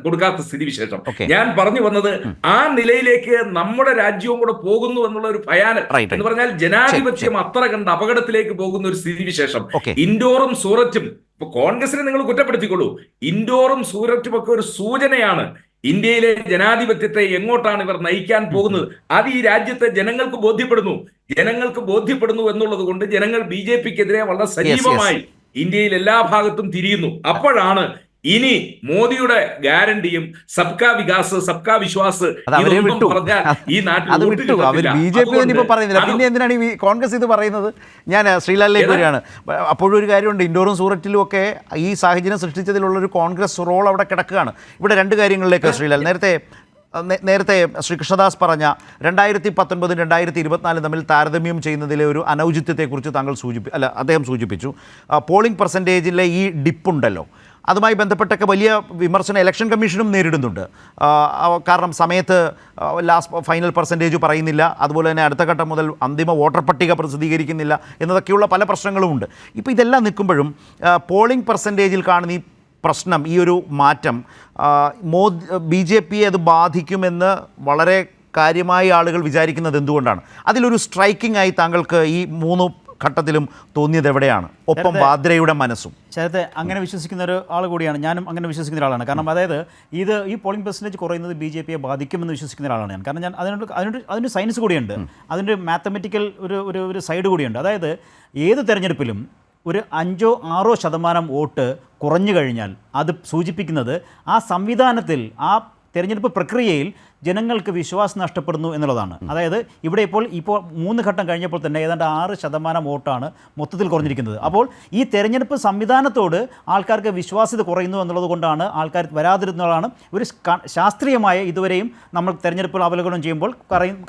Speaker 4: കൊടുക്കാത്ത സ്ഥിതിവിശേഷം. ഞാൻ പറഞ്ഞു വന്നത് ആ നിലയിലേക്ക് നമ്മുടെ രാജ്യവും കൂടെ പോകുന്നു എന്നുള്ള ഒരു ഭയാനക എന്ന് പറഞ്ഞാൽ ജനാധിപത്യം അത്ര കണ്ട് അപകടത്തിലേക്ക് പോകുന്ന ഒരു സ്ഥിതിവിശേഷം. ഇൻഡോറും സൂററ്റും ഇപ്പൊ കോൺഗ്രസിനെ നിങ്ങൾ കുറ്റപ്പെടുത്തിക്കൊള്ളൂ, ഇൻഡോറും സൂററ്റും ഒക്കെ ഒരു സൂചനയാണ് ഇന്ത്യയിലെ ജനാധിപത്യത്തെ എങ്ങോട്ടാണ് ഇവർ നയിക്കാൻ പോകുന്നത്. അത് ഈ രാജ്യത്തെ ജനങ്ങൾക്ക് ബോധ്യപ്പെടുന്നു എന്നുള്ളത് കൊണ്ട് ജനങ്ങൾ BJPക്കെതിരെ വളരെ സജീവമായി ഇന്ത്യയിൽ എല്ലാ ഭാഗത്തും തിരിയുന്നു. അപ്പോഴാണ് ഇനി മോദിയുടെ ഗ്യാരണ്ടിയും സബ്കാ വികാസ് സബ്കാ വിശ്വാസ് പറഞ്ഞാൽ ഈ നാട്ടിൽ
Speaker 1: BJP ഇപ്പൊ പറയുന്നില്ല, പിന്നെ എന്തിനാണ് ഈ കോൺഗ്രസ് ഇത് പറയുന്നത്? ഞാൻ ശ്രീലാലിലേക്ക് വരികയാണ്. അപ്പോഴും ഒരു കാര്യമുണ്ട്, ഇൻഡോറും സൂററ്റിലും ഒക്കെ ഈ സാഹചര്യം സൃഷ്ടിച്ചതിലുള്ളൊരു കോൺഗ്രസ് റോൾ അവിടെ കിടക്കുകയാണ്. ഇവിടെ രണ്ട് കാര്യങ്ങളിലേക്ക് ശ്രീലാൽ, നേരത്തെ ശ്രീ കൃഷ്ണദാസ് പറഞ്ഞ 2019 2024 തമ്മിൽ താരതമ്യം ചെയ്യുന്നതിലെ ഒരു അനൗചിത്യത്തെക്കുറിച്ച് അദ്ദേഹം സൂചിപ്പിച്ചു. പോളിംഗ് പെർസെൻറ്റേജിലെ ഈ ഡിപ്പുണ്ടല്ലോ, അതുമായി ബന്ധപ്പെട്ടൊക്കെ വലിയ വിമർശനം ഇലക്ഷൻ കമ്മീഷനും നേരിടുന്നുണ്ട്. കാരണം സമയത്ത് ഫൈനൽ പെർസെൻറ്റേജ് പറയുന്നില്ല, അതുപോലെ തന്നെ അടുത്ത ഘട്ടം മുതൽ അന്തിമ വോട്ടർ പട്ടിക പ്രസിദ്ധീകരിക്കുന്നില്ല എന്നതൊക്കെയുള്ള പല പ്രശ്നങ്ങളുമുണ്ട്. ഇപ്പോൾ ഇതെല്ലാം നിൽക്കുമ്പോഴും പോളിംഗ് പെർസെൻറ്റേജിൽ കാണുന്ന ഈ പ്രശ്നം, ഈ ഒരു മാറ്റം BJPയെ അത് ബാധിക്കുമെന്ന് വളരെ കാര്യമായി ആളുകൾ വിചാരിക്കുന്നത് എന്തുകൊണ്ടാണ്? അതിലൊരു സ്ട്രൈക്കിംഗ് ആയി താങ്കൾക്ക് ഈ 3 ഘട്ടത്തിലും തോന്നിയത് എവിടെയാണ്? ഒപ്പം വാദ്രയുടെ മനസ്സും.
Speaker 5: ശരത്തെ, അങ്ങനെ വിശ്വസിക്കുന്ന ഒരു ആൾ കൂടിയാണ് ഞാനും. അങ്ങനെ വിശ്വസിക്കുന്ന ഒരാളാണ്. കാരണം അതായത് ഈ പോളിംഗ് പെർസെൻറ്റേജ് കുറയുന്നത് BJPയെ ബാധിക്കുമെന്ന് വിശ്വസിക്കുന്ന ഒരാളാണ് ഞാൻ. കാരണം ഞാൻ അതിനൊരു സയൻസ് കൂടിയുണ്ട്, അതിൻ്റെ മാത്തമെറ്റിക്കൽ ഒരു സൈഡ് കൂടിയുണ്ട്. അതായത് ഏത് തെരഞ്ഞെടുപ്പിലും ഒരു 5-6% വോട്ട് കുറഞ്ഞു കഴിഞ്ഞാൽ അത് സൂചിപ്പിക്കുന്നത് ആ സംവിധാനത്തിൽ, ആ തെരഞ്ഞെടുപ്പ് പ്രക്രിയയിൽ ജനങ്ങൾക്ക് വിശ്വാസം നഷ്ടപ്പെടുന്നു എന്നുള്ളതാണ്. അതായത് ഇവിടെ ഇപ്പോൾ 3 ഘട്ടം കഴിഞ്ഞപ്പോൾ തന്നെ ഏതാണ്ട് 6% വോട്ടാണ് മൊത്തത്തിൽ കുറഞ്ഞിരിക്കുന്നത്. അപ്പോൾ ഈ തെരഞ്ഞെടുപ്പ് സംവിധാനത്തോട് ആൾക്കാർക്ക് വിശ്വാസ്യത കുറയുന്നു എന്നുള്ളത് കൊണ്ടാണ് ആൾക്കാർ വരാതിരുന്നതാണ് ഒരു ശാസ്ത്രീയമായ ഇതുവരെയും നമ്മൾ തെരഞ്ഞെടുപ്പുകൾ അവലോകനം ചെയ്യുമ്പോൾ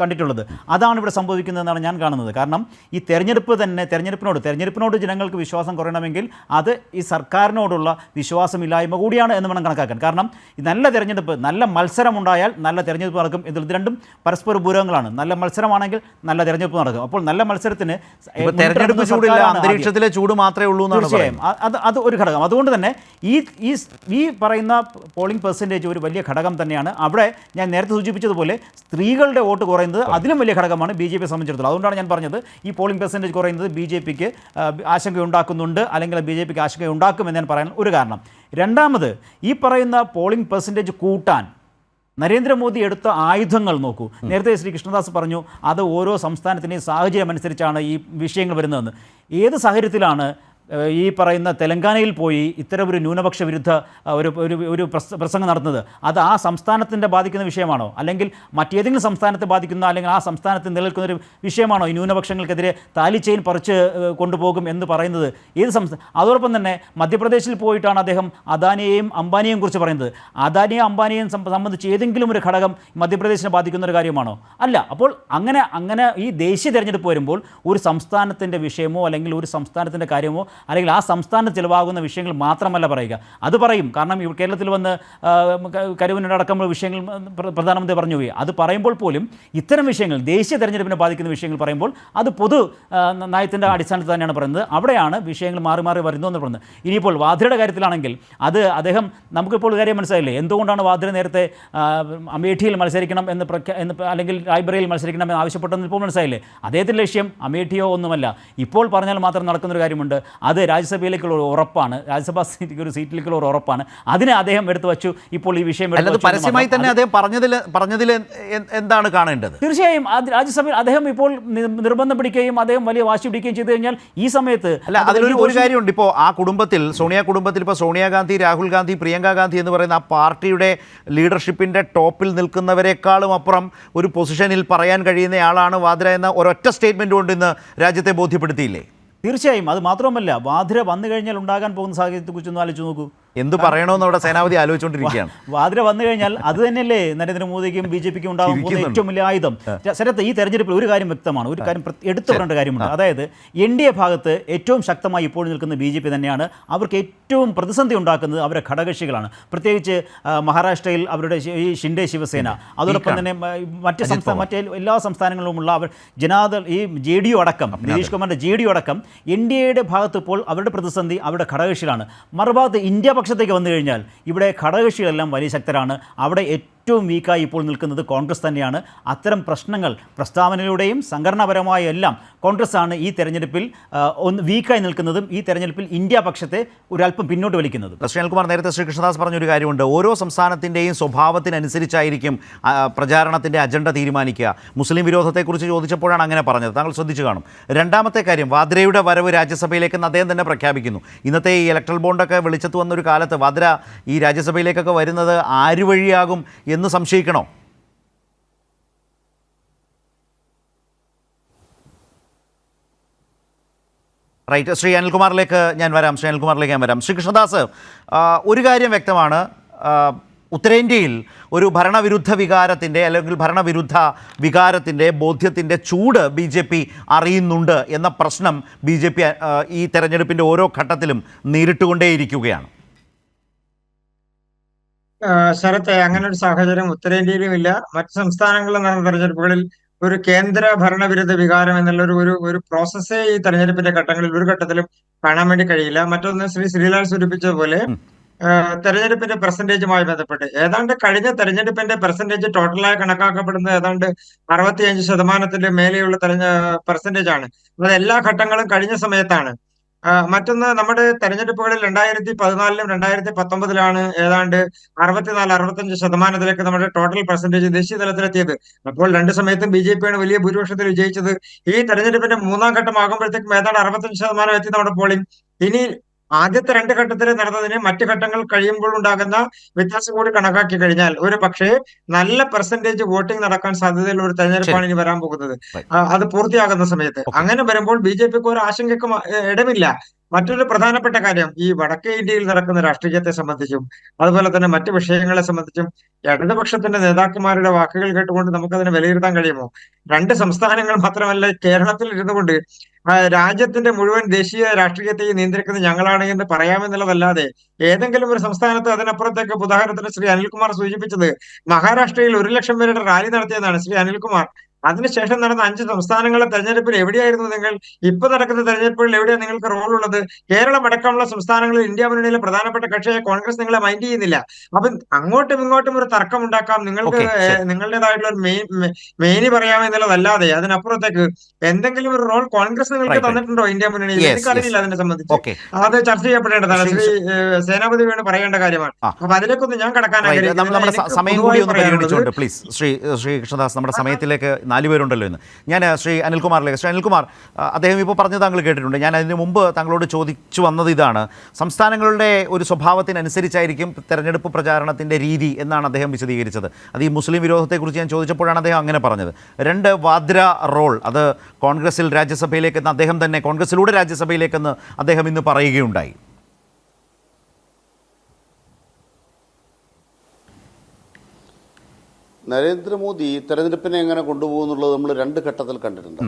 Speaker 5: കണ്ടിട്ടുള്ളത്. അതാണ് ഇവിടെ സംഭവിക്കുന്നതെന്നാണ് ഞാൻ കാണുന്നത്. കാരണം ഈ തെരഞ്ഞെടുപ്പിനോട് ജനങ്ങൾക്ക് വിശ്വാസം കുറയണമെങ്കിൽ അത് ഈ സർക്കാരിനോടുള്ള വിശ്വാസമില്ലായ്മ കൂടിയാണ് എന്ന് വേണം കണക്കാക്കാൻ. കാരണം നല്ല തെരഞ്ഞെടുപ്പ്, നല്ല മത്സരമുണ്ടായാൽ നല്ല തെരഞ്ഞെടുപ്പ് നടക്കും. ഇത് രണ്ടും പരസ്പര പൂരകങ്ങളാണ്. നല്ല മത്സരമാണെങ്കിൽ നല്ല തെരഞ്ഞെടുപ്പ് നടക്കും. അപ്പോൾ നല്ല മത്സരത്തിന്
Speaker 1: തെരഞ്ഞെടുപ്പ് ചൂടില്ല, അന്തരീക്ഷത്തിലെ ചൂട് മാത്രമേ ഉള്ളൂ.
Speaker 5: തീർച്ചയായും അത് ഒരു ഘടകം. അതുകൊണ്ട് തന്നെ ഈ പറയുന്ന പോളിംഗ് പെർസെൻറ്റേജ് ഒരു വലിയ ഘടകം തന്നെയാണ്. അവിടെ ഞാൻ നേരത്തെ സൂചിപ്പിച്ചതുപോലെ സ്ത്രീകളുടെ വോട്ട് കുറയുന്നത് അതിലും വലിയ ഘടകമാണ് BJPയെ സംബന്ധിച്ചിടത്തോളം. അതുകൊണ്ടാണ് ഞാൻ പറഞ്ഞത് ഈ പോളിംഗ് പെർസെൻറ്റേജ് കുറയുന്നത് BJPക്ക് ആശങ്കയുണ്ടാക്കുന്നുണ്ട്, അല്ലെങ്കിൽ BJPക്ക് ആശങ്കയുണ്ടാക്കുമെന്ന് ഞാൻ പറയാൻ ഒരു കാരണം. രണ്ടാമത്, ഈ പറയുന്ന പോളിംഗ് പെർസെൻറ്റേജ് കൂട്ടാൻ നരേന്ദ്രമോദി എടുത്ത ആയുധങ്ങൾ നോക്കൂ. നേരത്തെ ശ്രീ കൃഷ്ണദാസ് പറഞ്ഞു അത് ഓരോ സംസ്ഥാനത്തിൻ്റെയും സാഹചര്യം അനുസരിച്ചാണ് ഈ വിഷയങ്ങൾ വരുന്നതെന്ന്. ഏത് സാഹചര്യത്തിലാണ് ഈ പറയുന്ന തെലങ്കാനയിൽ പോയി ഇത്തരം ഒരു ന്യൂനപക്ഷ വിരുദ്ധ ഒരു പ്രസംഗം നടത്തുന്നത്? അത് ആ സംസ്ഥാനത്തിൻ്റെ ബാധിക്കുന്ന വിഷയമാണോ? അല്ലെങ്കിൽ മറ്റേതെങ്കിലും സംസ്ഥാനത്തെ ബാധിക്കുന്ന, അല്ലെങ്കിൽ ആ സംസ്ഥാനത്ത് നിലനിൽക്കുന്ന ഒരു വിഷയമാണോ ഈ ന്യൂനപക്ഷങ്ങൾക്കെതിരെ താലിച്ചെയിൻ പറിച്ച് കൊണ്ടുപോകും എന്ന് പറയുന്നത്? ഏത് സംസ്ഥാനം? അതോടൊപ്പം തന്നെ മധ്യപ്രദേശിൽ പോയിട്ടാണ് അദ്ദേഹം അദാനിയെയും അംബാനിയെയും കുറിച്ച് പറയുന്നത്. അദാനിയെയും അംബാനിയെയും സംബന്ധിച്ച് ഏതെങ്കിലും ഒരു ഘടകം മധ്യപ്രദേശിനെ ബാധിക്കുന്ന ഒരു കാര്യമാണോ? അല്ല. അപ്പോൾ അങ്ങനെ ഈ ദേശീയ തെരഞ്ഞെടുപ്പ് വരുമ്പോൾ ഒരു സംസ്ഥാനത്തിൻ്റെ വിഷയമോ അല്ലെങ്കിൽ ഒരു സംസ്ഥാനത്തിൻ്റെ കാര്യമോ അല്ലെങ്കിൽ ആ സംസ്ഥാനത്ത് ചിലവാകുന്ന വിഷയങ്ങൾ മാത്രമല്ല പറയുക. അത് പറയും. കാരണം കേരളത്തിൽ വന്ന് കരുവനടക്കമുള്ള വിഷയങ്ങൾ പ്രധാനമന്ത്രി പറഞ്ഞു പോയി. അത് പറയുമ്പോൾ പോലും ഇത്തരം വിഷയങ്ങൾ, ദേശീയ തെരഞ്ഞെടുപ്പിനെ ബാധിക്കുന്ന വിഷയങ്ങൾ പറയുമ്പോൾ അത് പൊതു നയത്തിൻ്റെ അടിസ്ഥാനത്തിൽ തന്നെയാണ് പറയുന്നത്. അവിടെയാണ് വിഷയങ്ങൾ മാറി മാറി വരുന്നു എന്ന് പറയുന്നത്. ഇനിയിപ്പോൾ വാദ്രയുടെ കാര്യത്തിലാണെങ്കിൽ അദ്ദേഹം നമുക്കിപ്പോൾ കാര്യം മനസ്സിലായില്ലേ എന്തുകൊണ്ടാണ് വാദ്ര നേരത്തെ അമേഠിയിൽ മത്സരിക്കണം എന്ന് അല്ലെങ്കിൽ റായ്ബറേലിയിൽ മത്സരിക്കണം എന്ന് ആവശ്യപ്പെട്ടെന്ന് ഇപ്പോൾ മനസ്സിലായില്ലേ? അദ്ദേഹത്തിൻ്റെ ലക്ഷ്യം അമേഠിയോ ഒന്നുമല്ല. ഇപ്പോൾ പറഞ്ഞാൽ മാത്രം നടക്കുന്നൊരു കാര്യമുണ്ട്. അത് രാജ്യസഭയിലേക്കുള്ള ഒരു ഉറപ്പാണ്, രാജ്യസഭാ സീറ്റിലേക്കുള്ള ഒരു ഉറപ്പാണ്. അതിനെ അദ്ദേഹം എടുത്തു വച്ചു. ഇപ്പോൾ ഈ വിഷയം
Speaker 1: പരസ്യമായി തന്നെ അദ്ദേഹം പറഞ്ഞതിൽ എന്താണ് കാണേണ്ടത്?
Speaker 5: തീർച്ചയായും രാജ്യസഭയിൽ അദ്ദേഹം ഇപ്പോൾ നിർബന്ധം പിടിക്കുകയും അദ്ദേഹം വലിയ വാശി പിടിക്കുകയും ചെയ്തു കഴിഞ്ഞാൽ ഈ സമയത്ത്
Speaker 1: അതിലൊരു കാര്യമുണ്ട്. ഇപ്പോൾ ആ കുടുംബത്തിൽ, കുടുംബത്തിൽ ഇപ്പോൾ സോണിയാഗാന്ധി, രാഹുൽ ഗാന്ധി, പ്രിയങ്ക ഗാന്ധി എന്ന് പറയുന്ന ആ പാർട്ടിയുടെ ലീഡർഷിപ്പിൻ്റെ ടോപ്പിൽ നിൽക്കുന്നവരെക്കാളും അപ്പുറം ഒരു പൊസിഷനിൽ പറയാൻ കഴിയുന്നയാളാണ് വാദ്ര എന്ന ഒരൊറ്റ സ്റ്റേറ്റ്മെൻറ്റ് കൊണ്ട് ഇന്ന് രാജ്യത്തെ ബോധ്യപ്പെടുത്തിയില്ലേ?
Speaker 5: തീർച്ചയായും. അത് മാത്രമല്ല, വാദ്ര വന്നു കഴിഞ്ഞാൽ ഉണ്ടാകാൻ പോകുന്ന സാഹചര്യത്തെക്കുറിച്ചൊന്നും ആലോചിച്ച് നോക്കൂ.
Speaker 1: എന്ത് പറയണമെന്ന് അവിടെ സേനാപതി ആലോചിച്ചുകൊണ്ടിരിക്കുകയാണ്.
Speaker 5: വാദ്ര വന്നു കഴിഞ്ഞാൽ അത് തന്നെയല്ലേ നരേന്ദ്രമോദിക്കും BJPക്കും ഉണ്ടാകും ഏറ്റവും വലിയ ആയുധം. ശരത്ത്, ഈ തെരഞ്ഞെടുപ്പിൽ ഒരു കാര്യം വ്യക്തമാണ്, ഒരു കാര്യം എടുത്തു പറയേണ്ട കാര്യമുണ്ട്. അതായത് NDA ഭാഗത്ത് ഏറ്റവും ശക്തമായി ഇപ്പോൾ നിൽക്കുന്ന BJP തന്നെയാണ്. അവർക്ക് ഏറ്റവും പ്രതിസന്ധി ഉണ്ടാക്കുന്നത് അവരുടെ ഘടകകക്ഷികളാണ്. പ്രത്യേകിച്ച് മഹാരാഷ്ട്രയിൽ അവരുടെ ഈ ഷിൻഡെ ശിവസേന, അതോടൊപ്പം തന്നെ മറ്റേ എല്ലാ സംസ്ഥാനങ്ങളിലുമുള്ള അവർ ജനാദൾ, ഈ JDU അടക്കം, നിതീഷ് കുമാറിൻ്റെ JDU അടക്കം NDAയുടെ ഭാഗത്ത് ഇപ്പോൾ അവരുടെ പ്രതിസന്ധി അവരുടെ ഘടകകക്ഷികളാണ്. മറുഭാഗത്ത് ഇന്ത്യ പക്ഷത്തേക്ക് വന്നു കഴിഞ്ഞാൽ ഇവിടെ ഘടകകക്ഷികളെല്ലാം വലിയ ശക്തരാണ്. അവിടെ ഏറ്റവും വീക്കായി ഇപ്പോൾ നിൽക്കുന്നത് കോൺഗ്രസ് തന്നെയാണ്. അത്തരം പ്രശ്നങ്ങൾ പ്രസ്താവനയിലൂടെയും സംഘടനാപരമായും എല്ലാം കോൺഗ്രസ് ആണ് ഈ തെരഞ്ഞെടുപ്പിൽ ഒന്ന് വീക്കായി നിൽക്കുന്നതും ഈ തെരഞ്ഞെടുപ്പിൽ ഇന്ത്യ പക്ഷത്തെ ഒരല്പം പിന്നോട്ട് വലിക്കുന്നതും.
Speaker 1: ശ്രീ അനിൽകുമാർ, നേരത്തെ ശ്രീ കൃഷ്ണദാസ് പറഞ്ഞൊരു കാര്യമുണ്ട്. ഓരോ സംസ്ഥാനത്തിൻ്റെയും സ്വഭാവത്തിനനുസരിച്ചായിരിക്കും പ്രചാരണത്തിൻ്റെ അജണ്ട തീരുമാനിക്കുക. മുസ്ലിം വിരോധത്തെക്കുറിച്ച് ചോദിച്ചപ്പോഴാണ് അങ്ങനെ പറഞ്ഞത്, താങ്കൾ ശ്രദ്ധിച്ചു കാണും. രണ്ടാമത്തെ കാര്യം, വാദ്രയുടെ വരവ് രാജ്യസഭയിലേക്കെന്ന് അദ്ദേഹം തന്നെ പ്രഖ്യാപിക്കുന്നു. ഇന്നത്തെ ഈ ഇലക്ട്രൽ ബോണ്ടൊക്കെ വെളിച്ചത്ത് വന്നൊരു കാലത്ത് വാദ്ര ഈ രാജ്യസഭയിലേക്കൊക്കെ വരുന്നത് ആര് വഴിയാകും എന്ന് സംശയിക്കണോ? റൈറ്റ്, ശ്രീ അനിൽകുമാറിലേക്ക് ഞാൻ വരാം. ശ്രീ കൃഷ്ണദാസ്, ഒരു കാര്യം വ്യക്തമാണ്, ഉത്തരേന്ത്യയിൽ ഒരു ഭരണവിരുദ്ധ വികാരത്തിൻ്റെ അല്ലെങ്കിൽ ഭരണവിരുദ്ധ വികാരത്തിൻ്റെ ബോധ്യത്തിൻ്റെ ചൂട് BJP അറിയുന്നുണ്ട് എന്ന പ്രശ്നം BJP ഈ തെരഞ്ഞെടുപ്പിൻ്റെ ഓരോ ഘട്ടത്തിലും നേരിട്ടുകൊണ്ടേയിരിക്കുകയാണ്.
Speaker 3: ശരത്തെ, അങ്ങനെ ഒരു സാഹചര്യം ഉത്തരേന്ത്യയിലും ഇല്ല. മറ്റ് സംസ്ഥാനങ്ങളിൽ നടന്ന തെരഞ്ഞെടുപ്പുകളിൽ ഒരു കേന്ദ്ര ഭരണവിരുദ്ധ വികാരം എന്നുള്ള ഒരു പ്രോസസ്സേ ഈ തെരഞ്ഞെടുപ്പിന്റെ ഘട്ടങ്ങളിൽ ഒരു ഘട്ടത്തിലും കാണാൻ വേണ്ടി കഴിയില്ല. മറ്റൊന്ന് ശ്രീലാൽ സൂചിപ്പിച്ചതുപോലെ തെരഞ്ഞെടുപ്പിന്റെ പെർസെന്റേജുമായി ബന്ധപ്പെട്ട് ഏതാണ്ട് കഴിഞ്ഞ തെരഞ്ഞെടുപ്പിന്റെ പെർസെന്റേജ് ടോട്ടലായി കണക്കാക്കപ്പെടുന്നത് ഏതാണ്ട് 65% മേലെയുള്ള പെർസെന്റേജ് ആണ്. അത് എല്ലാ ഘട്ടങ്ങളും കഴിഞ്ഞ സമയത്താണ്. മറ്റൊന്ന്, നമ്മുടെ തെരഞ്ഞെടുപ്പുകളിൽ 2014-ലും 2019-ലാണ് ഏതാണ്ട് 64-65% നമ്മുടെ ടോട്ടൽ പെർസെന്റേജ് ദേശീയ തലത്തിലെത്തിയത്. അപ്പോൾ രണ്ട് സമയത്തും BJP ആണ് വലിയ ഭൂരിപക്ഷത്തിൽ വിജയിച്ചത്. ഈ തെരഞ്ഞെടുപ്പിന്റെ മൂന്നാം ഘട്ടം ആകുമ്പോഴത്തേക്കും ഏതാണ്ട് 65% എത്തി നമ്മുടെ പോളിംഗ്. ഇനി ആദ്യത്തെ രണ്ട് ഘട്ടത്തിൽ നടന്നതിന് മറ്റു ഘട്ടങ്ങൾ കഴിയുമ്പോൾ ഉണ്ടാകുന്ന വ്യത്യാസം കൂടി കണക്കാക്കി കഴിഞ്ഞാൽ ഒരു പക്ഷേ നല്ല പെർസെന്റേജ് വോട്ടിംഗ് നടക്കാൻ സാധ്യതയുള്ള ഒരു തെരഞ്ഞെടുപ്പാണ് ഇനി വരാൻ പോകുന്നത്, അത് പൂർത്തിയാകുന്ന സമയത്ത്. അങ്ങനെ വരുമ്പോൾ BJPക്ക് ഒരു ആശങ്കയ്ക്കും ഇടമില്ല. മറ്റൊരു പ്രധാനപ്പെട്ട കാര്യം, ഈ വടക്കേ ഇന്ത്യയിൽ നടക്കുന്ന രാഷ്ട്രീയത്തെ സംബന്ധിച്ചും അതുപോലെ തന്നെ മറ്റു വിഷയങ്ങളെ സംബന്ധിച്ചും ഇടതുപക്ഷത്തിന്റെ നേതാക്കന്മാരുടെ വാക്കുകൾ കേട്ടുകൊണ്ട് നമുക്കതിനെ വിലയിരുത്താൻ കഴിയുമോ? രണ്ട് സംസ്ഥാനങ്ങൾ മാത്രമല്ല, കേരളത്തിൽ ഇരുന്നുകൊണ്ട് രാജ്യത്തിന്റെ മുഴുവൻ ദേശീയ രാഷ്ട്രീയത്തെയും നിയന്ത്രിക്കുന്നത് ഞങ്ങളാണ് എന്ന് പറയാമെന്നുള്ളതല്ലാതെ ഏതെങ്കിലും ഒരു സംസ്ഥാനത്ത് അതിനപ്പുറത്തേക്ക്, ഉദാഹരണത്തിന് ശ്രീ അനിൽകുമാർ സൂചിപ്പിച്ചത് മഹാരാഷ്ട്രയിൽ 1 ലക്ഷം പേരുടെ റാലി നടത്തിയതാണ് ശ്രീ അനിൽകുമാർ. അതിനുശേഷം നടന്ന 5 സംസ്ഥാനങ്ങളിലെ തെരഞ്ഞെടുപ്പിൽ എവിടെയായിരുന്നു നിങ്ങൾ? ഇപ്പൊ നടക്കുന്ന തെരഞ്ഞെടുപ്പുകളിൽ എവിടെയാണ് നിങ്ങൾക്ക് റോൾ ഉള്ളത്? കേരളം അടക്കമുള്ള സംസ്ഥാനങ്ങളിൽ ഇന്ത്യ മുന്നണിയിലെ പ്രധാനപ്പെട്ട കക്ഷിയായ കോൺഗ്രസ് നിങ്ങളെ മൈൻഡ് ചെയ്യുന്നില്ല. അപ്പൊ അങ്ങോട്ടും ഇങ്ങോട്ടും ഒരു തർക്കം ഉണ്ടാക്കാം, നിങ്ങൾക്ക് നിങ്ങളുടേതായിട്ടുള്ള ഒരു മെയിനി പറയാമെന്നുള്ളതല്ലാതെ അതിനപ്പുറത്തേക്ക് എന്തെങ്കിലും ഒരു റോൾ കോൺഗ്രസ് നിങ്ങൾക്ക് തന്നിട്ടുണ്ടോ ഇന്ത്യ മുന്നണിയിൽ? എനിക്കറിയില്ല അതിനെ സംബന്ധിച്ച്. അത് ചർച്ച ചെയ്യപ്പെടേണ്ടതാണ്, ശ്രീ സേനാപതി വേണം പറയേണ്ട കാര്യമാണ്. അപ്പൊ അതിലേക്കൊന്നും ഞാൻ കടക്കാൻ
Speaker 1: ആഗ്രഹിക്കുന്നുണ്ട്. പ്ലീസ് ശ്രീ കൃഷ്ണദാസ്, നമ്മുടെ സമയത്തിലേക്ക് 4 പേരുണ്ടല്ലോ ഇന്ന്. ഞാൻ ശ്രീ അനിൽകുമാർ, അദ്ദേഹം ഇപ്പോൾ പറഞ്ഞത് താങ്കൾ കേട്ടിട്ടുണ്ട്. ഞാൻ അതിന് മുമ്പ് താങ്കളോട് ചോദിച്ചു വന്നത് ഇതാണ്, സംസ്ഥാനങ്ങളുടെ ഒരു സ്വഭാവത്തിനനുസരിച്ചായിരിക്കും തെരഞ്ഞെടുപ്പ് പ്രചാരണത്തിൻ്റെ രീതി എന്നാണ് അദ്ദേഹം വിശദീകരിച്ചത്. അത് ഈ മുസ്ലിം വിരോധത്തെക്കുറിച്ച് ഞാൻ ചോദിച്ചപ്പോഴാണ് അദ്ദേഹം അങ്ങനെ പറഞ്ഞത്. 2, വാദ്ര റോൾ, അത് കോൺഗ്രസിൽ രാജ്യസഭയിലേക്കെന്ന് അദ്ദേഹം തന്നെ, കോൺഗ്രസിലൂടെ രാജ്യസഭയിലേക്കെന്ന് അദ്ദേഹം ഇന്ന് പറയുകയുണ്ടായി.
Speaker 2: നരേന്ദ്രമോദി തെരഞ്ഞെടുപ്പിനെ എങ്ങനെ കൊണ്ടുപോകുന്നുള്ളത് നമ്മൾ 2 ഘട്ടത്തിൽ കണ്ടിട്ടുണ്ട്.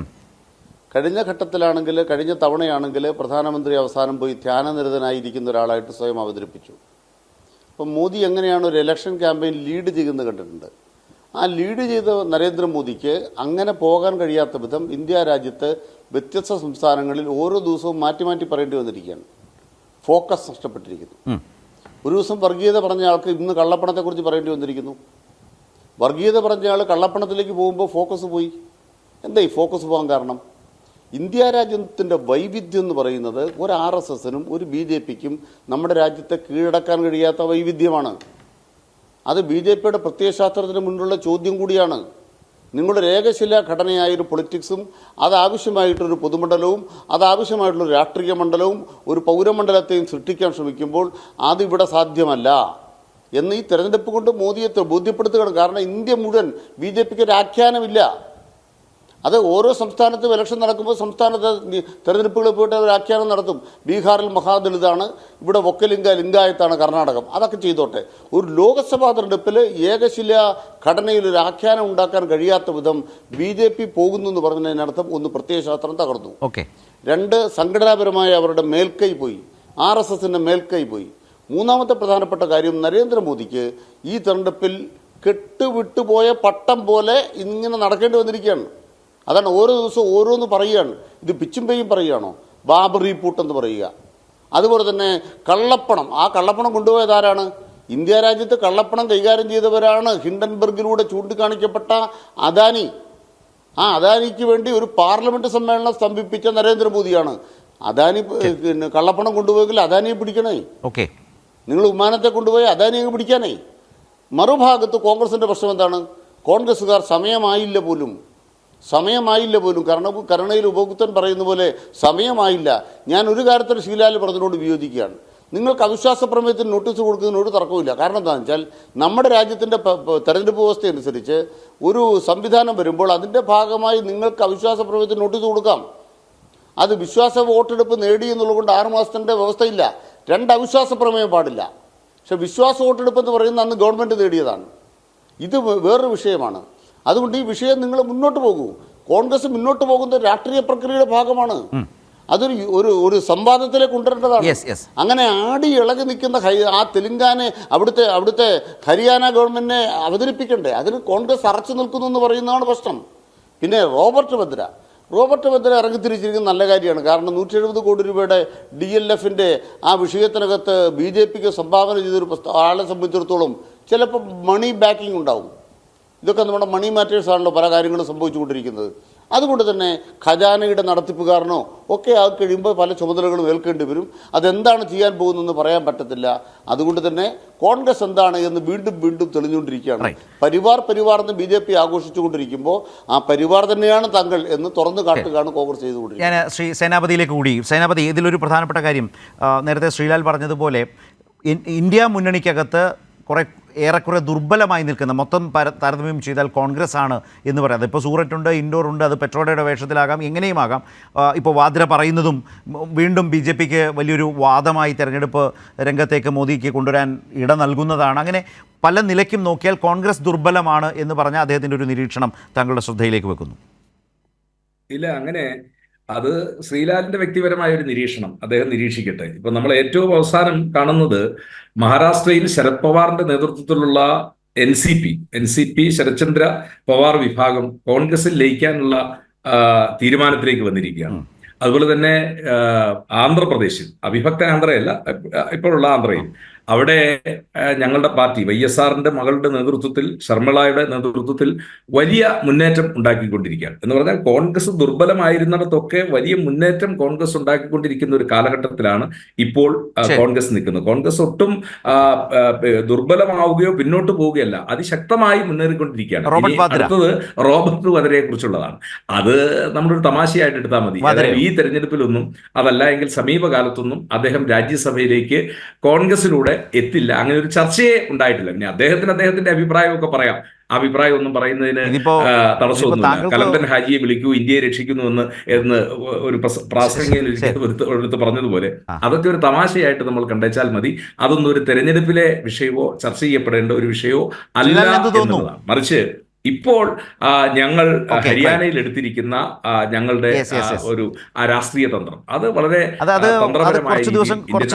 Speaker 2: കഴിഞ്ഞ ഘട്ടത്തിലാണെങ്കിൽ, കഴിഞ്ഞ തവണയാണെങ്കിൽ പ്രധാനമന്ത്രി അവസാനം പോയി ധ്യാനനിരതനായിരിക്കുന്ന ഒരാളായിട്ട് സ്വയം അവതരിപ്പിച്ചു. അപ്പം മോദി എങ്ങനെയാണ് ഒരു ഇലക്ഷൻ ക്യാമ്പയിൻ ലീഡ് ചെയ്യുന്നത് കണ്ടിട്ടുണ്ട്. ആ ലീഡ് ചെയ്ത നരേന്ദ്രമോദിക്ക് അങ്ങനെ പോകാൻ കഴിയാത്ത വിധം ഇന്ത്യ രാജ്യത്ത് വ്യത്യസ്ത സംസ്ഥാനങ്ങളിൽ ഓരോ ദിവസവും മാറ്റി മാറ്റി പറയേണ്ടി വന്നിരിക്കുകയാണ്. ഫോക്കസ് നഷ്ടപ്പെട്ടിരിക്കുന്നു. ഒരു ദിവസം വർഗീയത പറഞ്ഞ ആൾക്ക് ഇന്ന് കള്ളപ്പണത്തെക്കുറിച്ച് പറയേണ്ടി വന്നിരിക്കുന്നു. വർഗീയത പറഞ്ഞ ആൾ കള്ളപ്പണത്തിലേക്ക് പോകുമ്പോൾ ഫോക്കസ് പോയി. എന്താ ഈ ഫോക്കസ് പോകാൻ കാരണം? ഇന്ത്യ രാജ്യത്തിൻ്റെ വൈവിധ്യം എന്ന് പറയുന്നത് ഒരു RSSനും ഒരു BJPക്കും നമ്മുടെ രാജ്യത്തെ കീഴടക്കാൻ കഴിയാത്ത വൈവിധ്യമാണ്. അത് BJPയുടെ പ്രത്യയശാസ്ത്രത്തിന് മുന്നിലുള്ള ചോദ്യം കൂടിയാണ്. നിങ്ങളുടെ ഏകശിലാ ഘടനയായൊരു പൊളിറ്റിക്സും അതാവശ്യമായിട്ടൊരു പൊതുമണ്ഡലവും അതാവശ്യമായിട്ടുള്ളൊരു രാഷ്ട്രീയ മണ്ഡലവും ഒരു പൗരമണ്ഡലത്തെയും സൃഷ്ടിക്കാൻ ശ്രമിക്കുമ്പോൾ അതിവിടെ സാധ്യമല്ല എന്ന് ഈ തെരഞ്ഞെടുപ്പ് കൊണ്ട് മോദിയെ ബോധ്യപ്പെടുത്തുകയാണ്. കാരണം ഇന്ത്യ മുഴുവൻ BJPക്ക് ഒരു ആഖ്യാനമില്ല. അത് ഓരോ സംസ്ഥാനത്തും ഇലക്ഷൻ നടക്കുമ്പോൾ സംസ്ഥാനത്തെ തെരഞ്ഞെടുപ്പുകളിൽ പോയിട്ട് അവർ ആഖ്യാനം നടത്തും. ബീഹാറിൽ മഹാദലിതാണ്, ഇവിടെ ലിംഗായത്താണ് കർണാടകം. അതൊക്കെ ചെയ്തോട്ടെ. ഒരു ലോക്സഭാ തെരഞ്ഞെടുപ്പിൽ ഏകശില ഘടനയിൽ ഒരു ആഖ്യാനം ഉണ്ടാക്കാൻ കഴിയാത്ത വിധം BJP പോകുന്നു എന്ന് പറഞ്ഞതിനർത്ഥം ഒന്ന് പ്രത്യയശാസ്ത്രം തകർന്നു. രണ്ട്, സംഘടനാപരമായ അവരുടെ മേൽക്കൈ പോയി, RSSന്റെ മേൽക്കൈ പോയി. മൂന്നാമത്തെ പ്രധാനപ്പെട്ട കാര്യം, നരേന്ദ്രമോദിക്ക് ഈ തെരഞ്ഞെടുപ്പിൽ കെട്ടുവിട്ടുപോയ പട്ടം പോലെ ഇങ്ങനെ നടക്കേണ്ടി വന്നിരിക്കുകയാണ്. അതാണ് ഓരോ ദിവസവും ഓരോന്ന് പറയുകയാണ്. ഇത് പിച്ചും പേയും പറയുകയാണോ? ബാബറി പൂട്ടെന്ന് പറയുക. അതുപോലെ തന്നെ കള്ളപ്പണം, ആ കള്ളപ്പണം കൊണ്ടുപോയത് ആരാണ്? ഇന്ത്യ രാജ്യത്ത് കള്ളപ്പണം കൈകാര്യം ചെയ്തവരാണ് ഹിൻഡൻബർഗിലൂടെ ചൂണ്ടിക്കാണിക്കപ്പെട്ട അദാനി. ആ അദാനിക്ക് വേണ്ടി ഒരു പാർലമെന്റ് സമ്മേളനം സ്തംഭിപ്പിച്ച നരേന്ദ്രമോദിയാണ്. അദാനി കള്ളപ്പണം കൊണ്ടുപോയെങ്കിൽ അദാനിയെ പിടിക്കണേ. നിങ്ങൾ വിമാനത്തെ കൊണ്ടുപോയി അദാനിയെ പിടിക്കാനേ. മറുഭാഗത്ത് കോൺഗ്രസിന്റെ പ്രശ്നം എന്താണ്? കോൺഗ്രസ്സുകാർ സമയമായില്ല പോലും. കരുണയിൽ ഉപഭോക്തൻ പറയുന്ന പോലെ സമയമായില്ല. ഞാൻ ഒരു കാര്യത്തിൽ ശീലാൽ പറഞ്ഞതിനോട് വിയോജിക്കുകയാണ്. നിങ്ങൾക്ക് അവിശ്വാസ പ്രമേയത്തിന് നോട്ടീസ് കൊടുക്കുന്നതിനോട് തർക്കമില്ല. കാരണം എന്താണെന്ന് വെച്ചാൽ നമ്മുടെ രാജ്യത്തിൻ്റെ തെരഞ്ഞെടുപ്പ് വ്യവസ്ഥ അനുസരിച്ച് ഒരു സംവിധാനം വരുമ്പോൾ അതിൻ്റെ ഭാഗമായി നിങ്ങൾക്ക് അവിശ്വാസ പ്രമേയത്തിന് നോട്ടീസ് കൊടുക്കാം. അത് വിശ്വാസ വോട്ടെടുപ്പ് നേടി എന്നുള്ളതുകൊണ്ട് 6 മാസത്തിൻ്റെ വ്യവസ്ഥയില്ല. 2 അവിശ്വാസ പ്രമേയം പാടില്ല. പക്ഷെ വിശ്വാസ വോട്ടെടുപ്പ് എന്ന് പറയുന്നത് അന്ന് ഗവൺമെൻറ് നേടിയതാണ്. ഇത് വേറൊരു വിഷയമാണ്. അതുകൊണ്ട് ഈ വിഷയം നിങ്ങൾ മുന്നോട്ട് പോകൂ. കോൺഗ്രസ് മുന്നോട്ട് പോകുന്ന രാഷ്ട്രീയ പ്രക്രിയയുടെ ഭാഗമാണ്. അതൊരു ഒരു സംവാദത്തിലേക്ക് കൊണ്ടുവരേണ്ടതാണ്. അങ്ങനെ ആടി ഇളകി നിൽക്കുന്ന ആ തെലങ്കാന അവിടുത്തെ ഹരിയാന ഗവൺമെന്റിനെ അവതരിപ്പിക്കണ്ടേ? അതിന് കോൺഗ്രസ് അറച്ചു നിൽക്കുന്നു എന്ന് പറയുന്നതാണ് പ്രശ്നം. പിന്നെ റോബർട്ട് വദ്ര ഇറങ്ങിത്തിരിച്ചിരിക്കുന്നത് നല്ല കാര്യമാണ്. കാരണം 170 കോടി രൂപയുടെ DLFന്റെ ആ വിഷയത്തിനകത്ത് BJPക്ക് സംഭാവന ചെയ്തൊരു ആളെ സംബന്ധിച്ചിടത്തോളം ചിലപ്പോൾ മണി ബാക്കിംഗ് ഉണ്ടാവും. ഇതൊക്കെ നമ്മുടെ മണി മാറ്റേഴ്സാണല്ലോ പല കാര്യങ്ങളും സംഭവിച്ചുകൊണ്ടിരിക്കുന്നത്. അതുകൊണ്ട് തന്നെ ഖജാനയുടെ നടത്തിപ്പുകാരനോ ഒക്കെ ആ കഴിയുമ്പോൾ പല ചുമതലകളും ഏൽക്കേണ്ടി വരും. അതെന്താണ് ചെയ്യാൻ പോകുന്നതെന്ന് പറയാൻ പറ്റത്തില്ല. അതുകൊണ്ട് തന്നെ കോൺഗ്രസ് എന്താണ് എന്ന് വീണ്ടും തെളിഞ്ഞുകൊണ്ടിരിക്കുകയാണ്. പരിവാർ എന്ന് BJP ആഘോഷിച്ചുകൊണ്ടിരിക്കുമ്പോൾ ആ പരിവാർ തന്നെയാണ് തങ്ങൾ എന്ന് തുറന്നു കാട്ടുകയാണ് കോൺഗ്രസ് ചെയ്തുകൊണ്ടിരിക്കുന്നത്.
Speaker 1: ഞാൻ ശ്രീ സേനാപതിയിലേക്ക് കൂടി. സേനാപതി, ഇതിലൊരു പ്രധാനപ്പെട്ട കാര്യം നേരത്തെ ശ്രീലാൽ പറഞ്ഞതുപോലെ ഇന്ത്യ മുന്നണിക്കകത്ത് ഏറെക്കുറെ ദുർബലമായി നിൽക്കുന്ന, മൊത്തം താരതമ്യം ചെയ്താൽ കോൺഗ്രസ് ആണ് എന്ന് പറയാം. ഇപ്പോൾ സൂററ്റുണ്ട്, ഇൻഡോർ ഉണ്ട്, അത് പെട്രോഡയുടെ വേഷത്തിലാകാം, എങ്ങനെയും ആകാം. ഇപ്പോൾ വാദ്ര പറയുന്നതും വീണ്ടും BJPക്ക് വലിയൊരു വാദമായി തെരഞ്ഞെടുപ്പ് രംഗത്തേക്ക് മോദിക്ക് കൊണ്ടുവരാൻ ഇട നൽകുന്നതാണ്. അങ്ങനെ പല നിലയ്ക്കും നോക്കിയാൽ കോൺഗ്രസ് ദുർബലമാണ് എന്ന് പറഞ്ഞ അദ്ദേഹത്തിൻ്റെ ഒരു നിരീക്ഷണം താങ്കളുടെ ശ്രദ്ധയിലേക്ക് വെക്കുന്നു.
Speaker 4: ഇല്ല, അങ്ങനെ അത് ശ്രീലാലിന്റെ വ്യക്തിപരമായ ഒരു നിരീക്ഷണം, അദ്ദേഹം നിരീക്ഷിക്കട്ടെ. ഇപ്പൊ നമ്മൾ ഏറ്റവും അവസാനം കാണുന്നത് മഹാരാഷ്ട്രയിൽ ശരത് പവാറിന്റെ നേതൃത്വത്തിലുള്ള NCP ശരത്ചന്ദ്ര പവാർ വിഭാഗം കോൺഗ്രസിൽ ലയിക്കാനുള്ള തീരുമാനത്തിലേക്ക് വന്നിരിക്കുകയാണ്. അതുപോലെ തന്നെ ആന്ധ്രാപ്രദേശിൽ, അവിഭക്ത ആന്ധ്രയല്ല, ഇപ്പോഴുള്ള ആന്ധ്രയിൽ, അവിടെ ഞങ്ങളുടെ പാർട്ടി YSRന്റെ മകളുടെ നേതൃത്വത്തിൽ, ശർമിളയുടെ നേതൃത്വത്തിൽ വലിയ മുന്നേറ്റം ഉണ്ടാക്കിക്കൊണ്ടിരിക്കുകയാണ്. എന്ന് പറഞ്ഞാൽ കോൺഗ്രസ് ദുർബലമായിരുന്നിടത്തൊക്കെ വലിയ മുന്നേറ്റം കോൺഗ്രസ് ഉണ്ടാക്കിക്കൊണ്ടിരിക്കുന്ന ഒരു കാലഘട്ടത്തിലാണ് ഇപ്പോൾ കോൺഗ്രസ് നിൽക്കുന്നത്. കോൺഗ്രസ് ഒട്ടും ദുർബലമാവുകയോ പിന്നോട്ട് പോവുകയല്ല, അതിശക്തമായി മുന്നേറിക്കൊണ്ടിരിക്കുകയാണ്. അടുത്തത് റോബർട്ട് വദ്രയെ കുറിച്ചുള്ളതാണ്. അത് നമ്മളൊരു തമാശയായിട്ട് എടുത്താൽ മതി. ഈ തെരഞ്ഞെടുപ്പിലൊന്നും അതല്ല എങ്കിൽ സമീപകാലത്തൊന്നും അദ്ദേഹം രാജ്യസഭയിലേക്ക് കോൺഗ്രസിലൂടെ എത്തില്ല. അങ്ങനെ ഒരു ചർച്ചയെ ഉണ്ടായിട്ടില്ല. പിന്നെ അദ്ദേഹത്തിന്റെ അഭിപ്രായമൊക്കെ പറയാം. അഭിപ്രായം ഒന്നും പറയുന്നതിന് തടസ്സമൊന്നുമില്ല. കലന്തൻ ഹാജിയെ വിളിക്കൂ, ഇന്ത്യയെ രക്ഷിക്കുന്നു എന്ന് ഒരു പ്രാസംഗികൻ എടുത്ത് പറഞ്ഞതുപോലെ അതൊക്കെ ഒരു തമാശയായിട്ട് നമ്മൾ കണ്ടേച്ചാൽ മതി. അതൊന്നും ഒരു തെരഞ്ഞെടുപ്പിലെ വിഷയമോ ചർച്ച ചെയ്യപ്പെടേണ്ട ഒരു വിഷയമോ അല്ല എന്നതാണ്. മറിച്ച് ഇപ്പോൾ ഞങ്ങൾ ഹരിയാനയിൽ എടുത്തിരിക്കുന്ന ഞങ്ങളുടെ ഒരു രാഷ്ട്രീയ തന്ത്രം, അത് വളരെ
Speaker 1: കുറച്ച്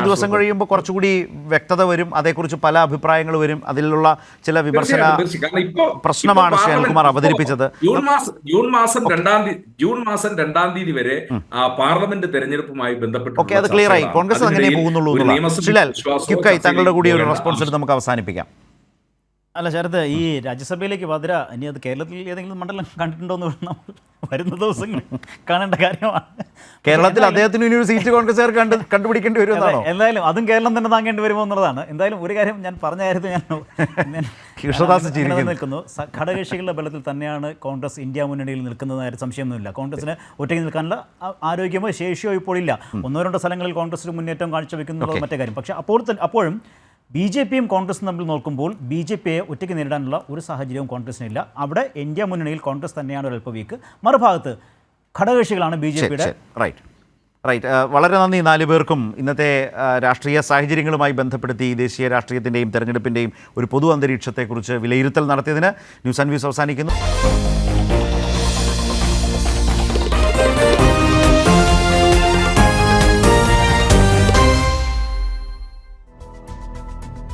Speaker 1: ദിവസം കഴിയുമ്പോൾ കുറച്ചുകൂടി വ്യക്തത വരും. അതേക്കുറിച്ച് പല അഭിപ്രായങ്ങൾ വരും. അതിലുള്ള ചില വിമർശന പ്രശ്നമാണ് ശ്രീ അനിൽകുമാർ അവതരിപ്പിച്ചത്.
Speaker 4: ജൂൺ മാസം 2-ാം തീയതി വരെ പാർലമെന്റ് തെരഞ്ഞെടുപ്പുമായി ബന്ധപ്പെട്ട്
Speaker 1: അത് ക്ലിയർ ആയി. കോൺഗ്രസ് അങ്ങനെ പോകുന്നുള്ളൂ. താങ്കളുടെ കൂടി ഒരു റെസ്പോൺസ് നമുക്ക് അവസാനിപ്പിക്കാം.
Speaker 5: അല്ല ശരത്, ഈ രാജ്യസഭയിലേക്ക് വദ്ര ഇനി അത് കേരളത്തിൽ ഏതെങ്കിലും മണ്ഡലം കണ്ടിട്ടുണ്ടോ എന്ന് വരുന്ന ദിവസങ്ങൾ കാണേണ്ട കാര്യമാണ്.
Speaker 1: കേരളത്തിൽ അദ്ദേഹത്തിന് ഇനി ഒരു സീറ്റ് കോൺഗ്രസ്സുകാർ കണ്ടുപിടിക്കേണ്ടി വരും.
Speaker 5: എന്തായാലും അതും കേരളം തന്നെ താങ്ങേണ്ടി വരുമോ എന്നുള്ളതാണ്. എന്തായാലും ഒരു കാര്യം ഞാൻ പറഞ്ഞ കാര്യത്തിൽ ഞാൻ നിൽക്കുന്നു. ഘടകകക്ഷികളുടെ ബലത്തിൽ തന്നെയാണ് കോൺഗ്രസ് ഇന്ത്യ മുന്നണിയിൽ നിൽക്കുന്നതായിട്ട് സംശയമൊന്നുമില്ല. കോൺഗ്രസിന് ഒറ്റയ്ക്ക് നിൽക്കാനുള്ള ആരോഗ്യമോ ശേഷിയോ ഇപ്പോൾ ഇല്ല. 1-2 സ്ഥലങ്ങളിൽ കോൺഗ്രസിന് മുന്നേറ്റം കാഴ്ചവെക്കുന്നുള്ളത് മറ്റേ കാര്യം. പക്ഷേ അപ്പോഴും ബി ജെ പിയും കോൺഗ്രസും തമ്മിൽ നോക്കുമ്പോൾ ബി ജെ പിയെ ഒറ്റയ്ക്ക് നേരിടാനുള്ള ഒരു സാഹചര്യവും കോൺഗ്രസിനില്ല. അവിടെ ഇന്ത്യ മുന്നണിയിൽ കോൺഗ്രസ് തന്നെയാണ് ഒരു അല്പവീക്ക്. മറുഭാഗത്ത് ഘടകകക്ഷികളാണ് ബി ജെ പിയുടെ.
Speaker 1: റൈറ്റ്. വളരെ നന്ദി 4 പേർക്കും. ഇന്നത്തെ രാഷ്ട്രീയ സാഹചര്യങ്ങളുമായി ബന്ധപ്പെടുത്തി ദേശീയ രാഷ്ട്രീയത്തിൻ്റെയും തെരഞ്ഞെടുപ്പിൻ്റെയും ഒരു പൊതു അന്തരീക്ഷത്തെക്കുറിച്ച് വിലയിരുത്തൽ നടത്തിയതിന് ന്യൂസ് ആൻഡ് വ്യൂസ് അവസാനിക്കുന്നു.